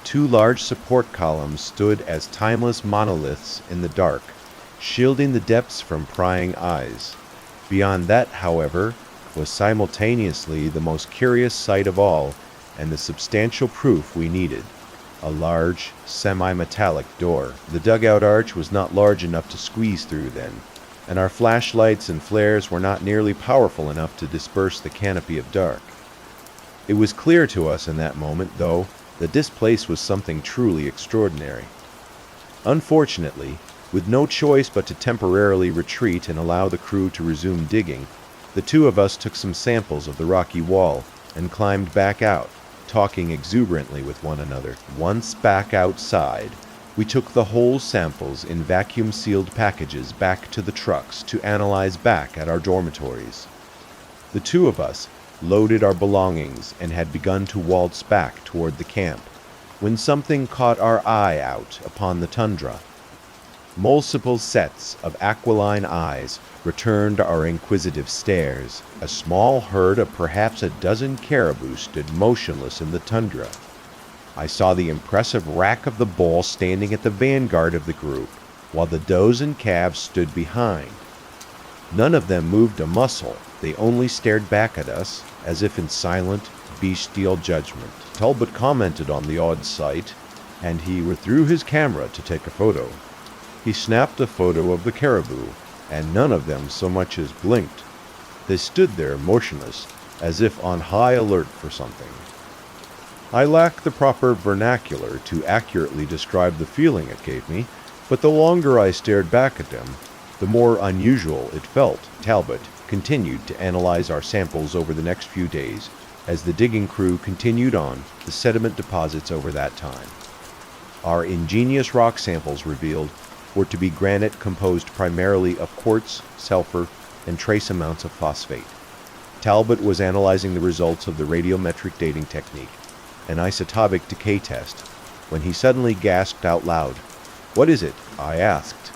Two large support columns stood as timeless monoliths in the dark, shielding the depths from prying eyes. Beyond that, however, was simultaneously the most curious sight of all, and the substantial proof we needed: a large, semi-metallic door. The dugout arch was not large enough to squeeze through then, and our flashlights and flares were not nearly powerful enough to disperse the canopy of dark. It was clear to us in that moment, though, that this place was something truly extraordinary. Unfortunately, with no choice but to temporarily retreat and allow the crew to resume digging, the two of us took some samples of the rocky wall and climbed back out, talking exuberantly with one another. Once back outside, we took the whole samples in vacuum-sealed packages back to the trucks to analyze back at our dormitories. The two of us loaded our belongings and had begun to waltz back toward the camp, when something caught our eye out upon the tundra. Multiple sets of aquiline eyes returned our inquisitive stares. A small herd of perhaps a dozen caribou stood motionless in the tundra. I saw the impressive rack of the bull standing at the vanguard of the group, while the does and calves stood behind. None of them moved a muscle. They only stared back at us, as if in silent, bestial judgment. Talbot commented on the odd sight, and he withdrew his camera to take a photo. He snapped a photo of the caribou, and none of them so much as blinked. They stood there motionless, as if on high alert for something. I lack the proper vernacular to accurately describe the feeling it gave me, but the longer I stared back at them, the more unusual it felt. Talbot continued to analyze our samples over the next few days as the digging crew continued on the sediment deposits over that time. Our ingenious rock samples revealed were to be granite composed primarily of quartz, sulfur, and trace amounts of phosphate. Talbot was analyzing the results of the radiometric dating technique, an isotopic decay test, when he suddenly gasped out loud. "What is it?" I asked.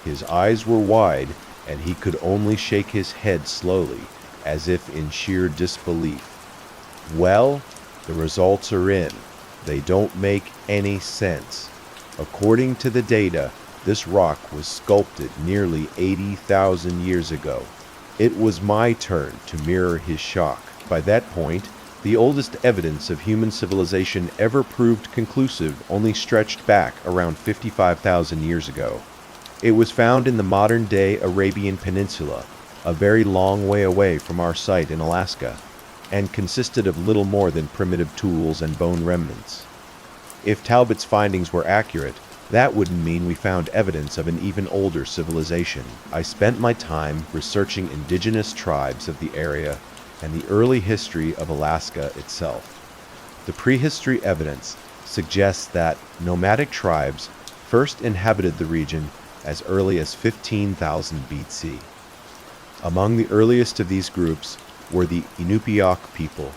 His eyes were wide, and he could only shake his head slowly, as if in sheer disbelief. "Well, the results are in. They don't make any sense. According to the data, this rock was sculpted nearly 80,000 years ago." It was my turn to mirror his shock. By that point, the oldest evidence of human civilization ever proved conclusive only stretched back around 55,000 years ago. It was found in the modern-day Arabian Peninsula, a very long way away from our site in Alaska, and consisted of little more than primitive tools and bone remnants. If Talbot's findings were accurate, that wouldn't mean we found evidence of an even older civilization. I spent my time researching indigenous tribes of the area and the early history of Alaska itself. The prehistory evidence suggests that nomadic tribes first inhabited the region as early as 15,000 BC. Among the earliest of these groups were the Inupiaq people,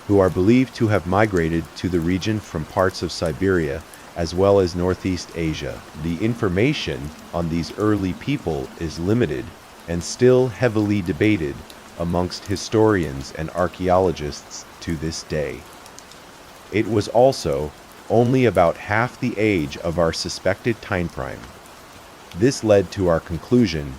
who are believed to have migrated to the region from parts of Siberia as well as Northeast Asia. The information on these early people is limited and still heavily debated amongst historians and archaeologists to this day. It was also only about half the age of our suspected time prime. This led to our conclusion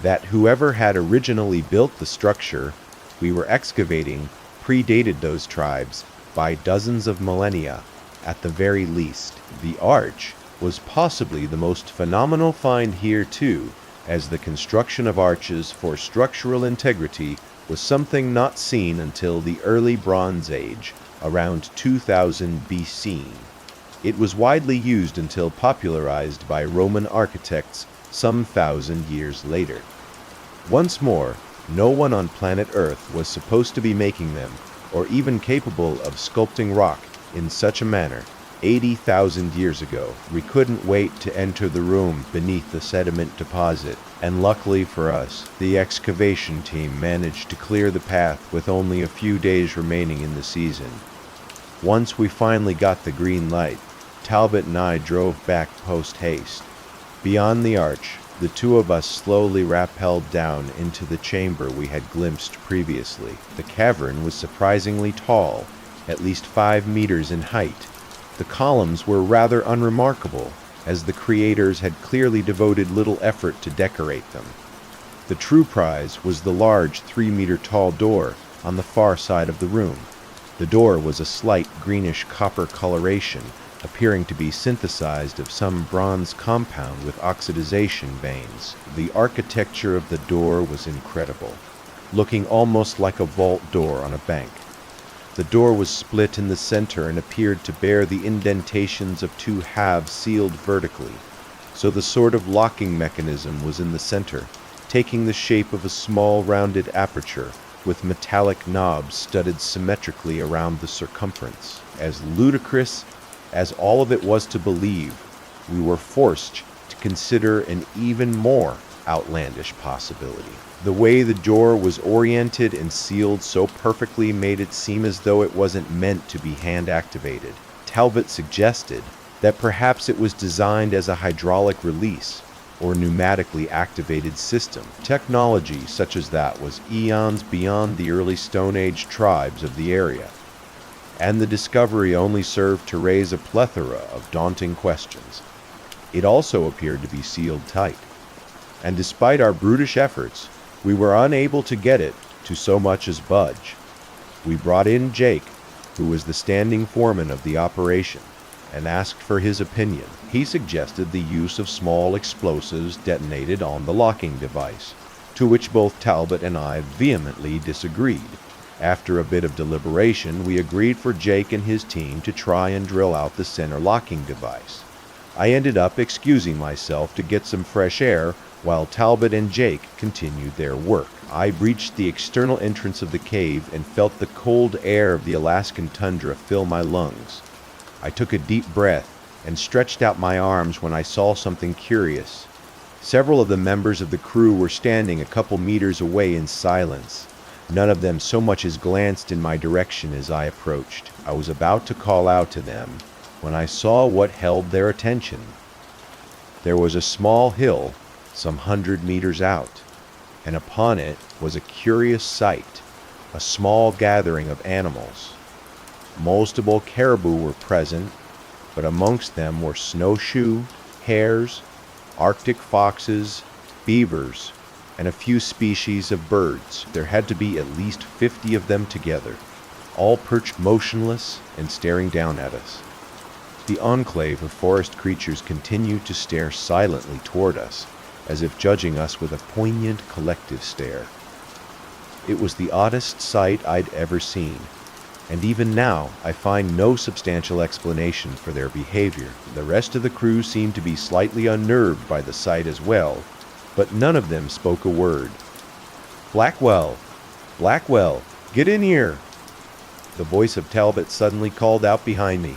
that whoever had originally built the structure we were excavating predated those tribes by dozens of millennia at the very least. The arch was possibly the most phenomenal find here too, as the construction of arches for structural integrity was something not seen until the early Bronze Age, around 2000 BC. It was widely used until popularized by Roman architects some 1,000 years later. Once more, no one on planet Earth was supposed to be making them, or even capable of sculpting rock in such a manner. 80,000 years ago, we couldn't wait to enter the room beneath the sediment deposit, and luckily for us, the excavation team managed to clear the path with only a few days remaining in the season. Once we finally got the green light, Talbot and I drove back post-haste. Beyond the arch, the two of us slowly rappelled down into the chamber we had glimpsed previously. The cavern was surprisingly tall, at least 5 meters in height. The columns were rather unremarkable, as the creators had clearly devoted little effort to decorate them. The true prize was the large 3-meter-tall door on the far side of the room. The door was a slight greenish copper coloration, appearing to be synthesized of some bronze compound with oxidization veins. The architecture of the door was incredible, looking almost like a vault door on a bank. The door was split in the center and appeared to bear the indentations of 2 halves sealed vertically, so the sort of locking mechanism was in the center, taking the shape of a small rounded aperture with metallic knobs studded symmetrically around the circumference. As ludicrous as all of it was to believe, we were forced to consider an even more outlandish possibility. The way the door was oriented and sealed so perfectly made it seem as though it wasn't meant to be hand-activated. Talbot suggested that perhaps it was designed as a hydraulic release or pneumatically activated system. Technology such as that was eons beyond the early Stone Age tribes of the area, and the discovery only served to raise a plethora of daunting questions. It also appeared to be sealed tight, and despite our brutish efforts, we were unable to get it to so much as budge. We brought in Jake, who was the standing foreman of the operation, and asked for his opinion. He suggested the use of small explosives detonated on the locking device, to which both Talbot and I vehemently disagreed. After a bit of deliberation, we agreed for Jake and his team to try and drill out the center locking device. I ended up excusing myself to get some fresh air while Talbot and Jake continued their work. I reached the external entrance of the cave and felt the cold air of the Alaskan tundra fill my lungs. I took a deep breath and stretched out my arms when I saw something curious. Several of the members of the crew were standing a couple meters away in silence. None of them so much as glanced in my direction as I approached. I was about to call out to them when I saw what held their attention. There was a small hill some 100 meters out, and upon it was a curious sight, a small gathering of animals. Multiple caribou were present, but amongst them were snowshoe, hares, Arctic foxes, beavers, and a few species of birds. There had to be at least 50 of them together, all perched motionless and staring down at us. The enclave of forest creatures continued to stare silently toward us, as if judging us with a poignant collective stare. It was the oddest sight I'd ever seen, and even now I find no substantial explanation for their behavior. The rest of the crew seemed to be slightly unnerved by the sight as well, but none of them spoke a word. "Blackwell! Blackwell! Get in here!" The voice of Talbot suddenly called out behind me.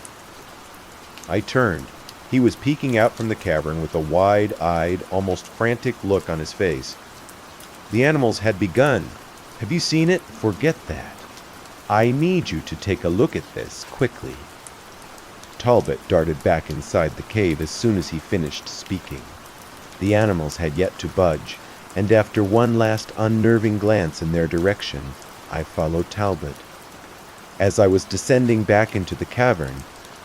I turned. He was peeking out from the cavern with a wide-eyed, almost frantic look on his face. "The animals had begun. Have you seen it? Forget that. I need you to take a look at this, quickly." Talbot darted back inside the cave as soon as he finished speaking. The animals had yet to budge, and after one last unnerving glance in their direction, I followed Talbot. As I was descending back into the cavern,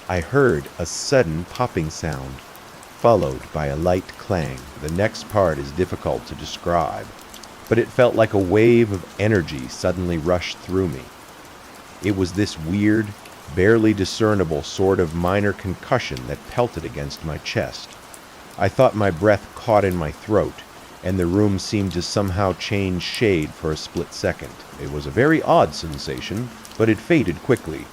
I heard a sudden popping sound, followed by a light clang. The next part is difficult to describe, but it felt like a wave of energy suddenly rushed through me. It was this weird, barely discernible sort of minor concussion that pelted against my chest. I thought my breath caught in my throat, and the room seemed to somehow change shade for a split second. It was a very odd sensation, but it faded quickly,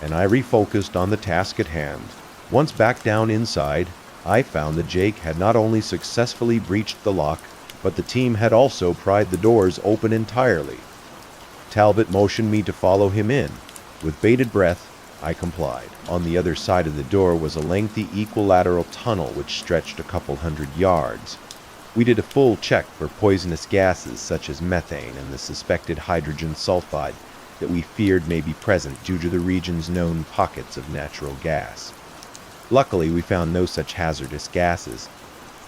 and I refocused on the task at hand. Once back down inside, I found that Jake had not only successfully breached the lock, but the team had also pried the doors open entirely. Talbot motioned me to follow him in. With bated breath, I complied. On the other side of the door was a lengthy equilateral tunnel which stretched a couple 100 yards. We did a full check for poisonous gases such as methane and the suspected hydrogen sulfide that we feared may be present due to the region's known pockets of natural gas. Luckily, we found no such hazardous gases,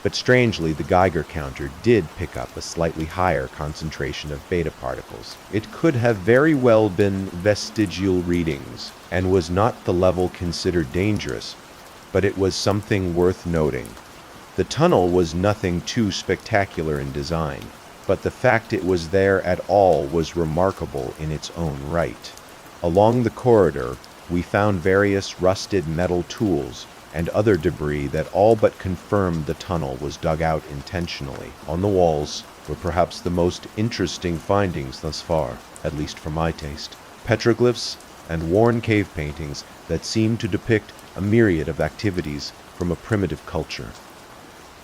but strangely the Geiger counter did pick up a slightly higher concentration of beta particles. It could have very well been vestigial readings, and was not the level considered dangerous, but it was something worth noting. The tunnel was nothing too spectacular in design, but the fact it was there at all was remarkable in its own right. Along the corridor, we found various rusted metal tools and other debris that all but confirmed the tunnel was dug out intentionally. On the walls were perhaps the most interesting findings thus far, at least for my taste. Petroglyphs and worn cave paintings that seemed to depict a myriad of activities from a primitive culture.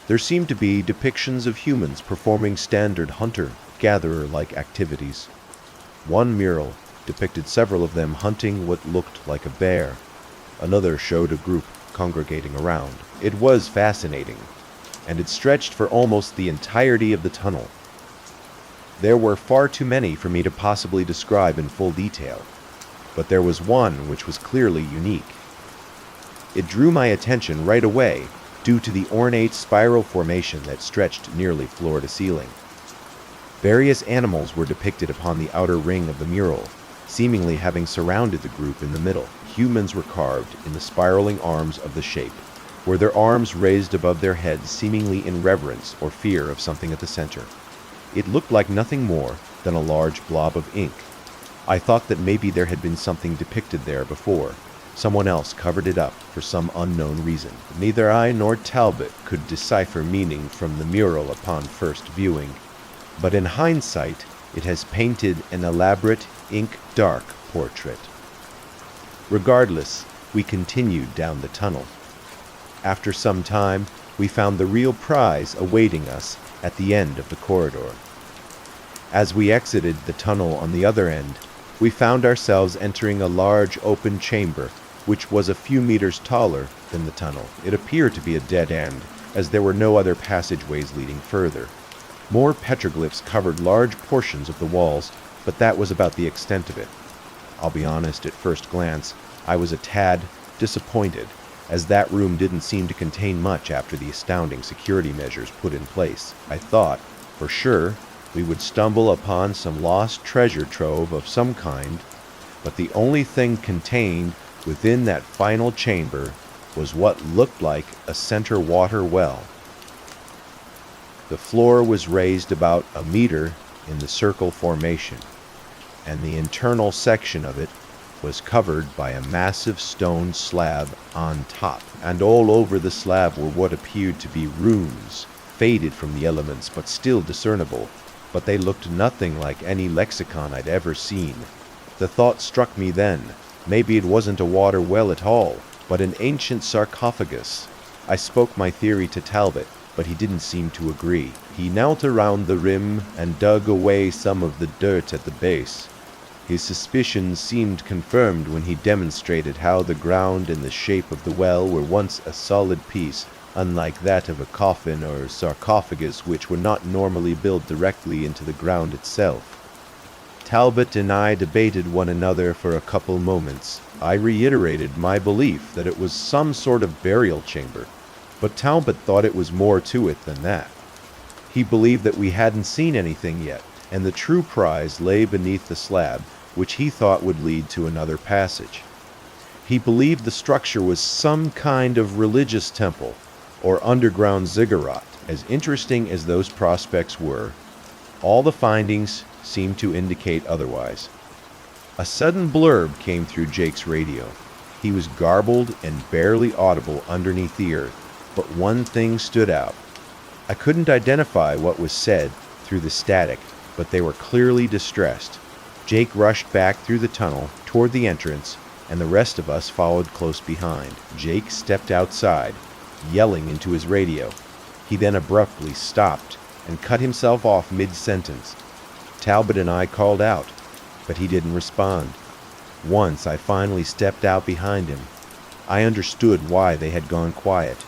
There seemed to be depictions of humans performing standard hunter-gatherer-like activities. One mural depicted several of them hunting what looked like a bear. Another showed a group congregating around. It was fascinating, and it stretched for almost the entirety of the tunnel. There were far too many for me to possibly describe in full detail, but there was one which was clearly unique. It drew my attention right away due to the ornate spiral formation that stretched nearly floor to ceiling. Various animals were depicted upon the outer ring of the mural, seemingly having surrounded the group in the middle. Humans were carved in the spiraling arms of the shape, where their arms raised above their heads seemingly in reverence or fear of something at the center. It looked like nothing more than a large blob of ink. I thought that maybe there had been something depicted there before. Someone else covered it up for some unknown reason. Neither I nor Talbot could decipher meaning from the mural upon first viewing, but in hindsight, it has painted an elaborate ink-dark portrait. Regardless, we continued down the tunnel. After some time, we found the real prize awaiting us at the end of the corridor. As we exited the tunnel on the other end, we found ourselves entering a large open chamber which was a few meters taller than the tunnel. It appeared to be a dead end, as there were no other passageways leading further. More petroglyphs covered large portions of the walls, but that was about the extent of it. I'll be honest, at first glance, I was a tad disappointed, as that room didn't seem to contain much after the astounding security measures put in place. I thought, for sure, we would stumble upon some lost treasure trove of some kind, but the only thing contained within that final chamber was what looked like a center water well. The floor was raised about a meter in the circle formation, and the internal section of it was covered by a massive stone slab on top, and all over the slab were what appeared to be runes, faded from the elements but still discernible, but they looked nothing like any lexicon I'd ever seen. The thought struck me then, maybe it wasn't a water well at all, but an ancient sarcophagus. I spoke my theory to Talbot, but he didn't seem to agree. He knelt around the rim and dug away some of the dirt at the base. His suspicions seemed confirmed when he demonstrated how the ground and the shape of the well were once a solid piece, unlike that of a coffin or sarcophagus, which were not normally built directly into the ground itself. Talbot and I debated one another for a couple moments. I reiterated my belief that it was some sort of burial chamber, but Talbot thought it was more to it than that. He believed that we hadn't seen anything yet, and the true prize lay beneath the slab, which he thought would lead to another passage. He believed the structure was some kind of religious temple, or underground ziggurat. As interesting as those prospects were, all the findings seemed to indicate otherwise. A sudden blurb came through Jake's radio. He was garbled and barely audible underneath the earth, but one thing stood out. I couldn't identify what was said through the static, but they were clearly distressed. Jake rushed back through the tunnel toward the entrance, and the rest of us followed close behind. Jake stepped outside, yelling into his radio. He then abruptly stopped and cut himself off mid-sentence. Talbot and I called out, but he didn't respond. Once I finally stepped out behind him, I understood why they had gone quiet.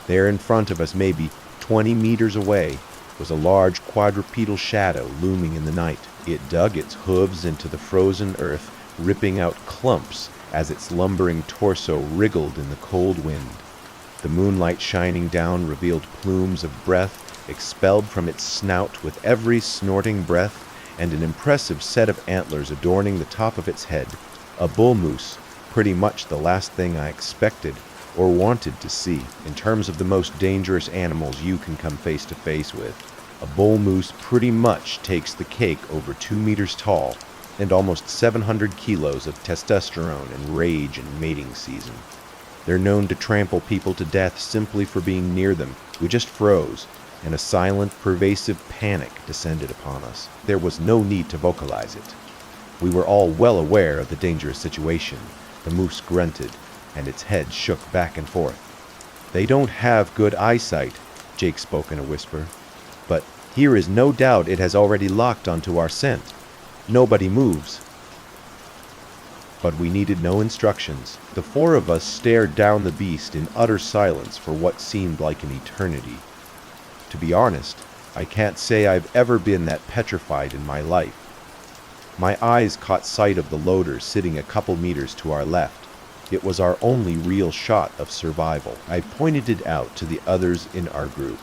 There in front of us, maybe 20 meters away, was a large quadrupedal shadow looming in the night. It dug its hooves into the frozen earth, ripping out clumps as its lumbering torso wriggled in the cold wind. The moonlight shining down revealed plumes of breath expelled from its snout with every snorting breath, and an impressive set of antlers adorning the top of its head. A bull moose, pretty much the last thing I expected or wanted to see in terms of the most dangerous animals you can come face to face with. A bull moose pretty much takes the cake over 2 meters tall and almost 700 kilos of testosterone and rage in mating season. They're known to trample people to death simply for being near them. We just froze, and a silent, pervasive panic descended upon us. There was no need to vocalize it. We were all well aware of the dangerous situation. The moose grunted, and its head shook back and forth. "They don't have good eyesight," Jake spoke in a whisper. "But here is no doubt it has already locked onto our scent. Nobody moves." But we needed no instructions. The four of us stared down the beast in utter silence for what seemed like an eternity. To be honest, I can't say I've ever been that petrified in my life. My eyes caught sight of the loader sitting a couple meters to our left. It was our only real shot of survival. I pointed it out to the others in our group,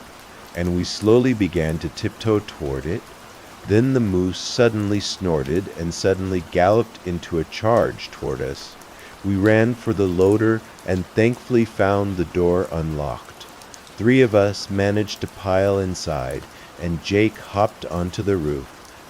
and we slowly began to tiptoe toward it. Then the moose suddenly snorted and suddenly galloped into a charge toward us. We ran for the loader and thankfully found the door unlocked. 3 of us managed to pile inside, and Jake hopped onto the roof.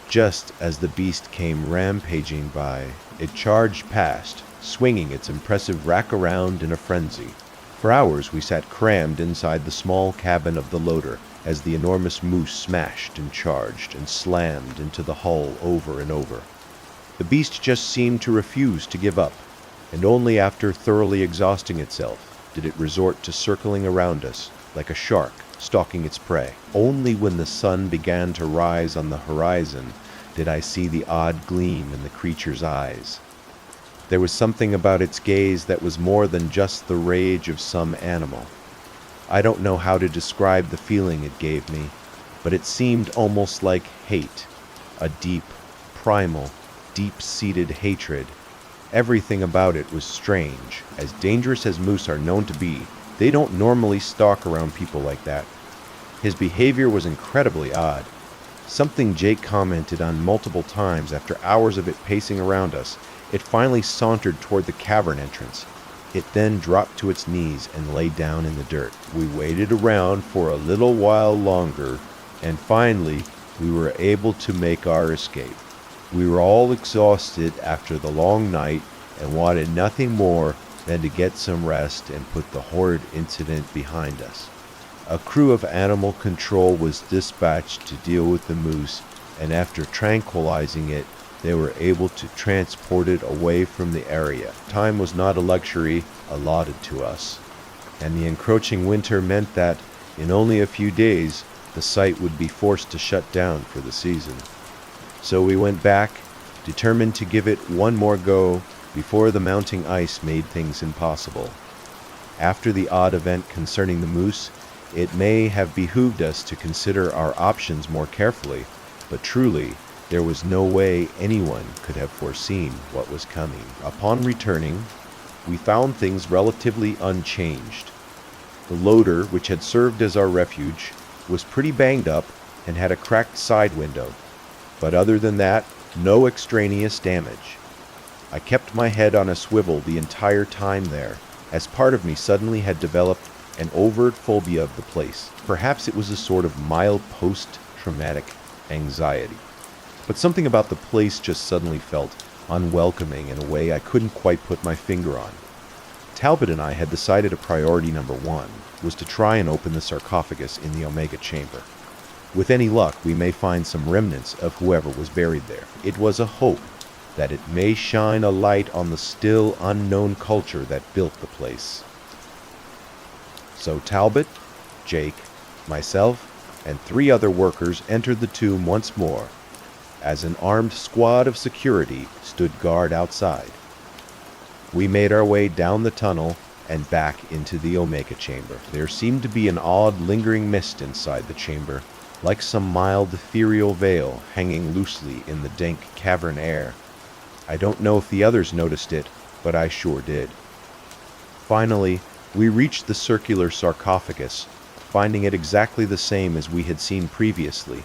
Just as the beast came rampaging by, it charged past, swinging its impressive rack around in a frenzy. For hours we sat crammed inside the small cabin of the loader as the enormous moose smashed and charged and slammed into the hull over and over. The beast just seemed to refuse to give up, and only after thoroughly exhausting itself did it resort to circling around us like a shark stalking its prey. Only when the sun began to rise on the horizon did I see the odd gleam in the creature's eyes. There was something about its gaze that was more than just the rage of some animal. I don't know how to describe the feeling it gave me, but it seemed almost like hate, a deep, primal, deep-seated hatred. Everything about it was strange. As dangerous as moose are known to be, they don't normally stalk around people like that. His behavior was incredibly odd, something Jake commented on multiple times. After hours of it pacing around us, it finally sauntered toward the cavern entrance. It then dropped to its knees and lay down in the dirt. We waited around for a little while longer, and finally we were able to make our escape. We were all exhausted after the long night and wanted nothing more than to get some rest and put the horrid incident behind us. A crew of animal control was dispatched to deal with the moose, and after tranquilizing it, they were able to transport it away from the area. Time was not a luxury allotted to us, and the encroaching winter meant that, in only a few days, the site would be forced to shut down for the season. So we went back, determined to give it one more go before the mounting ice made things impossible. After the odd event concerning the moose, it may have behooved us to consider our options more carefully, but truly, there was no way anyone could have foreseen what was coming. Upon returning, we found things relatively unchanged. The loader, which had served as our refuge, was pretty banged up and had a cracked side window. But other than that, no extraneous damage. I kept my head on a swivel the entire time there, as part of me suddenly had developed an overt phobia of the place. Perhaps it was a sort of mild post-traumatic anxiety. But something about the place just suddenly felt unwelcoming in a way I couldn't quite put my finger on. Talbot and I had decided a priority number one was to try and open the sarcophagus in the Omega Chamber. With any luck, we may find some remnants of whoever was buried there. It was a hope that it may shine a light on the still unknown culture that built the place. So Talbot, Jake, myself, and 3 other workers entered the tomb once more, as an armed squad of security stood guard outside. We made our way down the tunnel and back into the Omega Chamber. There seemed to be an odd, lingering mist inside the chamber, like some mild, ethereal veil hanging loosely in the dank cavern air. I don't know if the others noticed it, but I sure did. Finally, we reached the circular sarcophagus, finding it exactly the same as we had seen previously.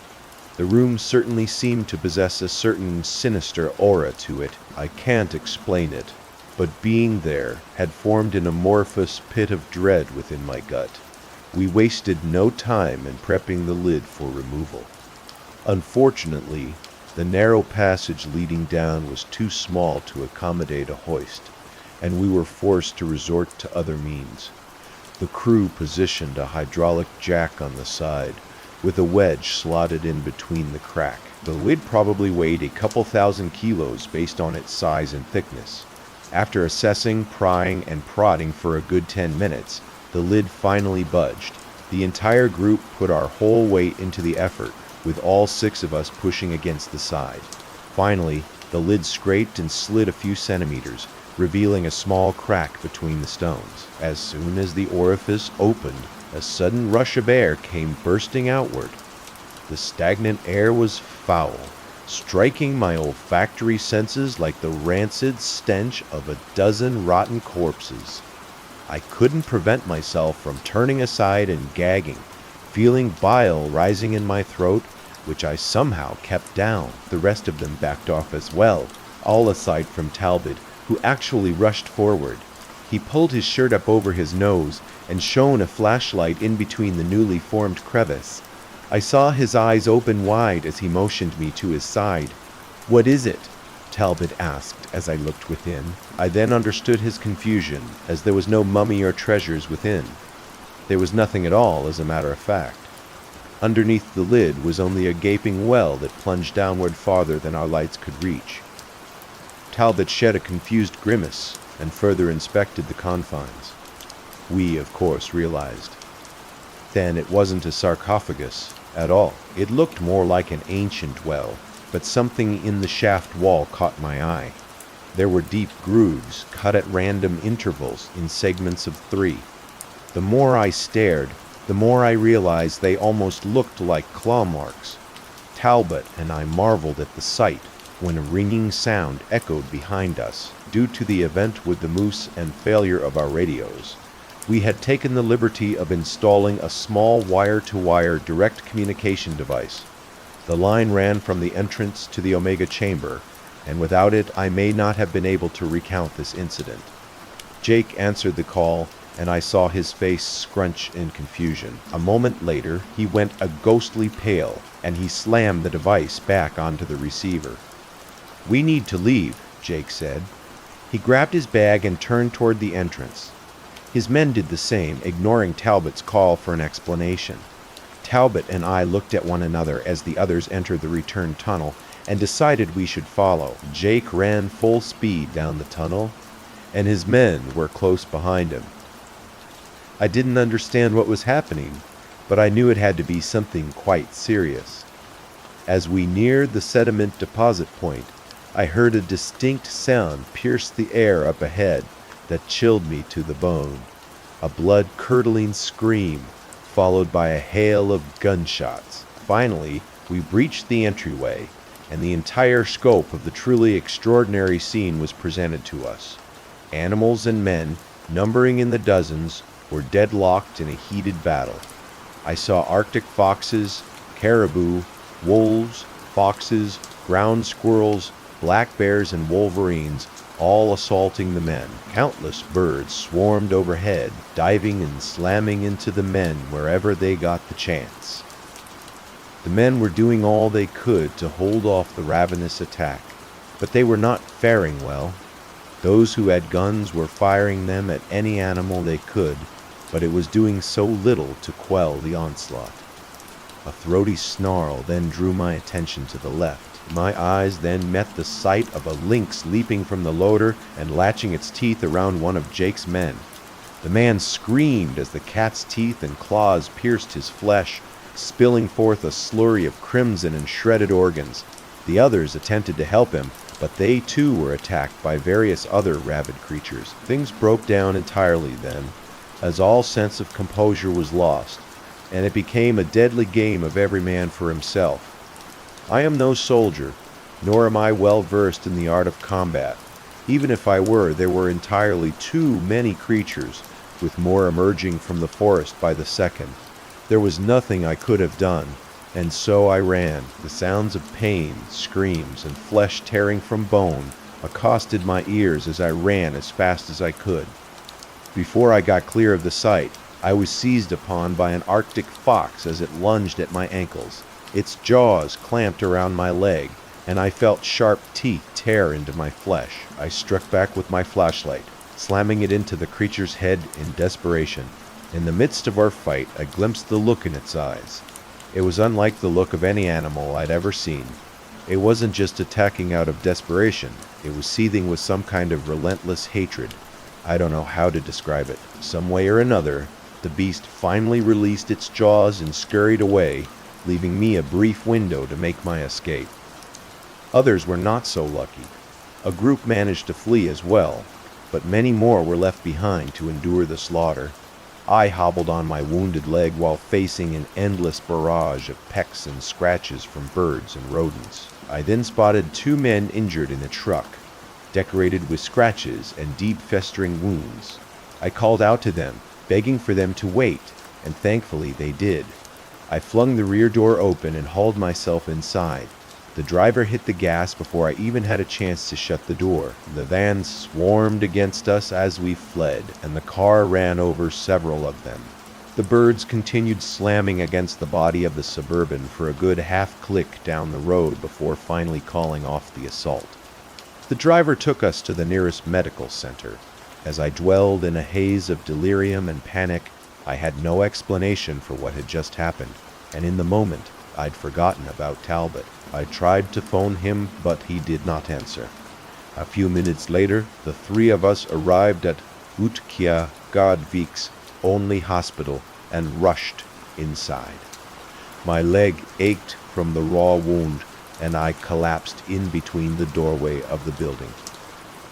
The room certainly seemed to possess a certain sinister aura to it. I can't explain it, but being there had formed an amorphous pit of dread within my gut. We wasted no time in prepping the lid for removal. Unfortunately, the narrow passage leading down was too small to accommodate a hoist, and we were forced to resort to other means. The crew positioned a hydraulic jack on the side, with a wedge slotted in between the crack. The lid probably weighed a couple thousand kilos based on its size and thickness. After assessing, prying, and prodding for a good 10 minutes, the lid finally budged. The entire group put our whole weight into the effort, with all 6 of us pushing against the side. Finally, the lid scraped and slid a few centimeters, revealing a small crack between the stones. As soon as the orifice opened, a sudden rush of air came bursting outward. The stagnant air was foul, striking my olfactory senses like the rancid stench of a dozen rotten corpses. I couldn't prevent myself from turning aside and gagging, feeling bile rising in my throat, which I somehow kept down. The rest of them backed off as well, all aside from Talbot, who actually rushed forward. He pulled his shirt up over his nose and shone a flashlight in between the newly formed crevice. I saw his eyes open wide as he motioned me to his side. "What is it?" Talbot asked as I looked within. I then understood his confusion, as there was no mummy or treasures within. There was nothing at all, as a matter of fact. Underneath the lid was only a gaping well that plunged downward farther than our lights could reach. Talbot shed a confused grimace and further inspected the confines. We, of course, realized. Then it wasn't a sarcophagus at all. It looked more like an ancient well, but something in the shaft wall caught my eye. There were deep grooves cut at random intervals in segments of 3. The more I stared, the more I realized they almost looked like claw marks. Talbot and I marveled at the sight when a ringing sound echoed behind us due to the event with the moose and failure of our radios. We had taken the liberty of installing a small wire-to-wire direct communication device. The line ran from the entrance to the Omega chamber, and without it I may not have been able to recount this incident. Jake answered the call, and I saw his face scrunch in confusion. A moment later, he went a ghostly pale, and he slammed the device back onto the receiver. "We need to leave," Jake said. He grabbed his bag and turned toward the entrance. His men did the same, ignoring Talbot's call for an explanation. Talbot and I looked at one another as the others entered the return tunnel and decided we should follow. Jake ran full speed down the tunnel, and his men were close behind him. I didn't understand what was happening, but I knew it had to be something quite serious. As we neared the sediment deposit point, I heard a distinct sound pierce the air up ahead that chilled me to the bone. A blood-curdling scream, followed by a hail of gunshots. Finally, we breached the entryway, and the entire scope of the truly extraordinary scene was presented to us. Animals and men, numbering in the dozens, were deadlocked in a heated battle. I saw Arctic foxes, caribou, wolves, foxes, ground squirrels, black bears, and wolverines all assaulting the men. Countless birds swarmed overhead, diving and slamming into the men wherever they got the chance. The men were doing all they could to hold off the ravenous attack, but they were not faring well. Those who had guns were firing them at any animal they could, but it was doing so little to quell the onslaught. A throaty snarl then drew my attention to the left. My eyes then met the sight of a lynx leaping from the loader and latching its teeth around one of Jake's men. The man screamed as the cat's teeth and claws pierced his flesh, spilling forth a slurry of crimson and shredded organs. The others attempted to help him, but they too were attacked by various other rabid creatures. Things broke down entirely then, as all sense of composure was lost, and it became a deadly game of every man for himself. I am no soldier, nor am I well versed in the art of combat. Even if I were, there were entirely too many creatures, with more emerging from the forest by the second. There was nothing I could have done, and so I ran. The sounds of pain, screams, and flesh tearing from bone accosted my ears as I ran as fast as I could. Before I got clear of the sight, I was seized upon by an Arctic fox as it lunged at my ankles. Its jaws clamped around my leg, and I felt sharp teeth tear into my flesh. I struck back with my flashlight, slamming it into the creature's head in desperation. In the midst of our fight, I glimpsed the look in its eyes. It was unlike the look of any animal I'd ever seen. It wasn't just attacking out of desperation. It was seething with some kind of relentless hatred. I don't know how to describe it. Some way or another, the beast finally released its jaws and scurried away, leaving me a brief window to make my escape. Others were not so lucky. A group managed to flee as well, but many more were left behind to endure the slaughter. I hobbled on my wounded leg while facing an endless barrage of pecks and scratches from birds and rodents. I then spotted 2 men injured in a truck, decorated with scratches and deep festering wounds. I called out to them, begging for them to wait, and thankfully they did. I flung the rear door open and hauled myself inside. The driver hit the gas before I even had a chance to shut the door. The van swarmed against us as we fled, and the car ran over several of them. The birds continued slamming against the body of the Suburban for a good half-click down the road before finally calling off the assault. The driver took us to the nearest medical center. As I dwelled in a haze of delirium and panic, I had no explanation for what had just happened, and in the moment, I'd forgotten about Talbot. I tried to phone him, but he did not answer. A few minutes later, the 3 of us arrived at Utkia Godvik's only hospital and rushed inside. My leg ached from the raw wound, and I collapsed in between the doorway of the building.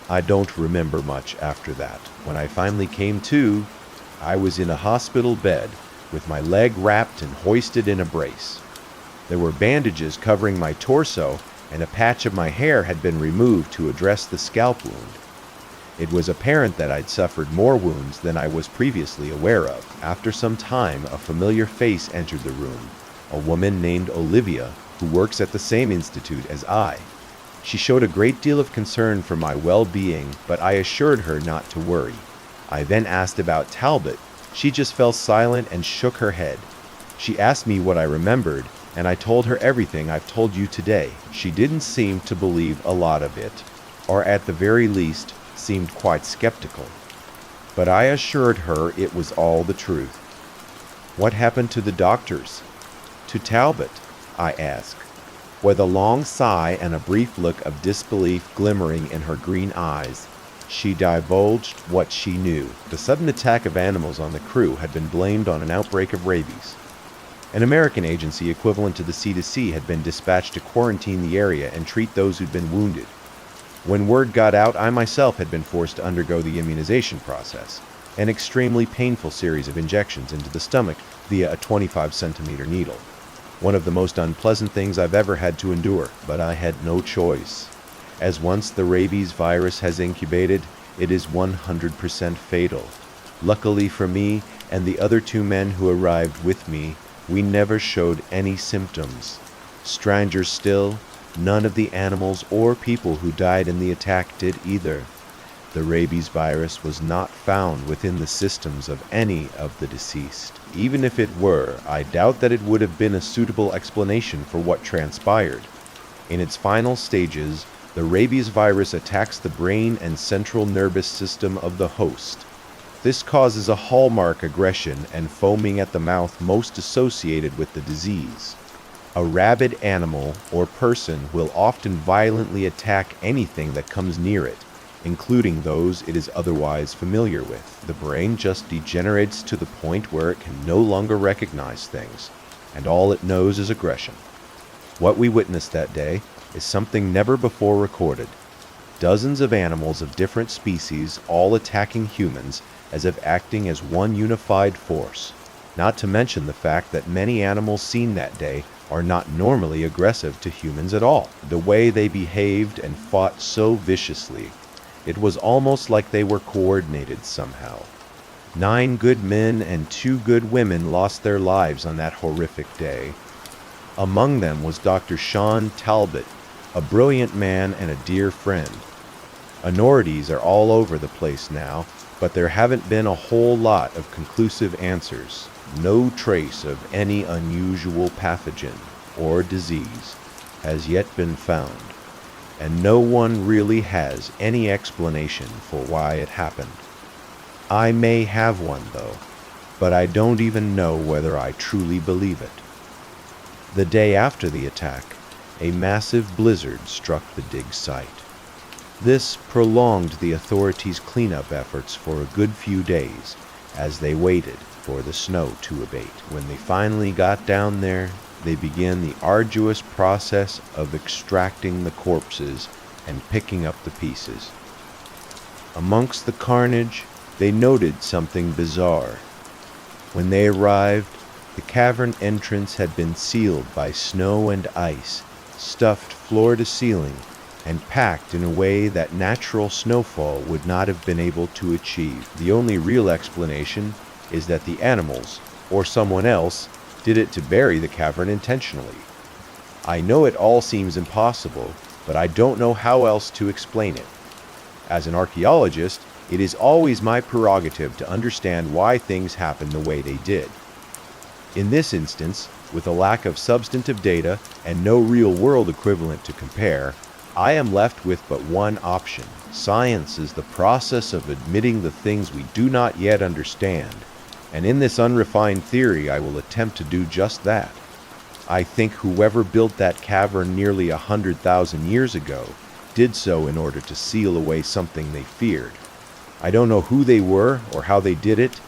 I don't remember much after that. When I finally came to, I was in a hospital bed with my leg wrapped and hoisted in a brace. There were bandages covering my torso, and a patch of my hair had been removed to address the scalp wound. It was apparent that I'd suffered more wounds than I was previously aware of. After some time, a familiar face entered the room, a woman named Olivia, who works at the same institute as I. She showed a great deal of concern for my well-being, but I assured her not to worry. I then asked about Talbot. She just fell silent and shook her head. She asked me what I remembered, and I told her everything I've told you today. She didn't seem to believe a lot of it, or at the very least, seemed quite skeptical. But I assured her it was all the truth. What happened to the doctors? To Talbot? I asked, with a long sigh and a brief look of disbelief glimmering in her green eyes. She divulged what she knew. The sudden attack of animals on the crew had been blamed on an outbreak of rabies. An American agency equivalent to the C2C had been dispatched to quarantine the area and treat those who'd been wounded. When word got out, I myself had been forced to undergo the immunization process, an extremely painful series of injections into the stomach via a 25-centimeter needle. One of the most unpleasant things I've ever had to endure, but I had no choice. As once the rabies virus has incubated, it is 100% fatal. Luckily for me and the other 2 men who arrived with me, we never showed any symptoms. Strangers still, none of the animals or people who died in the attack did either. The rabies virus was not found within the systems of any of the deceased. Even if it were, I doubt that it would have been a suitable explanation for what transpired. In its final stages, the rabies virus attacks the brain and central nervous system of the host. This causes a hallmark aggression and foaming at the mouth most associated with the disease. A rabid animal or person will often violently attack anything that comes near it, including those it is otherwise familiar with. The brain just degenerates to the point where it can no longer recognize things, and all it knows is aggression. What we witnessed that day is something never before recorded. Dozens of animals of different species all attacking humans as if acting as one unified force. Not to mention the fact that many animals seen that day are not normally aggressive to humans at all. The way they behaved and fought so viciously, it was almost like they were coordinated somehow. 9 good men and 2 good women lost their lives on that horrific day. Among them was Dr. Sean Talbot, a brilliant man and a dear friend. Authorities are all over the place now, but there haven't been a whole lot of conclusive answers. No trace of any unusual pathogen or disease has yet been found, and no one really has any explanation for why it happened. I may have one, though, but I don't even know whether I truly believe it. The day after the attack, a massive blizzard struck the dig site. This prolonged the authorities' cleanup efforts for a good few days as they waited for the snow to abate. When they finally got down there, they began the arduous process of extracting the corpses and picking up the pieces. Amongst the carnage, they noted something bizarre. When they arrived, the cavern entrance had been sealed by snow and ice, stuffed floor to ceiling, and packed in a way that natural snowfall would not have been able to achieve. The only real explanation is that the animals, or someone else, did it to bury the cavern intentionally. I know it all seems impossible, but I don't know how else to explain it. As an archaeologist, it is always my prerogative to understand why things happen the way they did. In this instance, with a lack of substantive data and no real-world equivalent to compare, I am left with but one option. Science is the process of admitting the things we do not yet understand, and in this unrefined theory I will attempt to do just that. I think whoever built that cavern nearly 100,000 years ago did so in order to seal away something they feared. I don't know who they were or how they did it,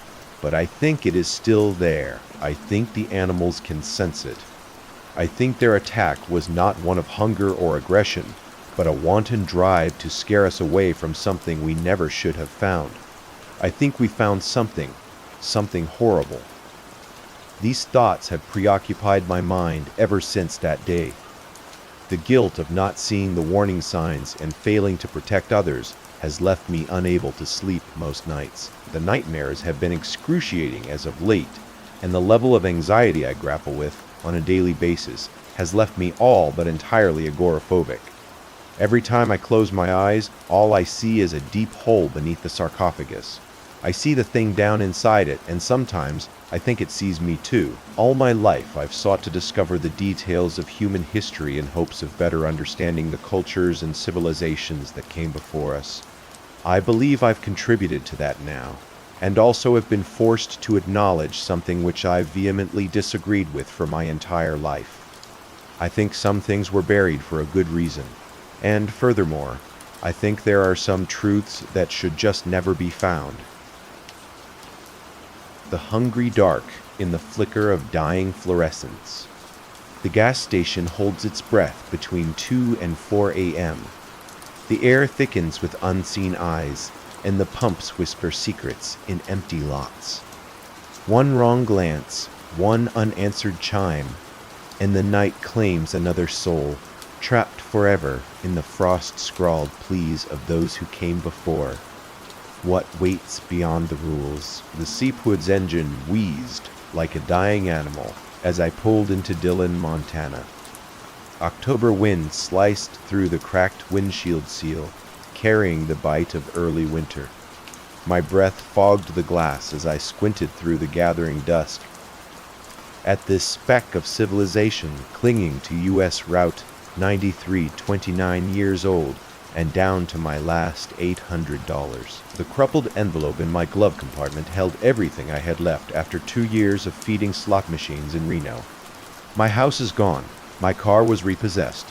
but I think it is still there. I think the animals can sense it. I think their attack was not one of hunger or aggression, but a wanton drive to scare us away from something we never should have found. I think we found something horrible. These thoughts have preoccupied my mind ever since that day. The guilt of not seeing the warning signs and failing to protect others has left me unable to sleep most nights. The nightmares have been excruciating as of late, and the level of anxiety I grapple with on a daily basis has left me all but entirely agoraphobic. Every time I close my eyes, all I see is a deep hole beneath the sarcophagus. I see the thing down inside it, and sometimes I think it sees me too. All my life I've sought to discover the details of human history in hopes of better understanding the cultures and civilizations that came before us. I believe I've contributed to that now, and also have been forced to acknowledge something which I've vehemently disagreed with for my entire life. I think some things were buried for a good reason, and furthermore, I think there are some truths that should just never be found. The hungry dark in the flicker of dying fluorescence. The gas station holds its breath between 2 and 4 a.m. The air thickens with unseen eyes, and the pumps whisper secrets in empty lots. One wrong glance, one unanswered chime, and the night claims another soul, trapped forever in the frost-scrawled pleas of those who came before. What waits beyond the rules? The Seapwood's engine wheezed like a dying animal as I pulled into Dillon, Montana. October wind sliced through the cracked windshield seal, carrying the bite of early winter. My breath fogged the glass as I squinted through the gathering dusk. At this speck of civilization clinging to U.S. Route 93, 29 years old, and down to my last $800. The crumpled envelope in my glove compartment held everything I had left after 2 years of feeding slot machines in Reno. My house is gone. My car was repossessed.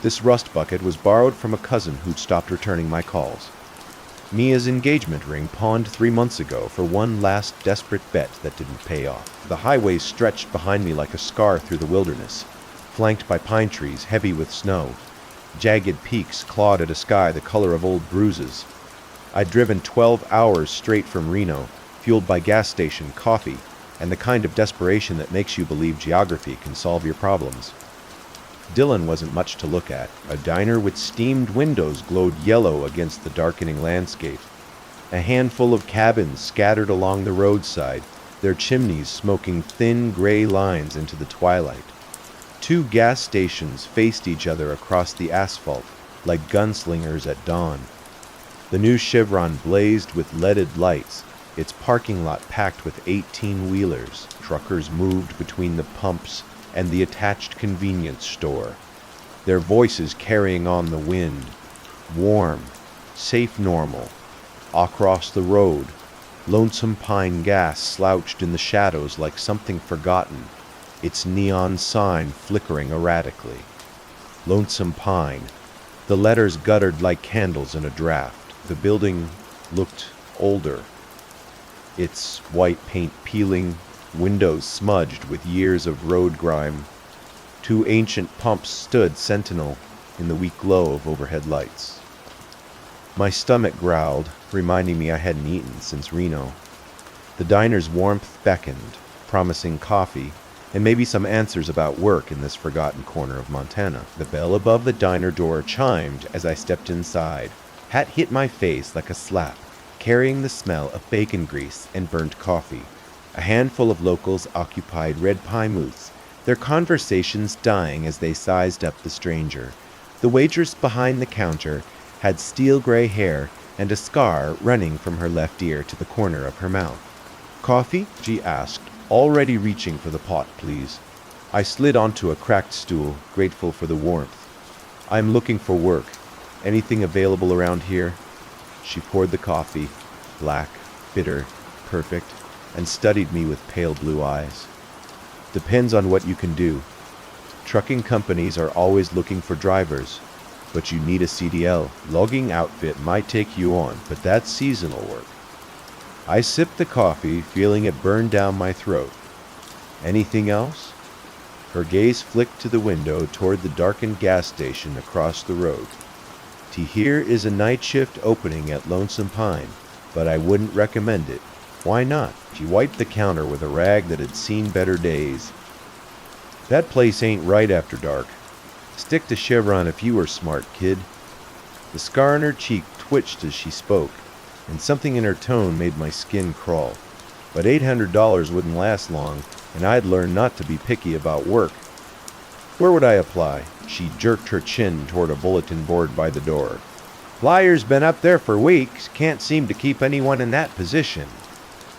This rust bucket was borrowed from a cousin who'd stopped returning my calls. Mia's engagement ring pawned 3 months ago for one last desperate bet that didn't pay off. The highway stretched behind me like a scar through the wilderness, flanked by pine trees heavy with snow. Jagged peaks clawed at a sky the color of old bruises. I'd driven 12 hours straight from Reno, fueled by gas station, coffee, and the kind of desperation that makes you believe geography can solve your problems. Dillon wasn't much to look at. A diner with steamed windows glowed yellow against the darkening landscape. A handful of cabins scattered along the roadside, their chimneys smoking thin gray lines into the twilight. 2 gas stations faced each other across the asphalt, like gunslingers at dawn. The new Chevron blazed with leaded lights, its parking lot packed with 18-wheelers. Truckers moved between the pumps and the attached convenience store, their voices carrying on the wind. Warm, safe normal. Across the road, Lonesome Pine Gas slouched in the shadows like something forgotten, its neon sign flickering erratically. Lonesome Pine. The letters guttered like candles in a draft. The building looked older, its white paint peeling, windows smudged with years of road grime. 2 ancient pumps stood sentinel in the weak glow of overhead lights. My stomach growled, reminding me I hadn't eaten since Reno. The diner's warmth beckoned, promising coffee, and maybe some answers about work in this forgotten corner of Montana. The bell above the diner door chimed as I stepped inside. Hat hit my face like a slap, carrying the smell of bacon grease and burnt coffee. A handful of locals occupied red pie booths, their conversations dying as they sized up the stranger. The waitress behind the counter had steel-gray hair and a scar running from her left ear to the corner of her mouth. "Coffee?" she asked, already reaching for the pot, please. I slid onto a cracked stool, grateful for the warmth. "I'm looking for work. Anything available around here?" She poured the coffee, black, bitter, perfect, and studied me with pale blue eyes. "Depends on what you can do. Trucking companies are always looking for drivers, but you need a CDL. Logging outfit might take you on, but that's seasonal work." I sipped the coffee, feeling it burn down my throat. "Anything else?" Her gaze flicked to the window toward the darkened gas station across the road. Here is a night shift opening at Lonesome Pine, but I wouldn't recommend it. Why not? She wiped the counter with a rag that had seen better days. That place ain't right after dark. Stick to Chevron if you were smart, kid. The scar on her cheek twitched as she spoke, and something in her tone made my skin crawl. But $800 wouldn't last long, and I'd learned not to be picky about work. Where would I apply? She jerked her chin toward a bulletin board by the door. Flyer's been up there for weeks. Can't seem to keep anyone in that position.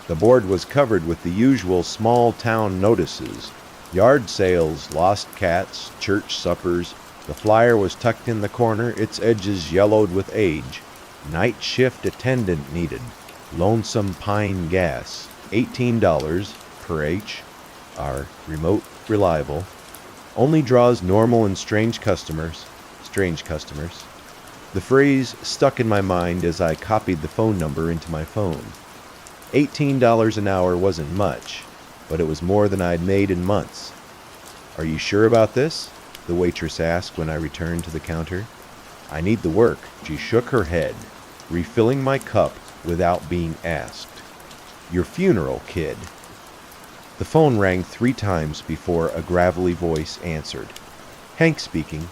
The board was covered with the usual small-town notices. Yard sales, lost cats, church suppers. The flyer was tucked in the corner, its edges yellowed with age. Night shift attendant needed. Lonesome Pine Gas. $18 per H. Remote, reliable. Only draws normal and strange customers. The phrase stuck in my mind as I copied the phone number into my phone. $18 an hour wasn't much, but it was more than I'd made in months. Are you sure about this? The waitress asked when I returned to the counter. I need the work. She shook her head, refilling my cup without being asked. Your funeral, kid. The phone rang 3 times before a gravelly voice answered. Hank speaking.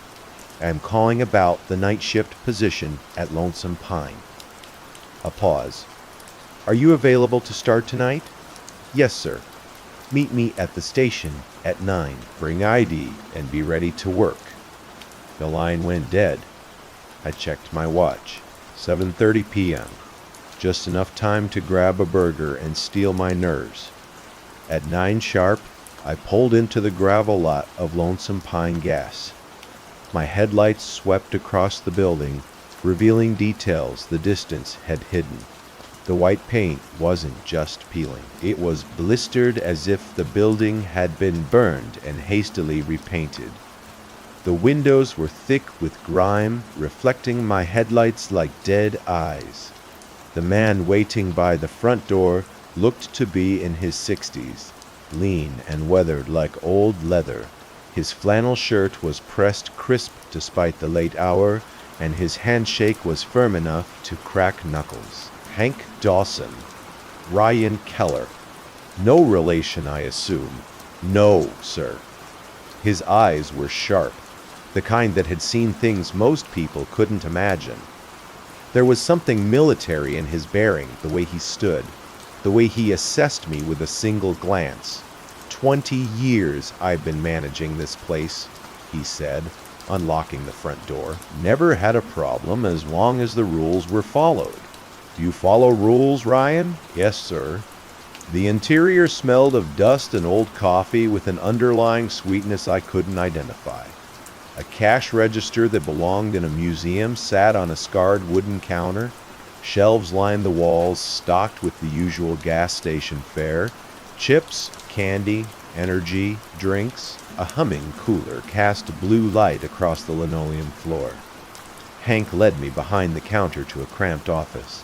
I am calling about the night shift position at Lonesome Pine. A pause. Are you available to start tonight? Yes, sir. Meet me at the station at 9. Bring ID and be ready to work. The line went dead. I checked my watch. 7:30 p.m. Just enough time to grab a burger and steel my nerves. At 9 sharp, I pulled into the gravel lot of Lonesome Pine Gas. My headlights swept across the building, revealing details the distance had hidden. The white paint wasn't just peeling. It was blistered as if the building had been burned and hastily repainted. The windows were thick with grime, reflecting my headlights like dead eyes. The man waiting by the front door looked to be in his 60s, lean and weathered like old leather. His flannel shirt was pressed crisp despite the late hour, and his handshake was firm enough to crack knuckles. Hank Dawson. Ryan Keller. No relation, I assume. No, sir. His eyes were sharp, the kind that had seen things most people couldn't imagine. There was something military in his bearing, the way he stood, the way he assessed me with a single glance. 20 years I've been managing this place, he said, unlocking the front door. Never had a problem as long as the rules were followed. Do you follow rules, Ryan? Yes, sir. The interior smelled of dust and old coffee with an underlying sweetness I couldn't identify. A cash register that belonged in a museum sat on a scarred wooden counter. Shelves lined the walls, stocked with the usual gas station fare. Chips, candy, energy, drinks. A humming cooler cast a blue light across the linoleum floor. Hank led me behind the counter to a cramped office.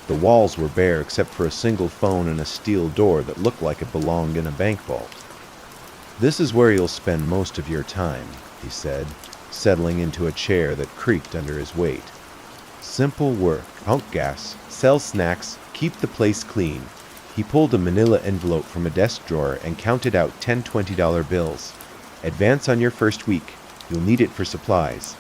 The walls were bare except for a single phone and a steel door that looked like it belonged in a bank vault. This is where you'll spend most of your time, he said, settling into a chair that creaked under his weight. Simple work, pump gas, sell snacks, keep the place clean. He pulled a manila envelope from a desk drawer and counted out 10 $20 bills. Advance on your first week. You'll need it for supplies.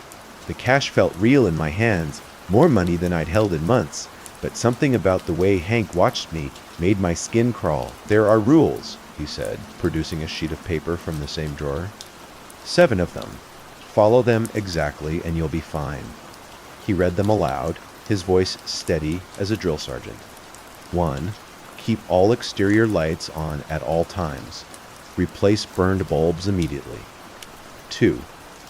The cash felt real in my hands, more money than I'd held in months, but something about the way Hank watched me made my skin crawl. There are rules, he said, producing a sheet of paper from the same drawer. 7 of them. Follow them exactly and you'll be fine. He read them aloud, his voice steady as a drill sergeant. 1. Keep all exterior lights on at all times. Replace burned bulbs immediately. 2.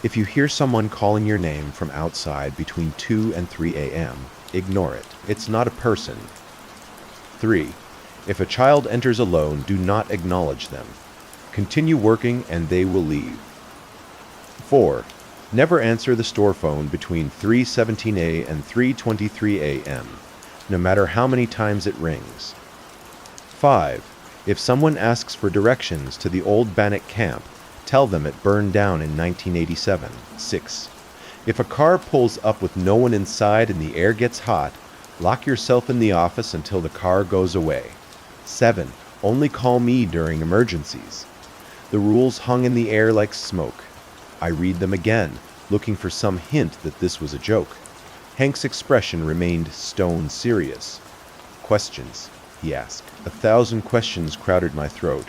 If you hear someone calling your name from outside between 2 and 3 a.m., ignore it. It's not a person. 3. If a child enters alone, do not acknowledge them. Continue working and they will leave. 4. Never answer the store phone between 3:17 and 3:23 a.m., no matter how many times it rings. 5. If someone asks for directions to the old Bannock camp, tell them it burned down in 1987. 6. If a car pulls up with no one inside and the air gets hot, lock yourself in the office until the car goes away. 7. Only call me during emergencies. The rules hung in the air like smoke. I read them again, looking for some hint that this was a joke. Hank's expression remained stone serious. Questions, he asked. 1,000 questions crowded my throat,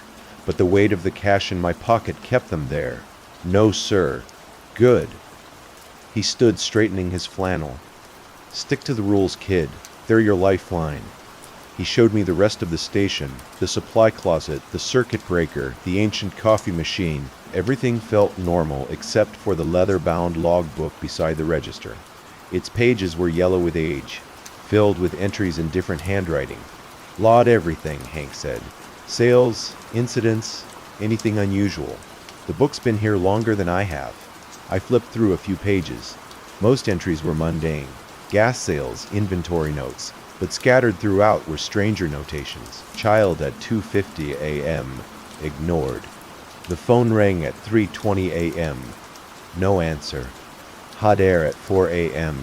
but the weight of the cash in my pocket kept them there. No, sir. Good. He stood straightening his flannel. Stick to the rules, kid. They're your lifeline. He showed me the rest of the station, the supply closet, the circuit breaker, the ancient coffee machine. Everything felt normal except for the leather-bound logbook beside the register. Its pages were yellow with age, filled with entries in different handwriting. Log everything, Hank said. Sales, incidents, anything unusual. The book's been here longer than I have. I flipped through a few pages. Most entries were mundane. Gas sales, inventory notes, but scattered throughout were stranger notations. Child at 2:50 a.m. Ignored. The phone rang at 3:20 a.m. No answer. Hot air at 4 a.m.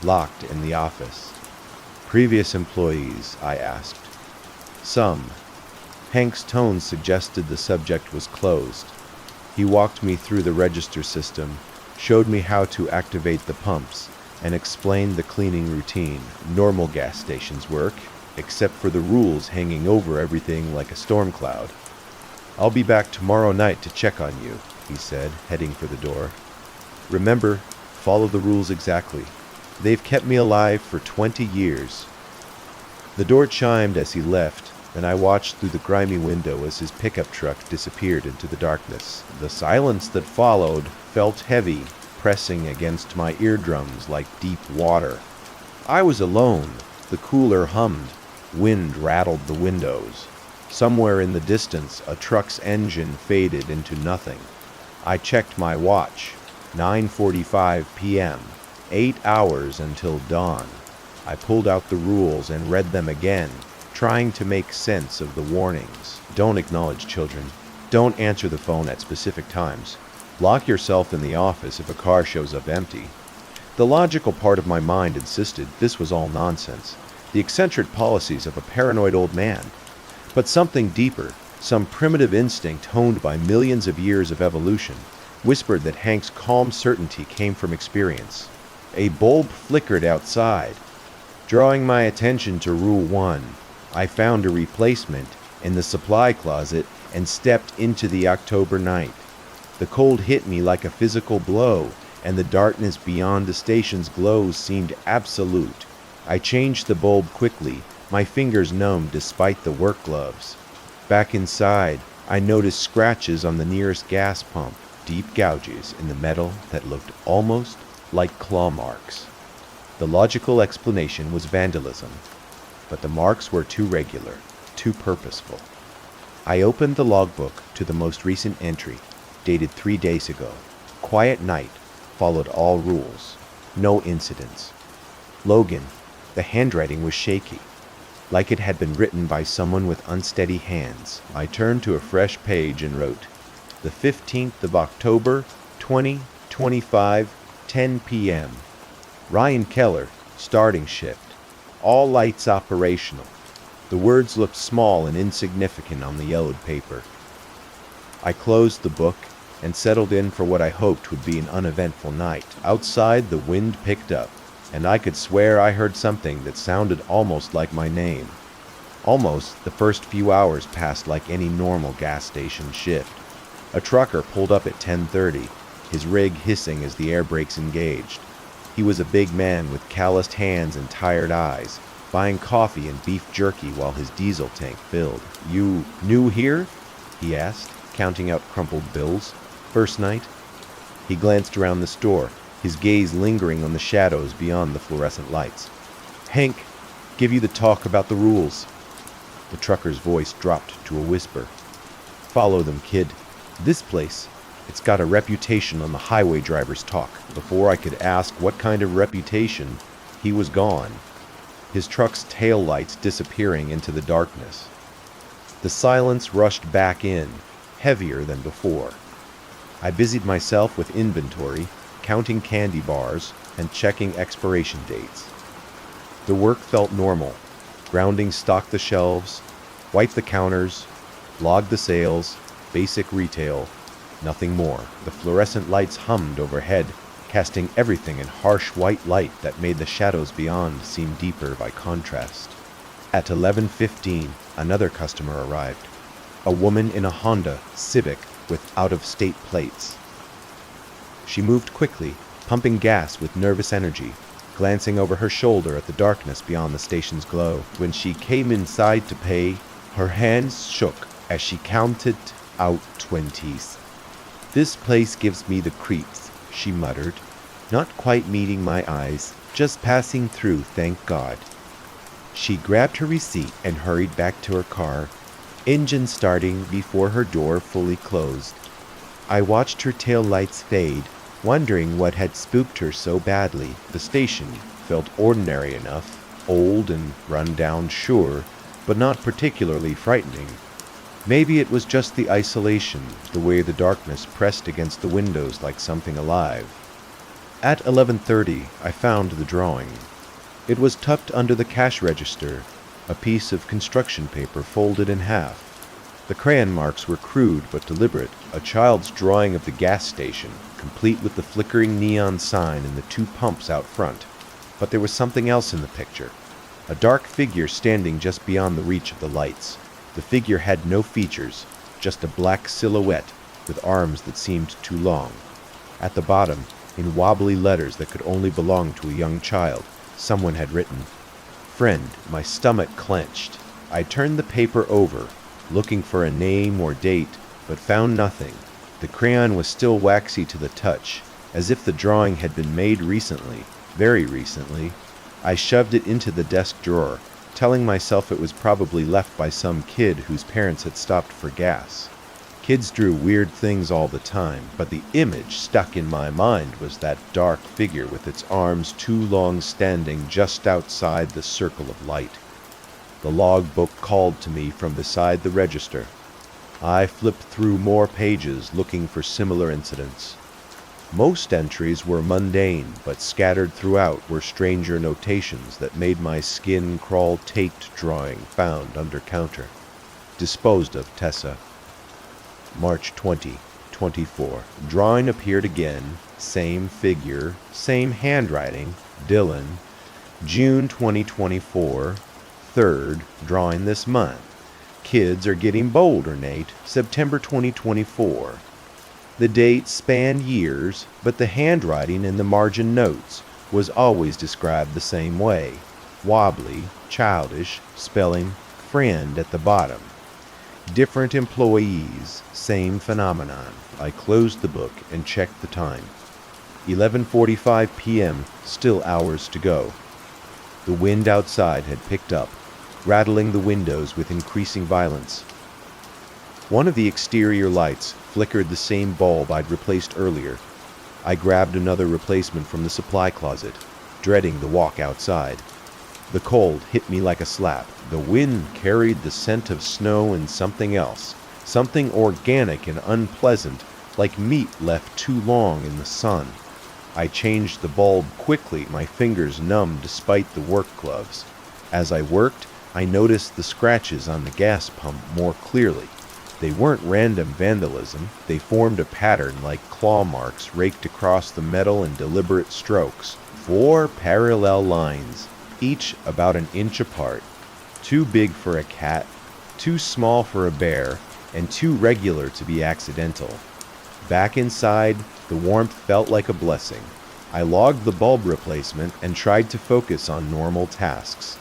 Locked in the office. Previous employees, I asked. Some. Hank's tone suggested the subject was closed. He walked me through the register system, showed me how to activate the pumps, and explained the cleaning routine. Normal gas stations work, except for the rules hanging over everything like a storm cloud. I'll be back tomorrow night to check on you, he said, heading for the door. Remember, follow the rules exactly. They've kept me alive for 20 years. The door chimed as he left, and I watched through the grimy window as his pickup truck disappeared into the darkness. The silence that followed felt heavy, pressing against my eardrums like deep water. I was alone. The cooler hummed. Wind rattled the windows. Somewhere in the distance, a truck's engine faded into nothing. I checked my watch. 9:45 p.m. 8 hours until dawn. I pulled out the rules and read them again, trying to make sense of the warnings. Don't acknowledge children. Don't answer the phone at specific times. Lock yourself in the office if a car shows up empty. The logical part of my mind insisted this was all nonsense, the eccentric policies of a paranoid old man. But something deeper, some primitive instinct honed by millions of years of evolution, whispered that Hank's calm certainty came from experience. A bulb flickered outside. Drawing my attention to Rule 1, I found a replacement in the supply closet and stepped into the October night. The cold hit me like a physical blow, and the darkness beyond the station's glows seemed absolute. I changed the bulb quickly, my fingers numb despite the work gloves. Back inside, I noticed scratches on the nearest gas pump, deep gouges in the metal that looked almost like claw marks. The logical explanation was vandalism, but the marks were too regular, too purposeful. I opened the logbook to the most recent entry, dated 3 days ago. Quiet night, followed all rules. No incidents. Logan, the handwriting was shaky, like it had been written by someone with unsteady hands. I turned to a fresh page and wrote, the 15th of October, 2025, 10 p.m. Ryan Keller, starting shift. All lights operational. The words looked small and insignificant on the yellowed paper. I closed the book and settled in for what I hoped would be an uneventful night. Outside, the wind picked up, and I could swear I heard something that sounded almost like my name. Almost, the first few hours passed like any normal gas station shift. A trucker pulled up at 10:30, his rig hissing as the air brakes engaged. He was a big man with calloused hands and tired eyes, buying coffee and beef jerky while his diesel tank filled. You new here? He asked, counting out crumpled bills. First night? He glanced around the store, his gaze lingering on the shadows beyond the fluorescent lights. Hank, give you the talk about the rules. The trucker's voice dropped to a whisper. Follow them, kid. This place, it's got a reputation on the highway driver's talk. Before I could ask what kind of reputation, he was gone, his truck's tail lights disappearing into the darkness. The silence rushed back in, heavier than before. I busied myself with inventory, counting candy bars and checking expiration dates. The work felt normal. Grounding stocked the shelves, wiped the counters, logged the sales, basic retail, nothing more. The fluorescent lights hummed overhead, casting everything in harsh white light that made the shadows beyond seem deeper by contrast. At 11:15, another customer arrived. A woman in a Honda Civic with out-of-state plates. She moved quickly, pumping gas with nervous energy, glancing over her shoulder at the darkness beyond the station's glow. When she came inside to pay, her hands shook as she counted out 20s. "This place gives me the creeps," she muttered, not quite meeting my eyes, just passing through, thank God. She grabbed her receipt and hurried back to her car, engine starting before her door fully closed. I watched her tail lights fade, wondering what had spooked her so badly. The station felt ordinary enough, old and run down, sure, but not particularly frightening. Maybe it was just the isolation, the way the darkness pressed against the windows like something alive. At 11:30, I found the drawing. It was tucked under the cash register, a piece of construction paper folded in half. The crayon marks were crude but deliberate, a child's drawing of the gas station, complete with the flickering neon sign and the two pumps out front. But there was something else in the picture, a dark figure standing just beyond the reach of the lights. The figure had no features, just a black silhouette with arms that seemed too long. At the bottom, in wobbly letters that could only belong to a young child, someone had written, "Friend." My stomach clenched. I turned the paper over, looking for a name or date, but found nothing. The crayon was still waxy to the touch, as if the drawing had been made recently, very recently. I shoved it into the desk drawer, telling myself it was probably left by some kid whose parents had stopped for gas. Kids drew weird things all the time, but the image stuck in my mind was that dark figure with its arms too long standing just outside the circle of light. The logbook called to me from beside the register. I flipped through more pages looking for similar incidents. Most entries were mundane, but scattered throughout were stranger notations that made my skin crawl. Taped drawing found under counter. Disposed of Tessa. March 20, 24. Drawing appeared again. Same figure, same handwriting. Dylan. June 2024. 3rd. Drawing this month. Kids are getting bolder, Nate. September 2024. The dates spanned years, but the handwriting in the margin notes was always described the same way. Wobbly, childish, spelling friend at the bottom. Different employees, same phenomenon. I closed the book and checked the time. 11:45 p.m., still hours to go. The wind outside had picked up, rattling the windows with increasing violence. One of the exterior lights flickered the same bulb I'd replaced earlier. I grabbed another replacement from the supply closet, dreading the walk outside. The cold hit me like a slap. The wind carried the scent of snow and something else, something organic and unpleasant, like meat left too long in the sun. I changed the bulb quickly, my fingers numb despite the work gloves. As I worked, I noticed the scratches on the gas pump more clearly. They weren't random vandalism. They formed a pattern like claw marks raked across the metal in deliberate strokes. 4 parallel lines, each about an inch apart. Too big for a cat, too small for a bear, and too regular to be accidental. Back inside, the warmth felt like a blessing. I logged the bulb replacement and tried to focus on normal tasks.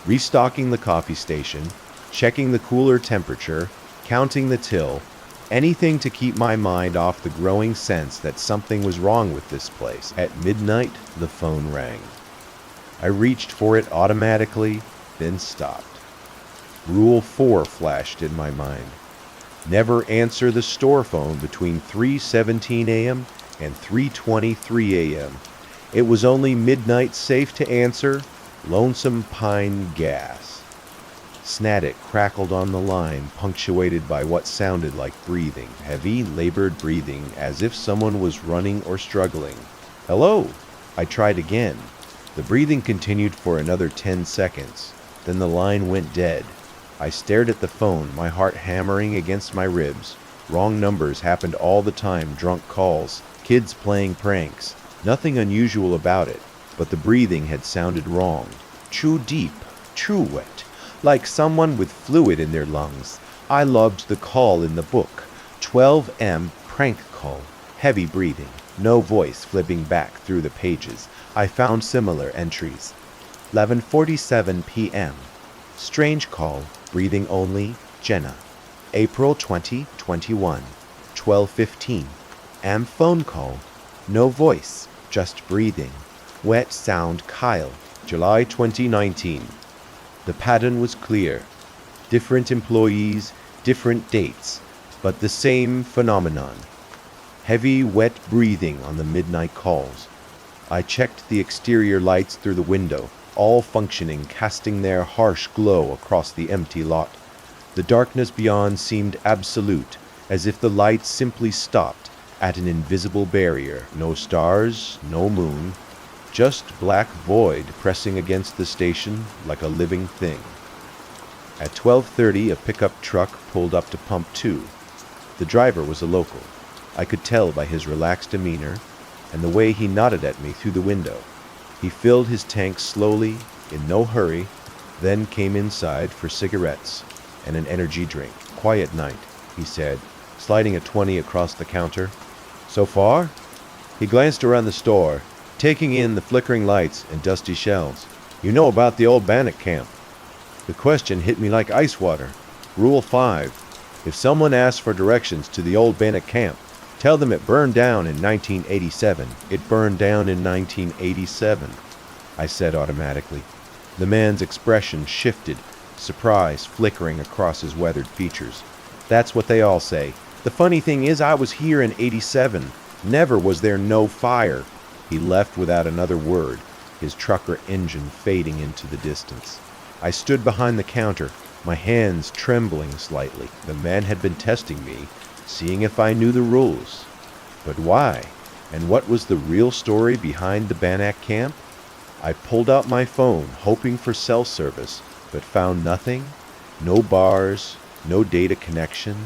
Restocking the coffee station, checking the cooler temperature, counting the till, anything to keep my mind off the growing sense that something was wrong with this place. At midnight, the phone rang. I reached for it automatically, then stopped. Rule 4 flashed in my mind. Never answer the store phone between 3:17 a.m. and 3:23 a.m. It was only midnight safe to answer. Lonesome Pine Gas. Static crackled on the line, punctuated by what sounded like breathing, heavy, labored breathing, as if someone was running or struggling. Hello? I tried again. The breathing continued for another 10 seconds. Then the line went dead. I stared at the phone, my heart hammering against my ribs. Wrong numbers happened all the time, drunk calls, kids playing pranks. Nothing unusual about it, but the breathing had sounded wrong. Too deep, too wet, like someone with fluid in their lungs. I loved the call in the book. 12M prank call. Heavy breathing, no voice flipping back through the pages. I found similar entries. 11:47 p.m. Strange call, breathing only, Jenna. April 2021, 12:15. Am phone call, no voice, just breathing. Wet sound, Kyle. July 2019. The pattern was clear. Different employees, different dates, but the same phenomenon. Heavy, wet breathing on the midnight calls. I checked the exterior lights through the window, all functioning, casting their harsh glow across the empty lot. The darkness beyond seemed absolute, as if the lights simply stopped at an invisible barrier. No stars, no moon, just black void pressing against the station like a living thing. At 12:30, a pickup truck pulled up to Pump 2. The driver was a local. I could tell by his relaxed demeanor and the way he nodded at me through the window. He filled his tank slowly, in no hurry, then came inside for cigarettes and an energy drink. Quiet night, he said, sliding a 20 across the counter. So far? He glanced around the store, taking in the flickering lights and dusty shelves. You know about the old bandit camp. The question hit me like ice water. Rule 5. If someone asks for directions to the old bandit camp, tell them it burned down in 1987. It burned down in 1987, I said automatically. The man's expression shifted, surprise flickering across his weathered features. That's what they all say. The funny thing is, I was here in 87. Never was there no fire. He left without another word, his trucker engine fading into the distance. I stood behind the counter, my hands trembling slightly. The man had been testing me, seeing if I knew the rules. But why? And what was the real story behind the Bannock camp? I pulled out my phone, hoping for cell service, but found nothing. No bars, no data connection.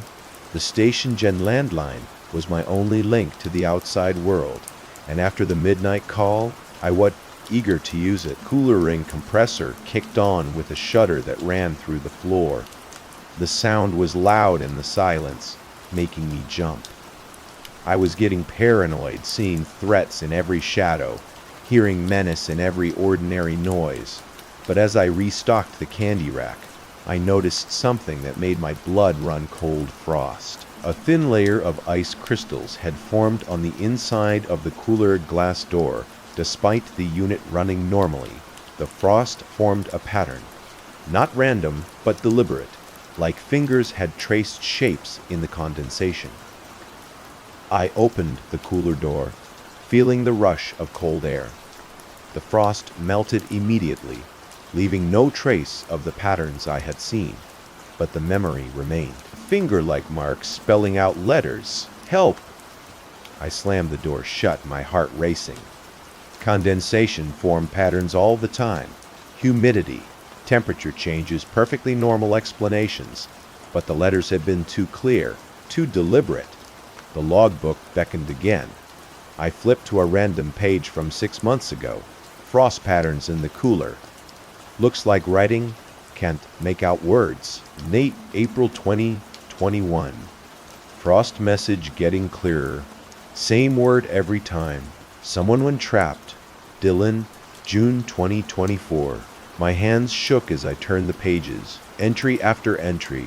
The station gen landline was my only link to the outside world, and after the midnight call, I was eager to use it. Cooler ring compressor kicked on with a shudder that ran through the floor. The sound was loud in the silence, making me jump. I was getting paranoid, seeing threats in every shadow, hearing menace in every ordinary noise. But as I restocked the candy rack, I noticed something that made my blood run cold. Frost. A thin layer of ice crystals had formed on the inside of the cooler glass door. Despite the unit running normally, the frost formed a pattern. Not random, but deliberate, like fingers had traced shapes in the condensation. I opened the cooler door, feeling the rush of cold air. The frost melted immediately, leaving no trace of the patterns I had seen, but the memory remained. Finger-like marks spelling out letters. Help! I slammed the door shut, my heart racing. Condensation formed patterns all the time. Humidity, temperature changes, perfectly normal explanations. But the letters had been too clear, too deliberate. The logbook beckoned again. I flipped to a random page from 6 months ago. Frost patterns in the cooler. Looks like writing. Can't make out words. Nate, April 2021. Frost message getting clearer. Same word every time. Someone when trapped. Dylan, June 2024. My hands shook as I turned the pages. Entry after entry.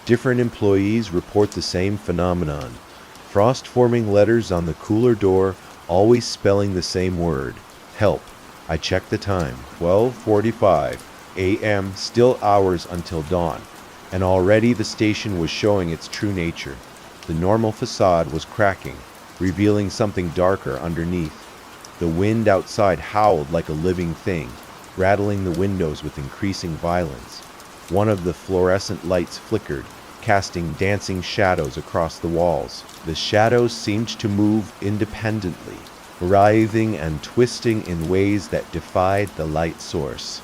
Different employees report the same phenomenon. Frost forming letters on the cooler door, always spelling the same word. Help. I checked the time. 12:45 a.m. Still hours until dawn. And already the station was showing its true nature. The normal facade was cracking, revealing something darker underneath. The wind outside howled like a living thing, rattling the windows with increasing violence. One of the fluorescent lights flickered, casting dancing shadows across the walls. The shadows seemed to move independently, writhing and twisting in ways that defied the light source.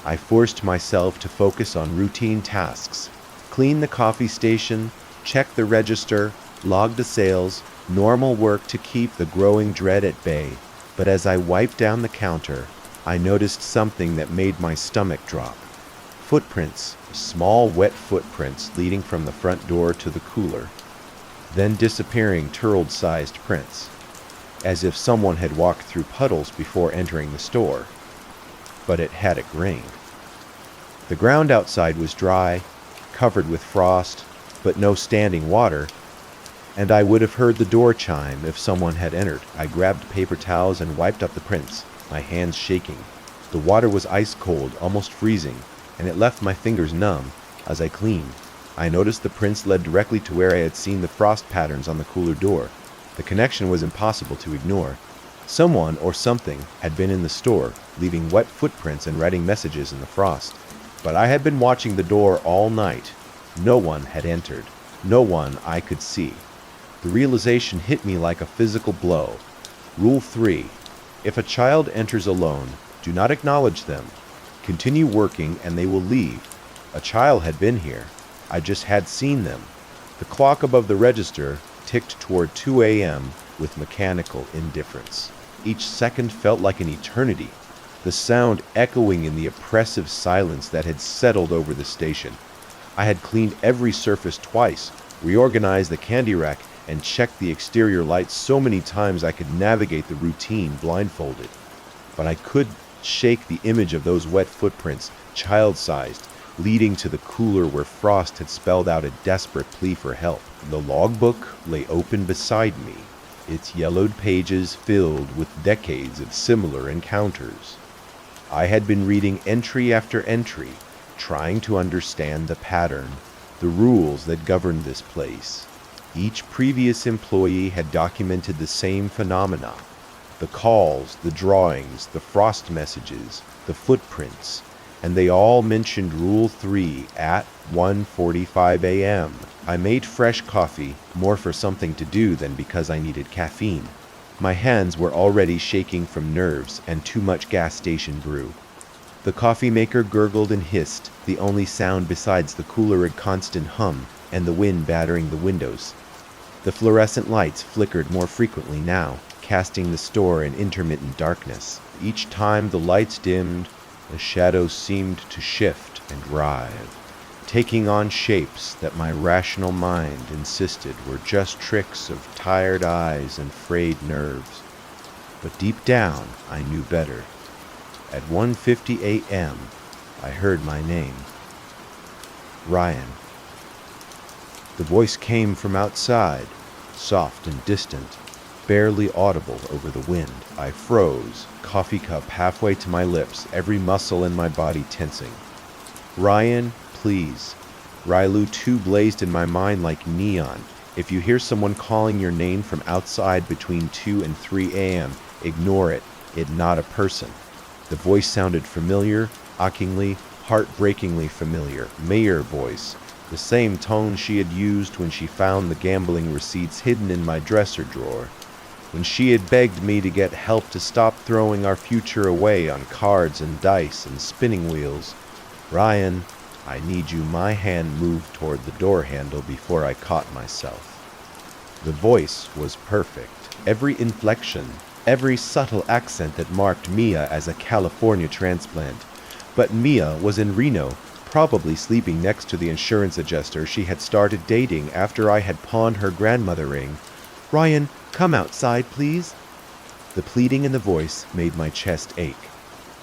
I forced myself to focus on routine tasks: clean the coffee station, check the register, log the sales, normal work to keep the growing dread at bay. But as I wiped down the counter, I noticed something that made my stomach drop. Footprints, small wet footprints leading from the front door to the cooler, then disappearing turtle-sized prints, as if someone had walked through puddles before entering the store. But it hadn't rained. The ground outside was dry, covered with frost, but no standing water, and I would have heard the door chime if someone had entered. I grabbed paper towels and wiped up the prints, my hands shaking. The water was ice cold, almost freezing, and it left my fingers numb as I cleaned. I noticed the prints led directly to where I had seen the frost patterns on the cooler door. The connection was impossible to ignore. Someone or something had been in the store, leaving wet footprints and writing messages in the frost. But I had been watching the door all night. No one had entered. No one I could see. The realization hit me like a physical blow. Rule 3. If a child enters alone, do not acknowledge them. Continue working and they will leave. A child had been here. I just had seen them. The clock above the register ticked toward 2 a.m. with mechanical indifference. Each second felt like an eternity, the sound echoing in the oppressive silence that had settled over the station. I had cleaned every surface twice, reorganized the candy rack, and checked the exterior lights so many times I could navigate the routine blindfolded. But I could shake the image of those wet footprints, child-sized, leading to the cooler where frost had spelled out a desperate plea for help. The logbook lay open beside me, its yellowed pages filled with decades of similar encounters. I had been reading entry after entry, trying to understand the pattern, the rules that governed this place. Each previous employee had documented the same phenomena: the calls, the drawings, the frost messages, the footprints, and they all mentioned Rule 3 at 1:45 a.m. I made fresh coffee, more for something to do than because I needed caffeine. My hands were already shaking from nerves and too much gas station brew. The coffee maker gurgled and hissed, the only sound besides the cooler constant hum and the wind battering the windows. The fluorescent lights flickered more frequently now, casting the store in intermittent darkness. Each time the lights dimmed, the shadows seemed to shift and writhe, taking on shapes that my rational mind insisted were just tricks of tired eyes and frayed nerves. But deep down, I knew better. At 1:50 a.m., I heard my name. Ryan. The voice came from outside, soft and distant, barely audible over the wind. I froze, coffee cup halfway to my lips, every muscle in my body tensing. Ryan, please. Rylu 2 blazed in my mind like neon. If you hear someone calling your name from outside between 2 and 3 a.m., ignore it. It's not a person. The voice sounded familiar, achingly, heartbreakingly familiar. Mayor voice. The same tone she had used when she found the gambling receipts hidden in my dresser drawer, when she had begged me to get help to stop throwing our future away on cards and dice and spinning wheels. Ryan, I need you. My hand moved toward the door handle before I caught myself. The voice was perfect. Every inflection, every subtle accent that marked Mia as a California transplant. But Mia was in Reno, probably sleeping next to the insurance adjuster she had started dating after I had pawned her grandmother ring. Ryan, come outside, please. The pleading in the voice made my chest ache.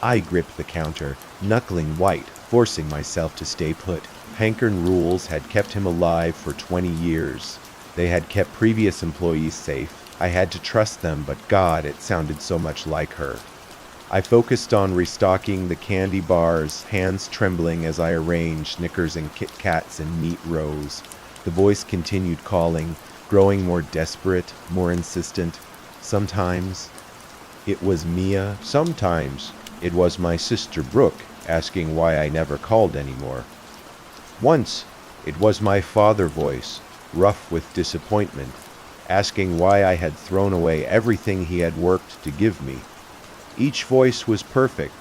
I gripped the counter, knuckling white, forcing myself to stay put. Hankern rules had kept him alive for 20 years. They had kept previous employees safe. I had to trust them, but God, it sounded so much like her. I focused on restocking the candy bars, hands trembling as I arranged Snickers and Kit Kats in neat rows. The voice continued calling, growing more desperate, more insistent. Sometimes it was Mia. Sometimes it was my sister Brooke, asking why I never called anymore. Once it was my father voice, rough with disappointment. asking why I had thrown away everything he had worked to give me. Each voice was perfect.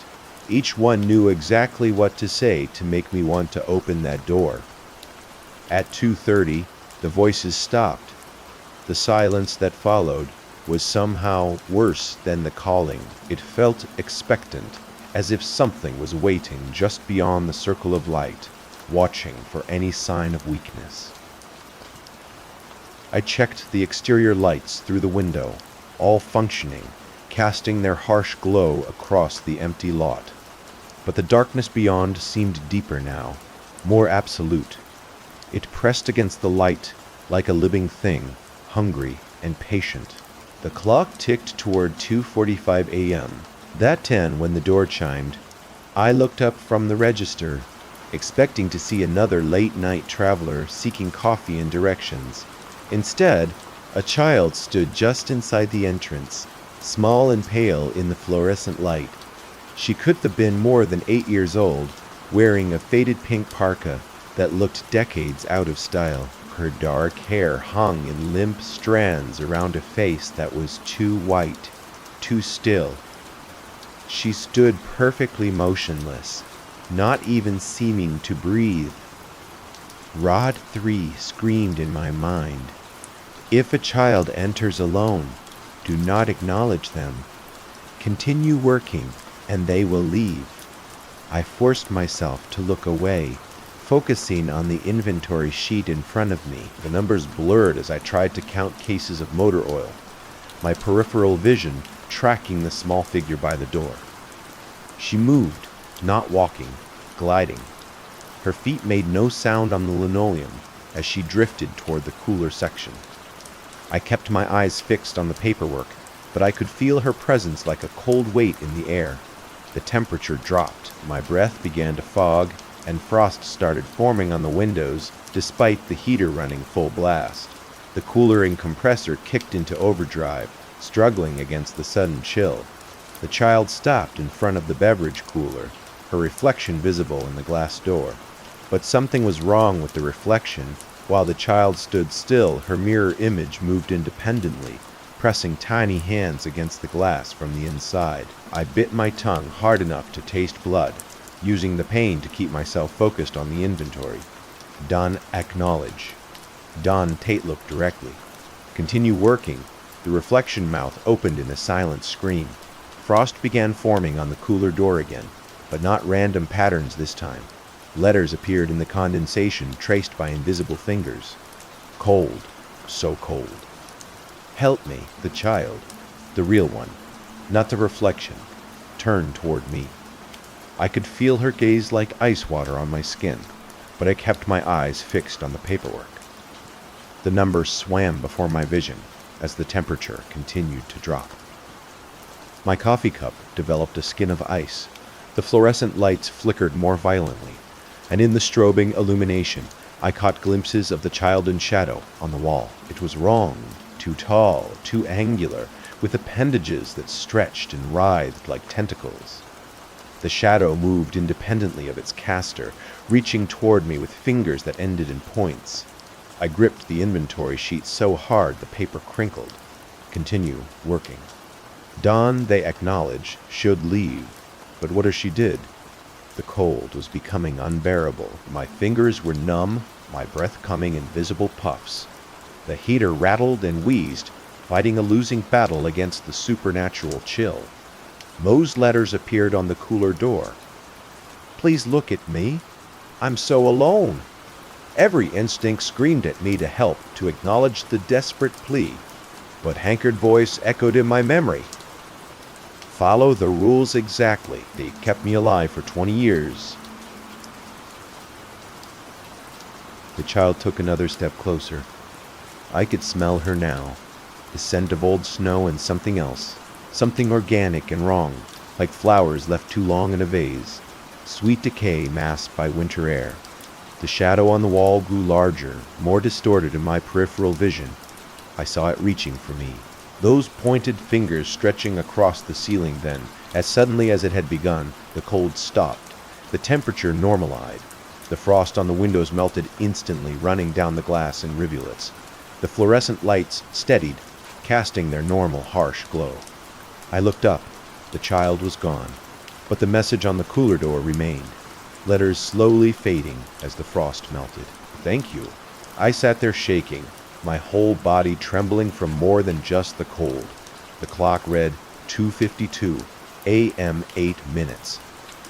Each one knew exactly what to say to make me want to open that door. At 2:30, the voices stopped. The silence that followed was somehow worse than the calling. It felt expectant, as if something was waiting just beyond the circle of light, watching for any sign of weakness. I checked the exterior lights through the window, all functioning, casting their harsh glow across the empty lot. But the darkness beyond seemed deeper now, more absolute. It pressed against the light like a living thing, hungry and patient. The clock ticked toward 2:45 a.m. That 10 when the door chimed. I looked up from the register, expecting to see another late-night traveler seeking coffee and directions. Instead, a child stood just inside the entrance, small and pale in the fluorescent light. She could have been more than 8 years old, wearing a faded pink parka that looked decades out of style. Her dark hair hung in limp strands around a face that was too white, too still. She stood perfectly motionless, not even seeming to breathe. Rod 3 screamed in my mind. If a child enters alone, do not acknowledge them. Continue working, and they will leave. I forced myself to look away, focusing on the inventory sheet in front of me. The numbers blurred as I tried to count cases of motor oil, my peripheral vision tracking the small figure by the door. She moved, not walking, gliding. Her feet made no sound on the linoleum as she drifted toward the cooler section. I kept my eyes fixed on the paperwork, but I could feel her presence like a cold weight in the air. The temperature dropped, my breath began to fog, and frost started forming on the windows despite the heater running full blast. The cooler and compressor kicked into overdrive, struggling against the sudden chill. The child stopped in front of the beverage cooler, her reflection visible in the glass door. But something was wrong with the reflection. While the child stood still, her mirror image moved independently, pressing tiny hands against the glass from the inside. I bit my tongue hard enough to taste blood, using the pain to keep myself focused on the inventory. Done, acknowledge. Done, Tate looked directly. Continue working. The reflection mouth opened in a silent scream. Frost began forming on the cooler door again, but not random patterns this time. Letters appeared in the condensation traced by invisible fingers. Cold, so cold. Help me, the child, the real one, not the reflection, turned toward me. I could feel her gaze like ice water on my skin, but I kept my eyes fixed on the paperwork. The numbers swam before my vision as the temperature continued to drop. My coffee cup developed a skin of ice. The fluorescent lights flickered more violently, and in the strobing illumination, I caught glimpses of the child in shadow on the wall. It was wrong, too tall, too angular, with appendages that stretched and writhed like tentacles. The shadow moved independently of its caster, reaching toward me with fingers that ended in points. I gripped the inventory sheet so hard the paper crinkled. Continue working. Dawn, they acknowledge, should leave, but what if she did? The cold was becoming unbearable. My fingers were numb, my breath coming in visible puffs. The heater rattled and wheezed, fighting a losing battle against the supernatural chill. Moe's letters appeared on the cooler door. Please look at me. I'm so alone. Every instinct screamed at me to help, to acknowledge the desperate plea, but hankered voice echoed in my memory. Follow the rules exactly. They kept me alive for 20 years. The child took another step closer. I could smell her now, the scent of old snow and something else, something organic and wrong, like flowers left too long in a vase, sweet decay masked by winter air. The shadow on the wall grew larger, more distorted in my peripheral vision. I saw it reaching for me. Those pointed fingers stretching across the ceiling then, as suddenly as it had begun, the cold stopped. The temperature normalized. The frost on the windows melted instantly, running down the glass in rivulets. The fluorescent lights steadied, casting their normal harsh glow. I looked up. The child was gone, but the message on the cooler door remained, letters slowly fading as the frost melted. Thank you. I sat there shaking, my whole body trembling from more than just the cold. The clock read 2:52 a.m. 8 minutes.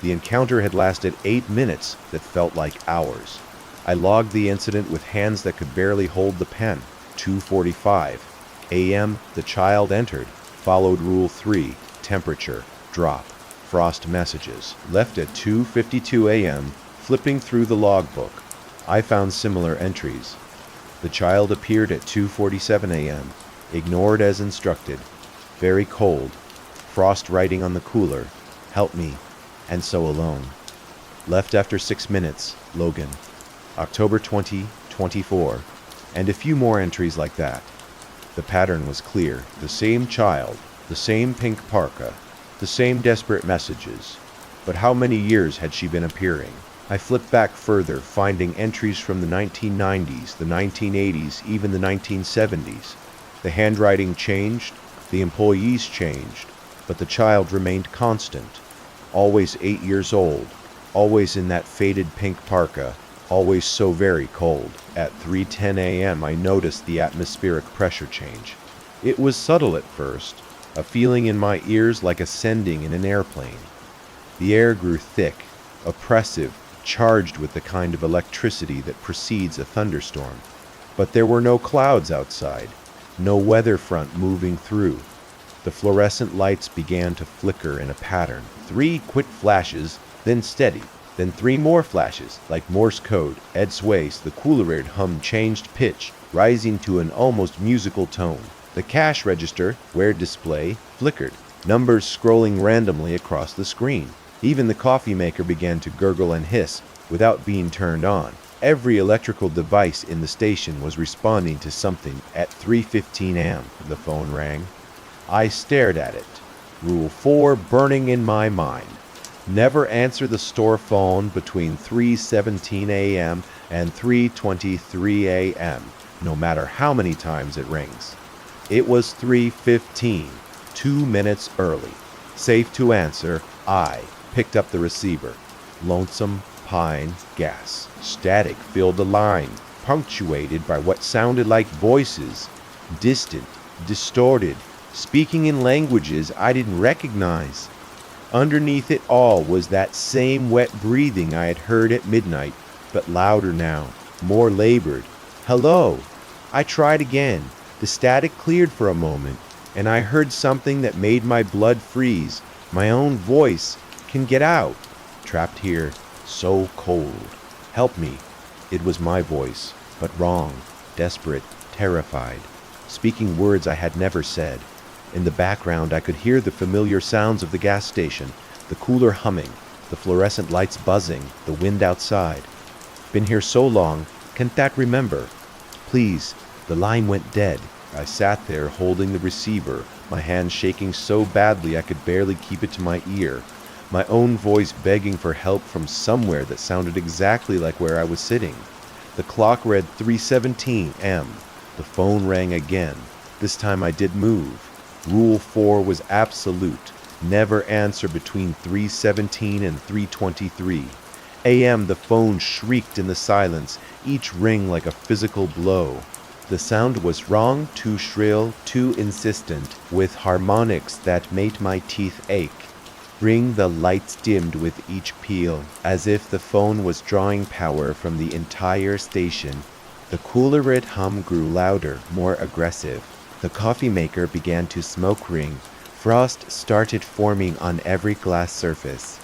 The encounter had lasted 8 minutes that felt like hours. I logged the incident with hands that could barely hold the pen. 2:45 a.m. The child entered, followed Rule 3, temperature, drop, frost messages. Left at 2:52 a.m., flipping through the logbook, I found similar entries. The child appeared at 2:47 a.m., ignored as instructed, very cold, frost writing on the cooler, help me, and so alone. Left after 6 minutes, Logan, October 20, 24, and a few more entries like that. The pattern was clear, the same child, the same pink parka, the same desperate messages. But how many years had she been appearing? I flipped back further, finding entries from the 1990s, the 1980s, even the 1970s. The handwriting changed, the employees changed, but the child remained constant. Always 8 years old, always in that faded pink parka, always so very cold. At 3:10 a.m. I noticed the atmospheric pressure change. It was subtle at first, a feeling in my ears like ascending in an airplane. The air grew thick, oppressive, charged with the kind of electricity that precedes a thunderstorm. But there were no clouds outside, no weather front moving through. The fluorescent lights began to flicker in a pattern. 3 quick flashes, then steady. Then 3 more flashes, like Morse code. Ed Swace, the cooler-aired hum changed pitch, rising to an almost musical tone. The cash register, where display, flickered, numbers scrolling randomly across the screen. Even the coffee maker began to gurgle and hiss without being turned on. Every electrical device in the station was responding to something. At 3:15 a.m., the phone rang. I stared at it. Rule 4 burning in my mind. Never answer the store phone between 3:17 a.m. and 3:23 a.m., no matter how many times it rings. It was 3:15, 2 minutes early. Safe to answer, I picked up the receiver. Lonesome Pine Gas. Static filled the line, punctuated by what sounded like voices, distant, distorted, speaking in languages I didn't recognize. Underneath it all was that same wet breathing I had heard at midnight, but louder now, more labored. Hello. I tried again. The static cleared for a moment, and I heard something that made my blood freeze. My own voice. Can get out. Trapped here, so cold. Help me. It was my voice, but wrong, desperate, terrified, speaking words I had never said. In the background, I could hear the familiar sounds of the gas station, the cooler humming, the fluorescent lights buzzing, the wind outside. Been here so long, can't that remember? Please, the line went dead. I sat there holding the receiver, my hand shaking so badly I could barely keep it to my ear, my own voice begging for help from somewhere that sounded exactly like where I was sitting. The clock read 3:17 a.m. The phone rang again. This time I did move. Rule 4 was absolute. Never answer between 3:17 and 3:23 a.m. The phone shrieked in the silence, each ring like a physical blow. The sound was wrong, too shrill, too insistent, with harmonics that made my teeth ache. Ring the lights dimmed with each peal, as if the phone was drawing power from the entire station. The cooler red hum grew louder, more aggressive. The coffee maker began to smoke ring. Frost started forming on every glass surface.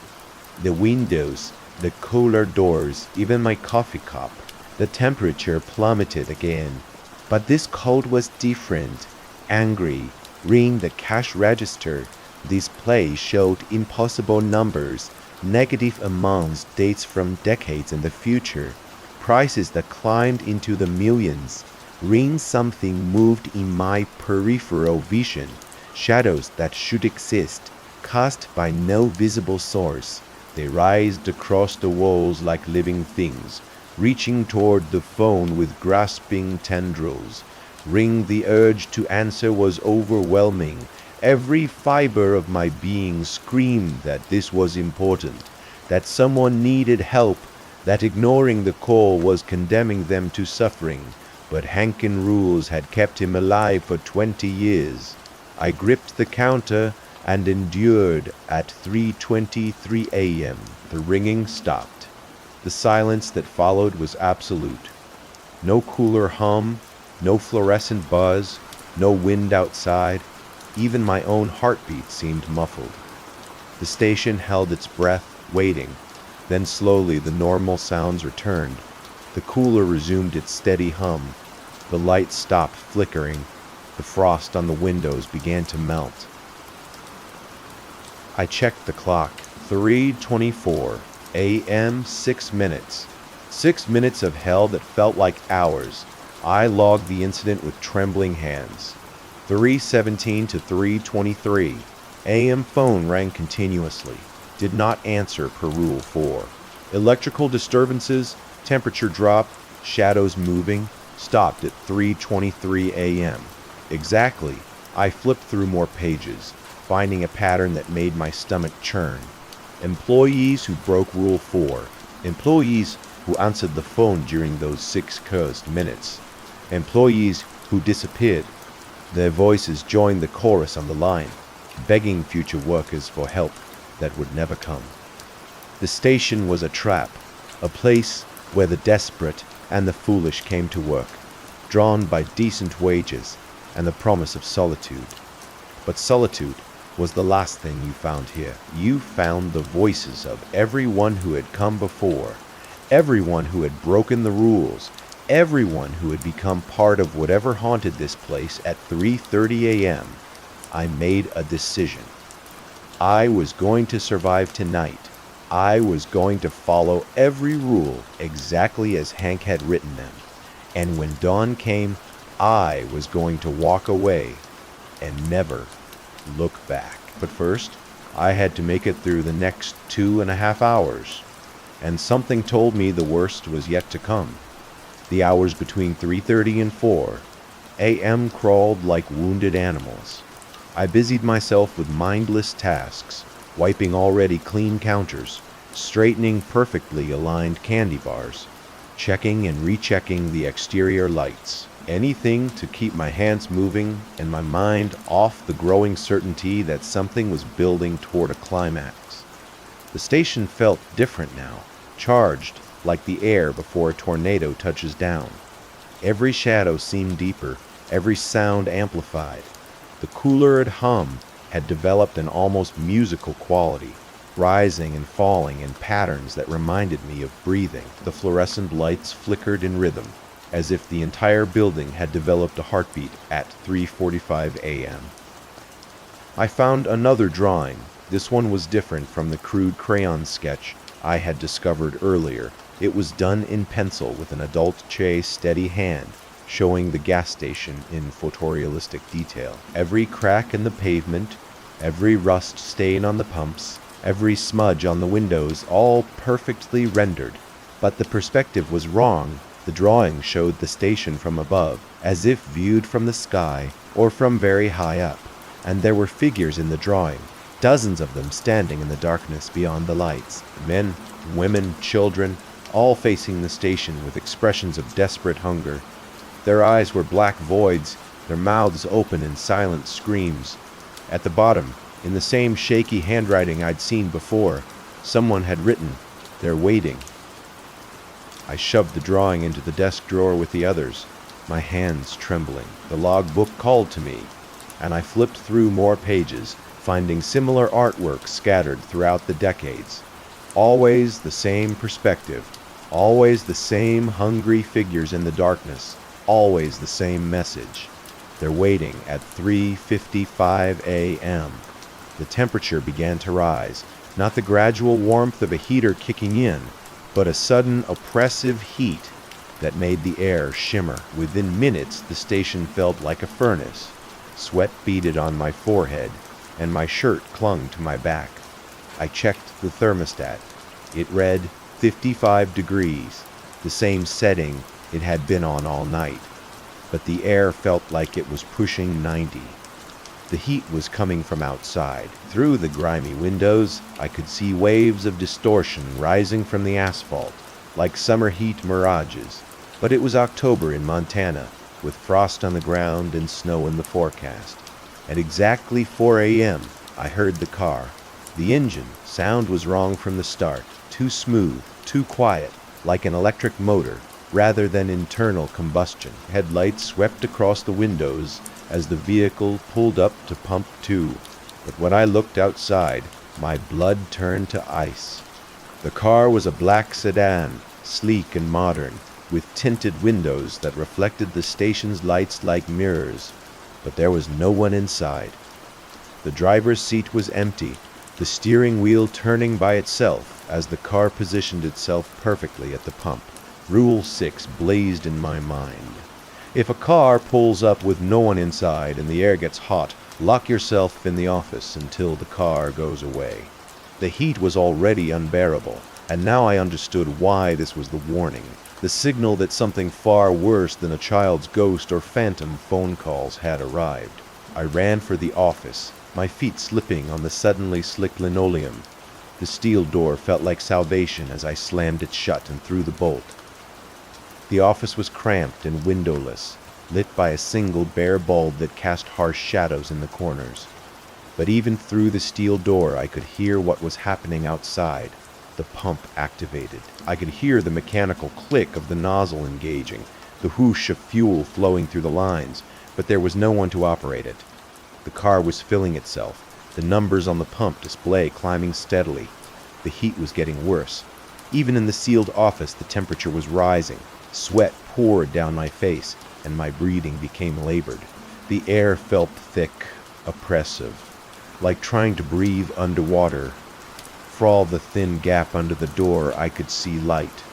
The windows, the cooler doors, even my coffee cup. The temperature plummeted again. But this cold was different. Angry. Ring the cash register. Display showed impossible numbers, negative amounts, dates from decades in the future, prices that climbed into the millions. Ring something moved in my peripheral vision, shadows that should exist, cast by no visible source. They writhed across the walls like living things, reaching toward the phone with grasping tendrils. The urge to answer was overwhelming. Every fiber of my being screamed that this was important, that someone needed help, that ignoring the call was condemning them to suffering. But Hankin rules had kept him alive for 20 years. I gripped the counter and endured. At 3:23 a.m., the ringing stopped. The silence that followed was absolute. No cooler hum, no fluorescent buzz, no wind outside. Even my own heartbeat seemed muffled. The station held its breath, waiting. Then slowly the normal sounds returned. The cooler resumed its steady hum. The lights stopped flickering. The frost on the windows began to melt. I checked the clock. 3:24 a.m., 6 minutes. 6 minutes of hell that felt like hours. I logged the incident with trembling hands. 3:17 to 3:23 a.m. phone rang continuously. Did not answer per Rule 4. Electrical disturbances, temperature drop, shadows moving, stopped at 3:23 a.m. Exactly. I flipped through more pages, finding a pattern that made my stomach churn. Employees who broke Rule 4. Employees who answered the phone during those 6 cursed minutes. Employees who disappeared. Their voices joined the chorus on the line, begging future workers for help that would never come. The station was a trap, a place where the desperate and the foolish came to work, drawn by decent wages and the promise of solitude. But solitude was the last thing you found here. You found the voices of everyone who had come before, everyone who had broken the rules, everyone who had become part of whatever haunted this place. At 3:30 a.m., I made a decision. I was going to survive tonight. I was going to follow every rule exactly as Hank had written them. And when dawn came, I was going to walk away and never look back. But first, I had to make it through the next 2.5 hours. And something told me the worst was yet to come. The hours between 3:30 and 4 a.m. crawled like wounded animals. I busied myself with mindless tasks, wiping already clean counters, straightening perfectly aligned candy bars, checking and rechecking the exterior lights. Anything to keep my hands moving and my mind off the growing certainty that something was building toward a climax. The station felt different now, charged like the air before a tornado touches down. Every shadow seemed deeper, every sound amplified. The cooler hum had developed an almost musical quality, rising and falling in patterns that reminded me of breathing. The fluorescent lights flickered in rhythm, as if the entire building had developed a heartbeat at 3:45 a.m. I found another drawing. This one was different from the crude crayon sketch I had discovered earlier. It was done in pencil with an adult Che steady hand, showing the gas station in photorealistic detail. Every crack in the pavement, every rust stain on the pumps, every smudge on the windows, all perfectly rendered. But the perspective was wrong. The drawing showed the station from above, as if viewed from the sky or from very high up. And there were figures in the drawing, dozens of them standing in the darkness beyond the lights. Men, women, children, all facing the station with expressions of desperate hunger. Their eyes were black voids, their mouths open in silent screams. At the bottom, in the same shaky handwriting I'd seen before, someone had written, "They're waiting." I shoved the drawing into the desk drawer with the others, my hands trembling. The logbook called to me, and I flipped through more pages, finding similar artwork scattered throughout the decades. Always the same perspective, always the same hungry figures in the darkness, always the same message. They're waiting at 3:55 a.m. The temperature began to rise, not the gradual warmth of a heater kicking in, but a sudden oppressive heat that made the air shimmer. Within minutes, the station felt like a furnace. Sweat beaded on my forehead, and my shirt clung to my back. I checked the thermostat. It read 55 degrees, the same setting it had been on all night. but the air felt like it was pushing 90. The heat was coming from outside. Through the grimy windows, I could see waves of distortion rising from the asphalt, like summer heat mirages. But it was October in Montana, with frost on the ground and snow in the forecast. At exactly 4 a.m., I heard the car. The engine sound was wrong from the start, too smooth, too quiet, like an electric motor, rather than internal combustion. Headlights swept across the windows as the vehicle pulled up to pump 2. But when I looked outside, my blood turned to ice. The car was a black sedan, sleek and modern, with tinted windows that reflected the station's lights like mirrors. But there was no one inside. The driver's seat was empty, the steering wheel turning by itself as the car positioned itself perfectly at the pump. Rule 6 blazed in my mind. If a car pulls up with no one inside and the air gets hot, lock yourself in the office until the car goes away. The heat was already unbearable, and now I understood why this was the warning, the signal that something far worse than a child's ghost or phantom phone calls had arrived. I ran for the office, my feet slipping on the suddenly slick linoleum. The steel door felt like salvation as I slammed it shut and threw the bolt. The office was cramped and windowless, lit by a single bare bulb that cast harsh shadows in the corners. But even through the steel door I could hear what was happening outside. The pump activated. I could hear the mechanical click of the nozzle engaging, the whoosh of fuel flowing through the lines, but there was no one to operate it. The car was filling itself, the numbers on the pump display climbing steadily. The heat was getting worse. Even in the sealed office, the temperature was rising. Sweat poured down my face, and my breathing became labored. The air felt thick, oppressive, like trying to breathe underwater. From the thin gap under the door, I could see light.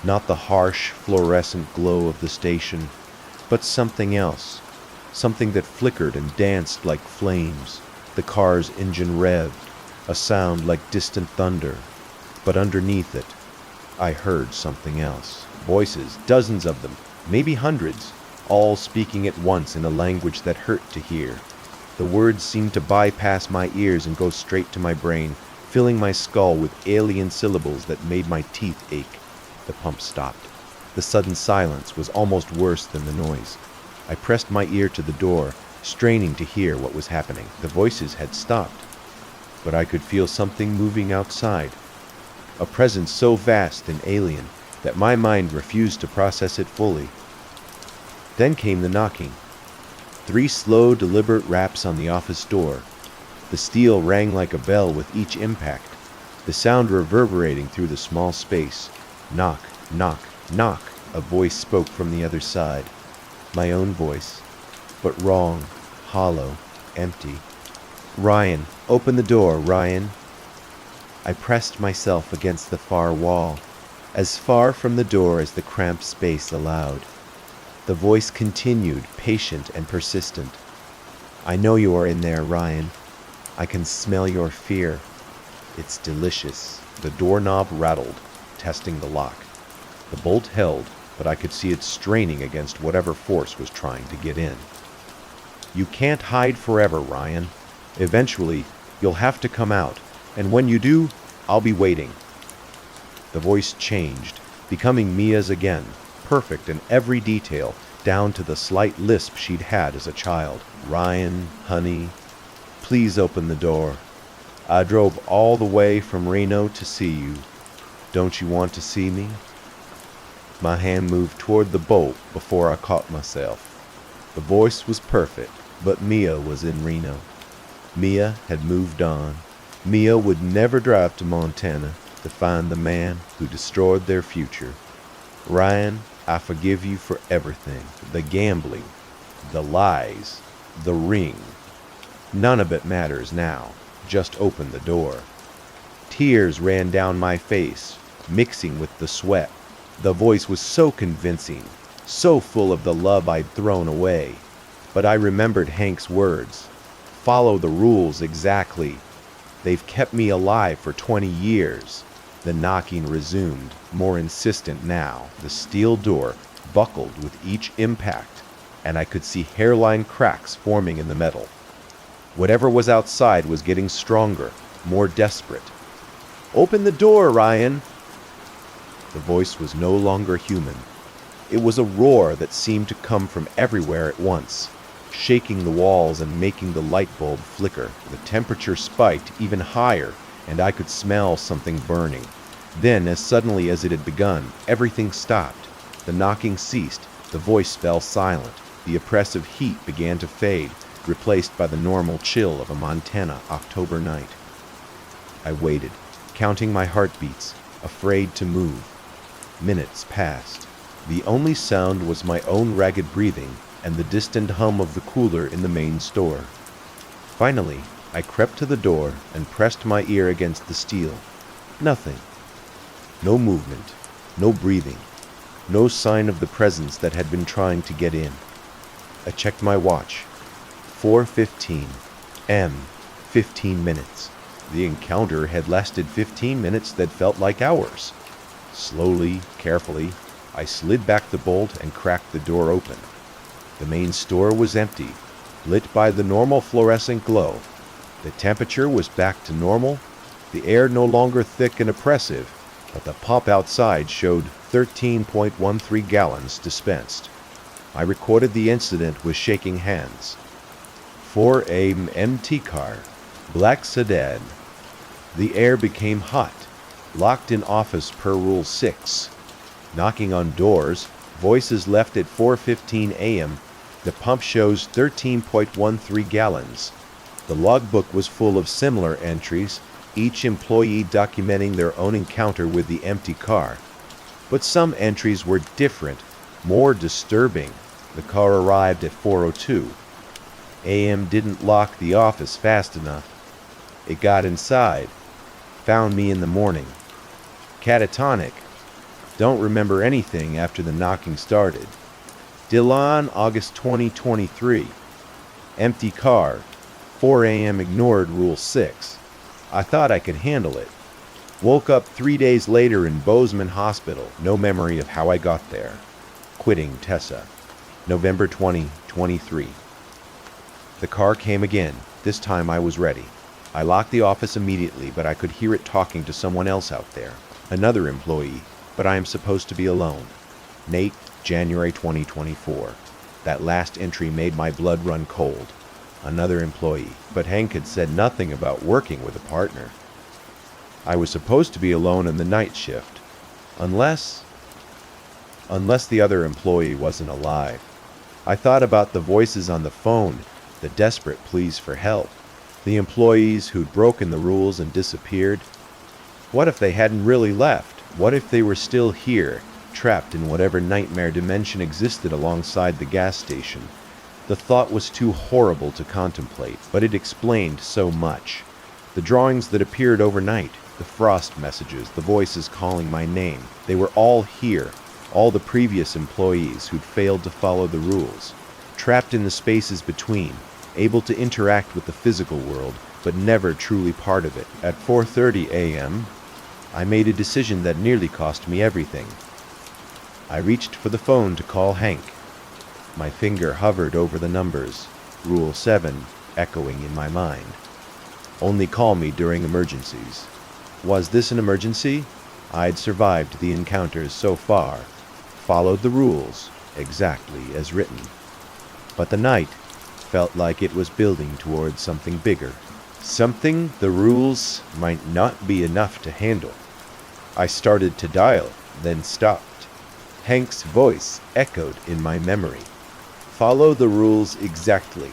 Not the harsh, fluorescent glow of the station, but something else. Something that flickered and danced like flames. The car's engine revved, a sound like distant thunder. But underneath it, I heard something else. Voices, dozens of them, maybe hundreds, all speaking at once in a language that hurt to hear. The words seemed to bypass my ears and go straight to my brain, filling my skull with alien syllables that made my teeth ache. The pump stopped. The sudden silence was almost worse than the noise. I pressed my ear to the door, straining to hear what was happening. The voices had stopped, but I could feel something moving outside. A presence so vast and alien that my mind refused to process it fully. Then came the knocking. 3 slow, deliberate raps on the office door. The steel rang like a bell with each impact, the sound reverberating through the small space. Knock, knock, knock, a voice spoke from the other side. My own voice, but wrong, hollow, empty. "Ryan, open the door, Ryan." I pressed myself against the far wall, as far from the door as the cramped space allowed. The voice continued, patient and persistent. "I know you are in there, Ryan. I can smell your fear. It's delicious." The doorknob rattled, testing the lock. The bolt held, but I could see it straining against whatever force was trying to get in. "You can't hide forever, Ryan. Eventually, you'll have to come out, and when you do, I'll be waiting." The voice changed, becoming Mia's again, perfect in every detail, down to the slight lisp she'd had as a child. "Ryan, honey, please open the door. I drove all the way from Reno to see you. Don't you want to see me?" My hand moved toward the bolt before I caught myself. The voice was perfect, but Mia was in Reno. Mia had moved on. Mia would never drive to Montana to find the man who destroyed their future. "Ryan, I forgive you for everything. The gambling, the lies, the ring. None of it matters now. Just open the door." Tears ran down my face, mixing with the sweat. The voice was so convincing, so full of the love I'd thrown away. But I remembered Hank's words. Follow the rules exactly. They've kept me alive for 20 years. The knocking resumed, more insistent now. The steel door buckled with each impact. and I could see hairline cracks forming in the metal. Whatever was outside was getting stronger, more desperate. "Open the door, Ryan!" The voice was no longer human. It was a roar that seemed to come from everywhere at once, shaking the walls and making the light bulb flicker. The temperature spiked even higher, and I could smell something burning. Then, as suddenly as it had begun, everything stopped. The knocking ceased, the voice fell silent, the oppressive heat began to fade, replaced by the normal chill of a Montana October night. I waited, counting my heartbeats, afraid to move. Minutes passed. The only sound was my own ragged breathing and the distant hum of the cooler in the main store. Finally, I crept to the door and pressed my ear against the steel. Nothing. No movement, no breathing, no sign of the presence that had been trying to get in. I checked my watch. 4:15 M. 15 minutes. The encounter had lasted 15 minutes that felt like hours. Slowly, carefully, I slid back the bolt and cracked the door open. The main store was empty, lit by the normal fluorescent glow. The temperature was back to normal, the air no longer thick and oppressive, but the pump outside showed 13.13 gallons dispensed. I recorded the incident with shaking hands. 4 AM MT car, black sedan. The air became hot, locked in office per Rule 6. Knocking on doors, voices left at 4:15 AM. The pump shows 13.13 gallons. The logbook was full of similar entries, each employee documenting their own encounter with the empty car. But some entries were different, more disturbing. The car arrived at 4:02. AM didn't lock the office fast enough. It got inside. Found me in the morning. Catatonic. Don't remember anything after the knocking started. Dillon, August 2023. Empty car. 4 AM ignored Rule 6. I thought I could handle it. Woke up 3 days later in Bozeman Hospital. No memory of how I got there. Quitting Tessa. November 2023. The car came again. This time I was ready. I locked the office immediately, but I could hear it talking to someone else out there. Another employee, but I am supposed to be alone. Nate, January 2024. That last entry made my blood run cold. Another employee, but Hank had said nothing about working with a partner. I was supposed to be alone in the night shift. Unless the other employee wasn't alive. I thought about the voices on the phone, the desperate pleas for help, the employees who'd broken the rules and disappeared. What if they hadn't really left? What if they were still here, trapped in whatever nightmare dimension existed alongside the gas station? The thought was too horrible to contemplate, but it explained so much. The drawings that appeared overnight, the frost messages, the voices calling my name, they were all here, all the previous employees who'd failed to follow the rules, trapped in the spaces between, able to interact with the physical world, but never truly part of it. At 4:30 AM, I made a decision that nearly cost me everything. I reached for the phone to call Hank. My finger hovered over the numbers, Rule 7 echoing in my mind. Only call me during emergencies. Was this an emergency? I'd survived the encounters so far, followed the rules exactly as written. But the night felt like it was building towards something bigger, something the rules might not be enough to handle. I started to dial, then stopped. Hank's voice echoed in my memory. Follow the rules exactly.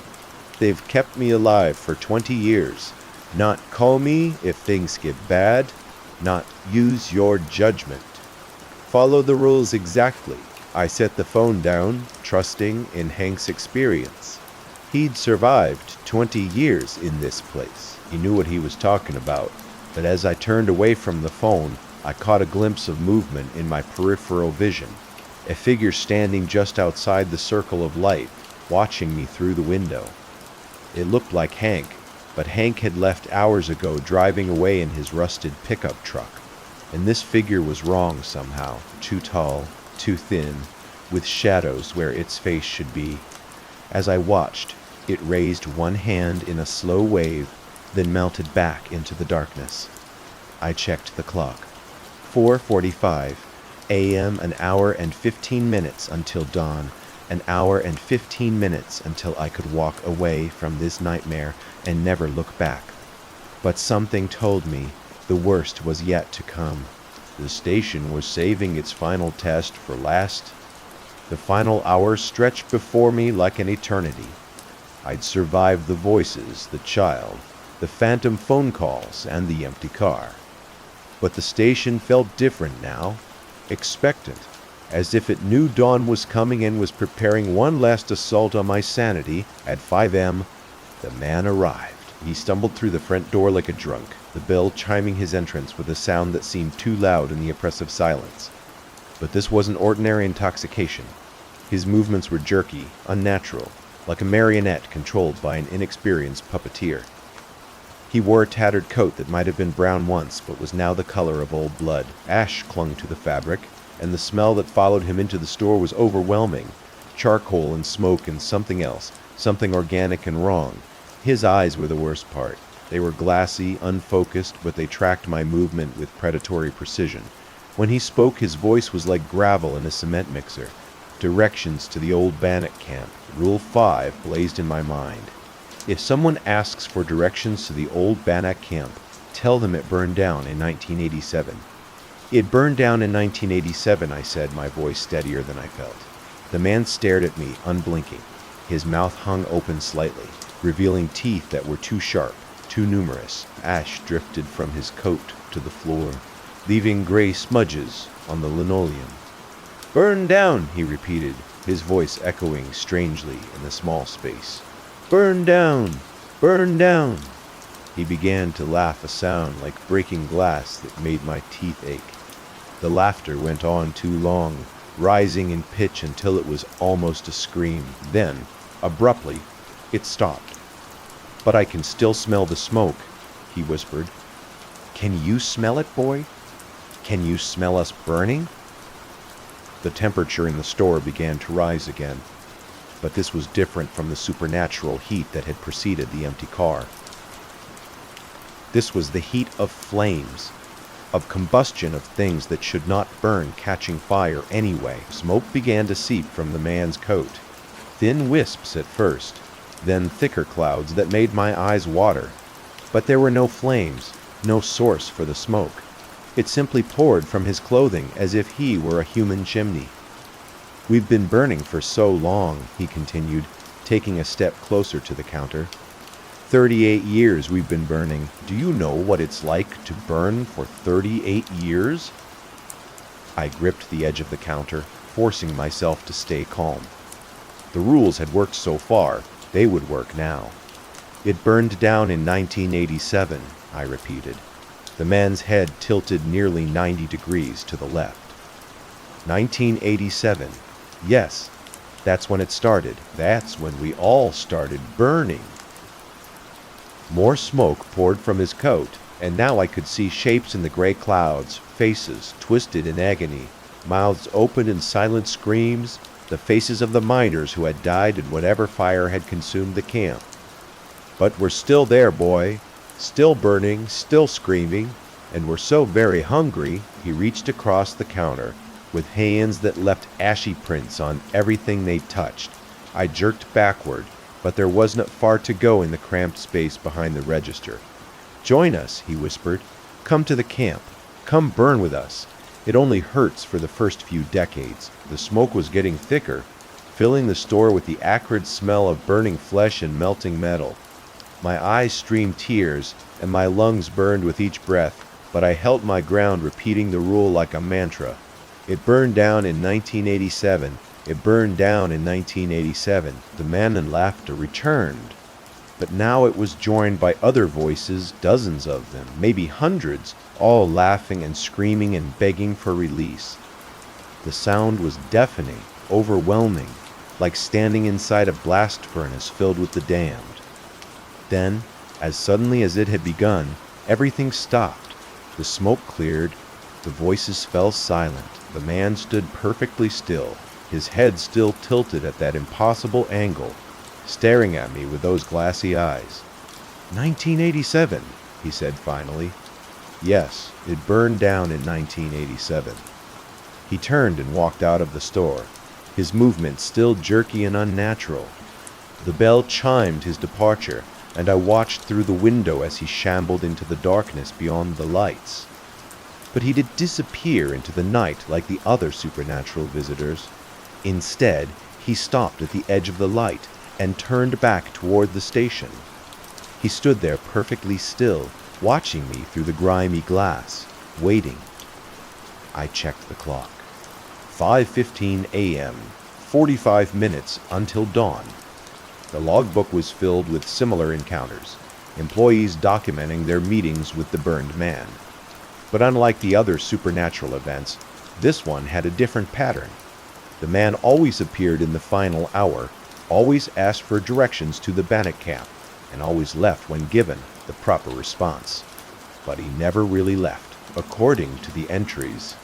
They've kept me alive for 20 years. Not call me if things get bad, not use your judgment. Follow the rules exactly. I set the phone down, trusting in Hank's experience. He'd survived 20 years in this place. He knew what he was talking about, but as I turned away from the phone, I caught a glimpse of movement in my peripheral vision. A figure standing just outside the circle of light, watching me through the window. It looked like Hank, but Hank had left hours ago driving away in his rusted pickup truck. And this figure was wrong somehow, too tall, too thin, with shadows where its face should be. As I watched, it raised one hand in a slow wave, then melted back into the darkness. I checked the clock. 4:45 a.m., an hour and 15 minutes until dawn, an hour and 15 minutes until I could walk away from this nightmare and never look back. But something told me the worst was yet to come. The station was saving its final test for last. The final hour stretched before me like an eternity. I'd survived the voices, the child, the phantom phone calls, and the empty car. But the station felt different now, expectant, as if it knew dawn was coming and was preparing one last assault on my sanity. At 5 a.m., the man arrived. He stumbled through the front door like a drunk, the bell chiming his entrance with a sound that seemed too loud in the oppressive silence. But this wasn't ordinary intoxication. His movements were jerky, unnatural, like a marionette controlled by an inexperienced puppeteer. He wore a tattered coat that might have been brown once, but was now the color of old blood. Ash clung to the fabric, and the smell that followed him into the store was overwhelming. Charcoal and smoke and something else, something organic and wrong. His eyes were the worst part. They were glassy, unfocused, but they tracked my movement with predatory precision. When he spoke, his voice was like gravel in a cement mixer. Directions to the old Bannock camp, Rule 5, blazed in my mind. If someone asks for directions to the old Bannock camp, tell them it burned down in 1987. It burned down in 1987, I said, my voice steadier than I felt. The man stared at me, unblinking. His mouth hung open slightly, revealing teeth that were too sharp, too numerous. Ash drifted from his coat to the floor, leaving gray smudges on the linoleum. "Burn down," he repeated, his voice echoing strangely in the small space. "Burn down! Burn down!" He began to laugh, a sound like breaking glass that made my teeth ache. The laughter went on too long, rising in pitch until it was almost a scream. Then, abruptly, it stopped. "But I can still smell the smoke," he whispered. "Can you smell it, boy? Can you smell us burning?" The temperature in the store began to rise again, but this was different from the supernatural heat that had preceded the empty car. This was the heat of flames, of combustion of things that should not burn, catching fire anyway. Smoke began to seep from the man's coat, thin wisps at first, then thicker clouds that made my eyes water. But there were no flames, no source for the smoke. It simply poured from his clothing as if he were a human chimney. "We've been burning for so long," he continued, taking a step closer to the counter. 38 years we've been burning. Do you know what it's like to burn for 38 years? I gripped the edge of the counter, forcing myself to stay calm. The rules had worked so far, they would work now. "It burned down in 1987, I repeated. The man's head tilted nearly 90 degrees to the left. 1987. Yes, that's when it started. That's when we all started burning." More smoke poured from his coat, and now I could see shapes in the gray clouds, faces twisted in agony, mouths opened in silent screams, the faces of the miners who had died in whatever fire had consumed the camp. "But we're still there, boy. Still burning, still screaming, and we're so very hungry." He reached across the counter, with hands that left ashy prints on everything they touched. I jerked backward, but there wasn't far to go in the cramped space behind the register. "Join us," he whispered. "Come to the camp. Come burn with us. It only hurts for the first few decades." The smoke was getting thicker, filling the store with the acrid smell of burning flesh and melting metal. My eyes streamed tears, and my lungs burned with each breath, but I held my ground, repeating the rule like a mantra. "It burned down in 1987. It burned down in 1987. The man in laughter returned. But now it was joined by other voices, dozens of them, maybe hundreds, all laughing and screaming and begging for release. The sound was deafening, overwhelming, like standing inside a blast furnace filled with the damned. Then, as suddenly as it had begun, everything stopped. The smoke cleared, the voices fell silent. The man stood perfectly still, his head still tilted at that impossible angle, staring at me with those glassy eyes. 1987, he said finally. Yes, it burned down in 1987. He turned and walked out of the store, his movements still jerky and unnatural. The bell chimed his departure, and I watched through the window as he shambled into the darkness beyond the lights. But he didn't disappear into the night like the other supernatural visitors. Instead, he stopped at the edge of the light and turned back toward the station. He stood there perfectly still, watching me through the grimy glass, waiting. I checked the clock. 5:15 a.m., 45 minutes until dawn. The logbook was filled with similar encounters, employees documenting their meetings with the burned man. But unlike the other supernatural events, this one had a different pattern. The man always appeared in the final hour, always asked for directions to the Bannock camp, and always left when given the proper response. But he never really left. According to the entries,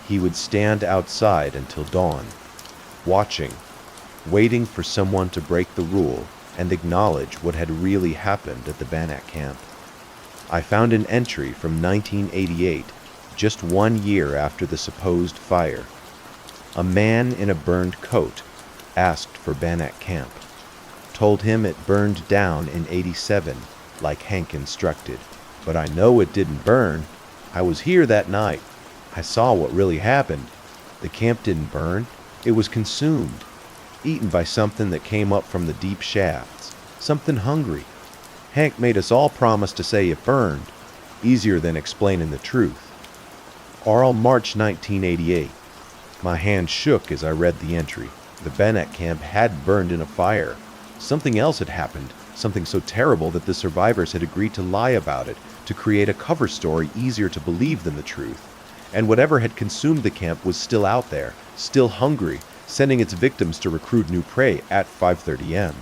he would stand outside until dawn, watching, waiting for someone to break the rule and acknowledge what had really happened at the Bannock camp. I found an entry from 1988, just 1 year after the supposed fire. A man in a burned coat asked for Bannock camp, told him it burned down in 87, like Hank instructed. But I know it didn't burn. I was here that night. I saw what really happened. The camp didn't burn. It was consumed, eaten by something that came up from the deep shafts, something hungry. Hank made us all promise to say it burned, easier than explaining the truth. Arl, March 1988. My hand shook as I read the entry. The Bannock camp had burned in a fire. Something else had happened, something so terrible that the survivors had agreed to lie about it, to create a cover story easier to believe than the truth. And whatever had consumed the camp was still out there, still hungry, sending its victims to recruit new prey at 5:30 am.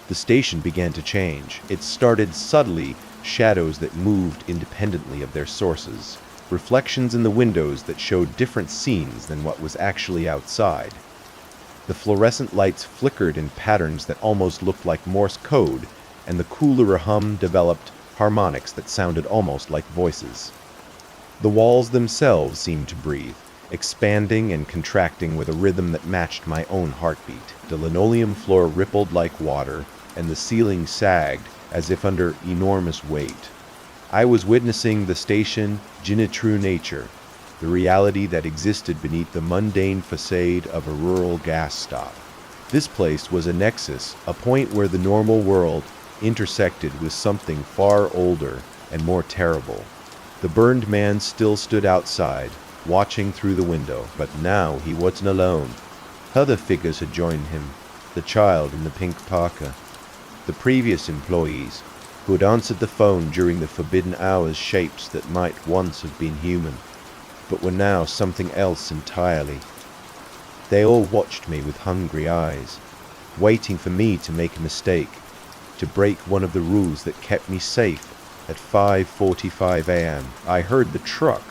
The station began to change. It started subtly, shadows that moved independently of their sources, reflections in the windows that showed different scenes than what was actually outside. The fluorescent lights flickered in patterns that almost looked like Morse code, and the cooler hum developed harmonics that sounded almost like voices. The walls themselves seemed to breathe, expanding and contracting with a rhythm that matched my own heartbeat. The linoleum floor rippled like water, and the ceiling sagged as if under enormous weight. I was witnessing the station in true nature, the reality that existed beneath the mundane facade of a rural gas stop. This place was a nexus, a point where the normal world intersected with something far older and more terrible. The burned man still stood outside, watching through the window, but now he wasn't alone. Other figures had joined him, the child in the pink parka, the previous employees who had answered the phone during the forbidden hours, shapes that might once have been human, but were now something else entirely. They all watched me with hungry eyes, waiting for me to make a mistake, to break one of the rules that kept me safe. At 5:45 am, I heard the truck.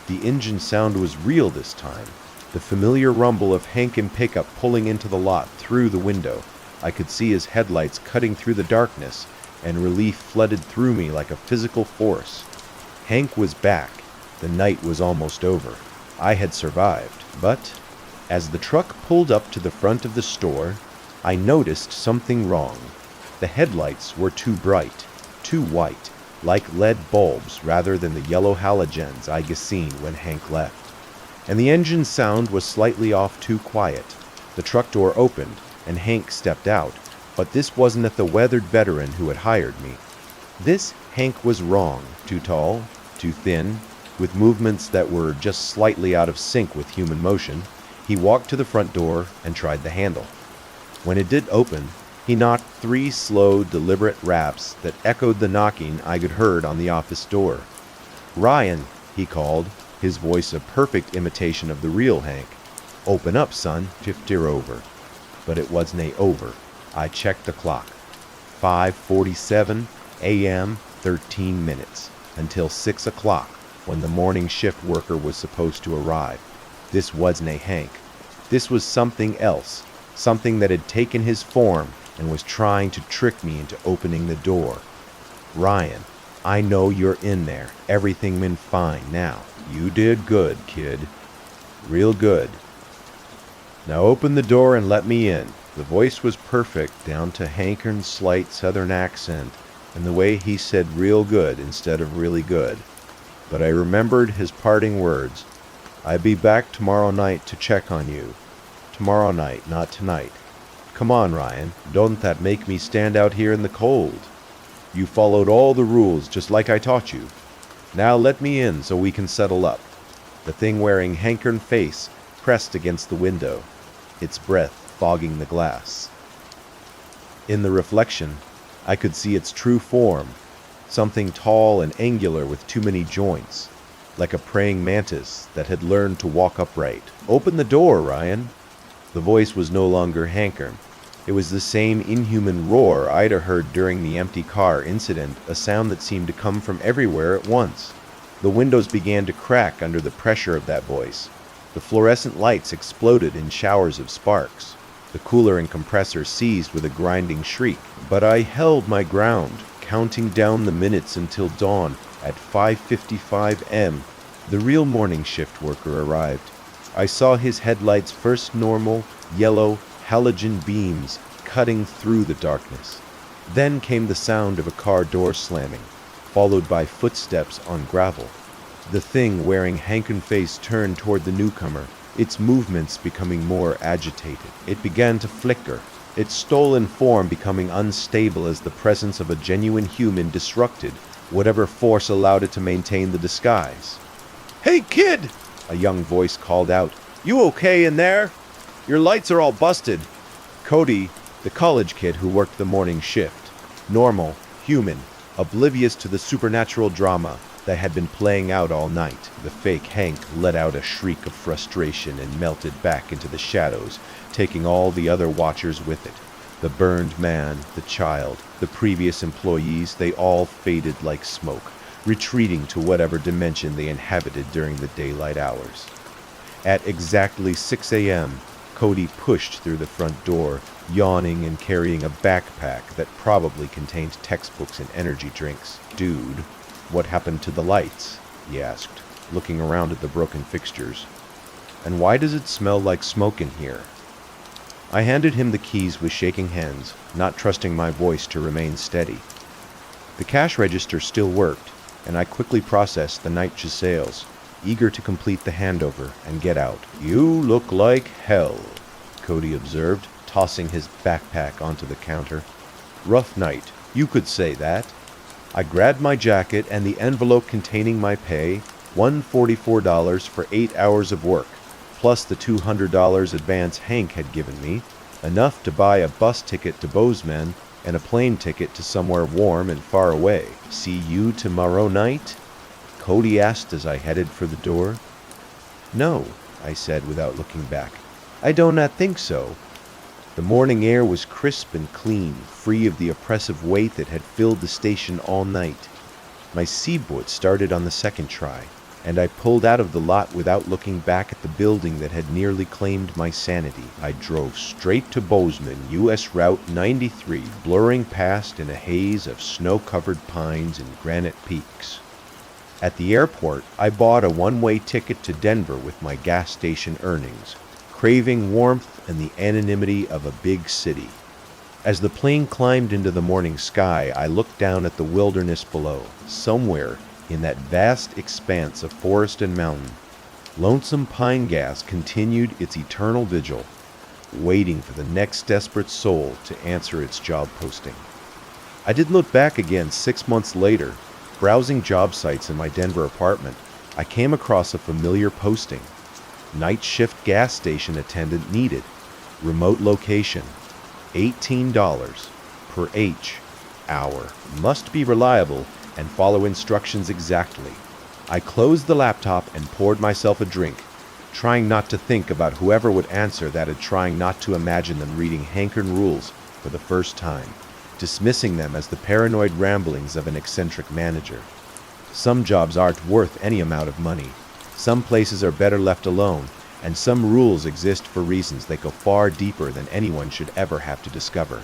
The engine sound was real this time. The familiar rumble of Hank and pickup pulling into the lot through the window. I could see his headlights cutting through the darkness, and relief flooded through me like a physical force. Hank was back. The night was almost over. I had survived. But as the truck pulled up to the front of the store, I noticed something wrong. The headlights were too bright, too white, like lead bulbs rather than the yellow halogens I'd seen when Hank left. And the engine sound was slightly off, too quiet. The truck door opened, and Hank stepped out, but this wasn't the weathered veteran who had hired me. This Hank was wrong, too tall, too thin, with movements that were just slightly out of sync with human motion. He walked to the front door and tried the handle. When it did open, he knocked 3 slow, deliberate raps that echoed the knocking I had heard on the office door. "Ryan," he called, his voice a perfect imitation of the real Hank. "Open up, son, 50 over." But it wasn't over. I checked the clock. 5:47 a.m., 13 minutes, until 6 o'clock, when the morning shift worker was supposed to arrive. This wasn't Hank. This was something else, something that had taken his form and was trying to trick me into opening the door. Ryan, I know you're in there. Everything been fine now. You did good, kid. Real good. Now open the door and let me in. The voice was perfect, down to Hankern's slight southern accent, and the way he said real good instead of really good. But I remembered his parting words. I be back tomorrow night to check on you. Tomorrow night, not tonight. Come on, Ryan. Don't that make me stand out here in the cold? You followed all the rules just like I taught you. Now let me in so we can settle up. The thing wearing Hankern face pressed against the window, its breath fogging the glass. In the reflection, I could see its true form, something tall and angular with too many joints, like a praying mantis that had learned to walk upright. Open the door, Ryan. The voice was no longer Hankern. It was the same inhuman roar I'd heard during the empty car incident, a sound that seemed to come from everywhere at once. The windows began to crack under the pressure of that voice. The fluorescent lights exploded in showers of sparks. The cooler and compressor seized with a grinding shriek. But I held my ground, counting down the minutes until dawn. At 5:55 m, the real morning shift worker arrived. I saw his headlights' first normal, yellow, halogen beams cutting through the darkness. Then came the sound of a car door slamming, followed by footsteps on gravel. The thing wearing Hankern face turned toward the newcomer, its movements becoming more agitated. It began to flicker, its stolen form becoming unstable as the presence of a genuine human disrupted whatever force allowed it to maintain the disguise. "Hey, kid!" a young voice called out. "You okay in there? Your lights are all busted." Cody, the college kid who worked the morning shift, normal, human, oblivious to the supernatural drama that had been playing out all night. The fake Hank let out a shriek of frustration and melted back into the shadows, taking all the other watchers with it. The burned man, the child, the previous employees, they all faded like smoke, retreating to whatever dimension they inhabited during the daylight hours. At exactly 6 a.m., Cody pushed through the front door, yawning and carrying a backpack that probably contained textbooks and energy drinks. "Dude, what happened to the lights?" he asked, looking around at the broken fixtures. "And why does it smell like smoke in here?" I handed him the keys with shaking hands, not trusting my voice to remain steady. The cash register still worked, and I quickly processed the night's sales, eager to complete the handover and get out. "You look like hell," Cody observed, tossing his backpack onto the counter. "Rough night, you could say that." I grabbed my jacket and the envelope containing my pay, $144 for 8 hours of work, plus the $200 advance Hank had given me, enough to buy a bus ticket to Bozeman and a plane ticket to somewhere warm and far away. "See you tomorrow night?" Cody asked as I headed for the door. "No," I said without looking back. "I do not think so." The morning air was crisp and clean, free of the oppressive weight that had filled the station all night. My seaboot started on the second try, and I pulled out of the lot without looking back at the building that had nearly claimed my sanity. I drove straight to Bozeman, U.S. Route 93, blurring past in a haze of snow-covered pines and granite peaks. At the airport, I bought a one-way ticket to Denver with my gas station earnings, craving warmth and the anonymity of a big city. As the plane climbed into the morning sky, I looked down at the wilderness below. Somewhere in that vast expanse of forest and mountain, Lonesome Pine Gas continued its eternal vigil, waiting for the next desperate soul to answer its job posting. I did look back again 6 months later. Browsing job sites in my Denver apartment, I came across a familiar posting. Night shift gas station attendant needed. Remote location. $18 per H hour. Must be reliable and follow instructions exactly. I closed the laptop and poured myself a drink, trying not to think about whoever would answer that and trying not to imagine them reading Hankern rules for the first time, dismissing them as the paranoid ramblings of an eccentric manager. Some jobs aren't worth any amount of money. Some places are better left alone, and some rules exist for reasons that go far deeper than anyone should ever have to discover.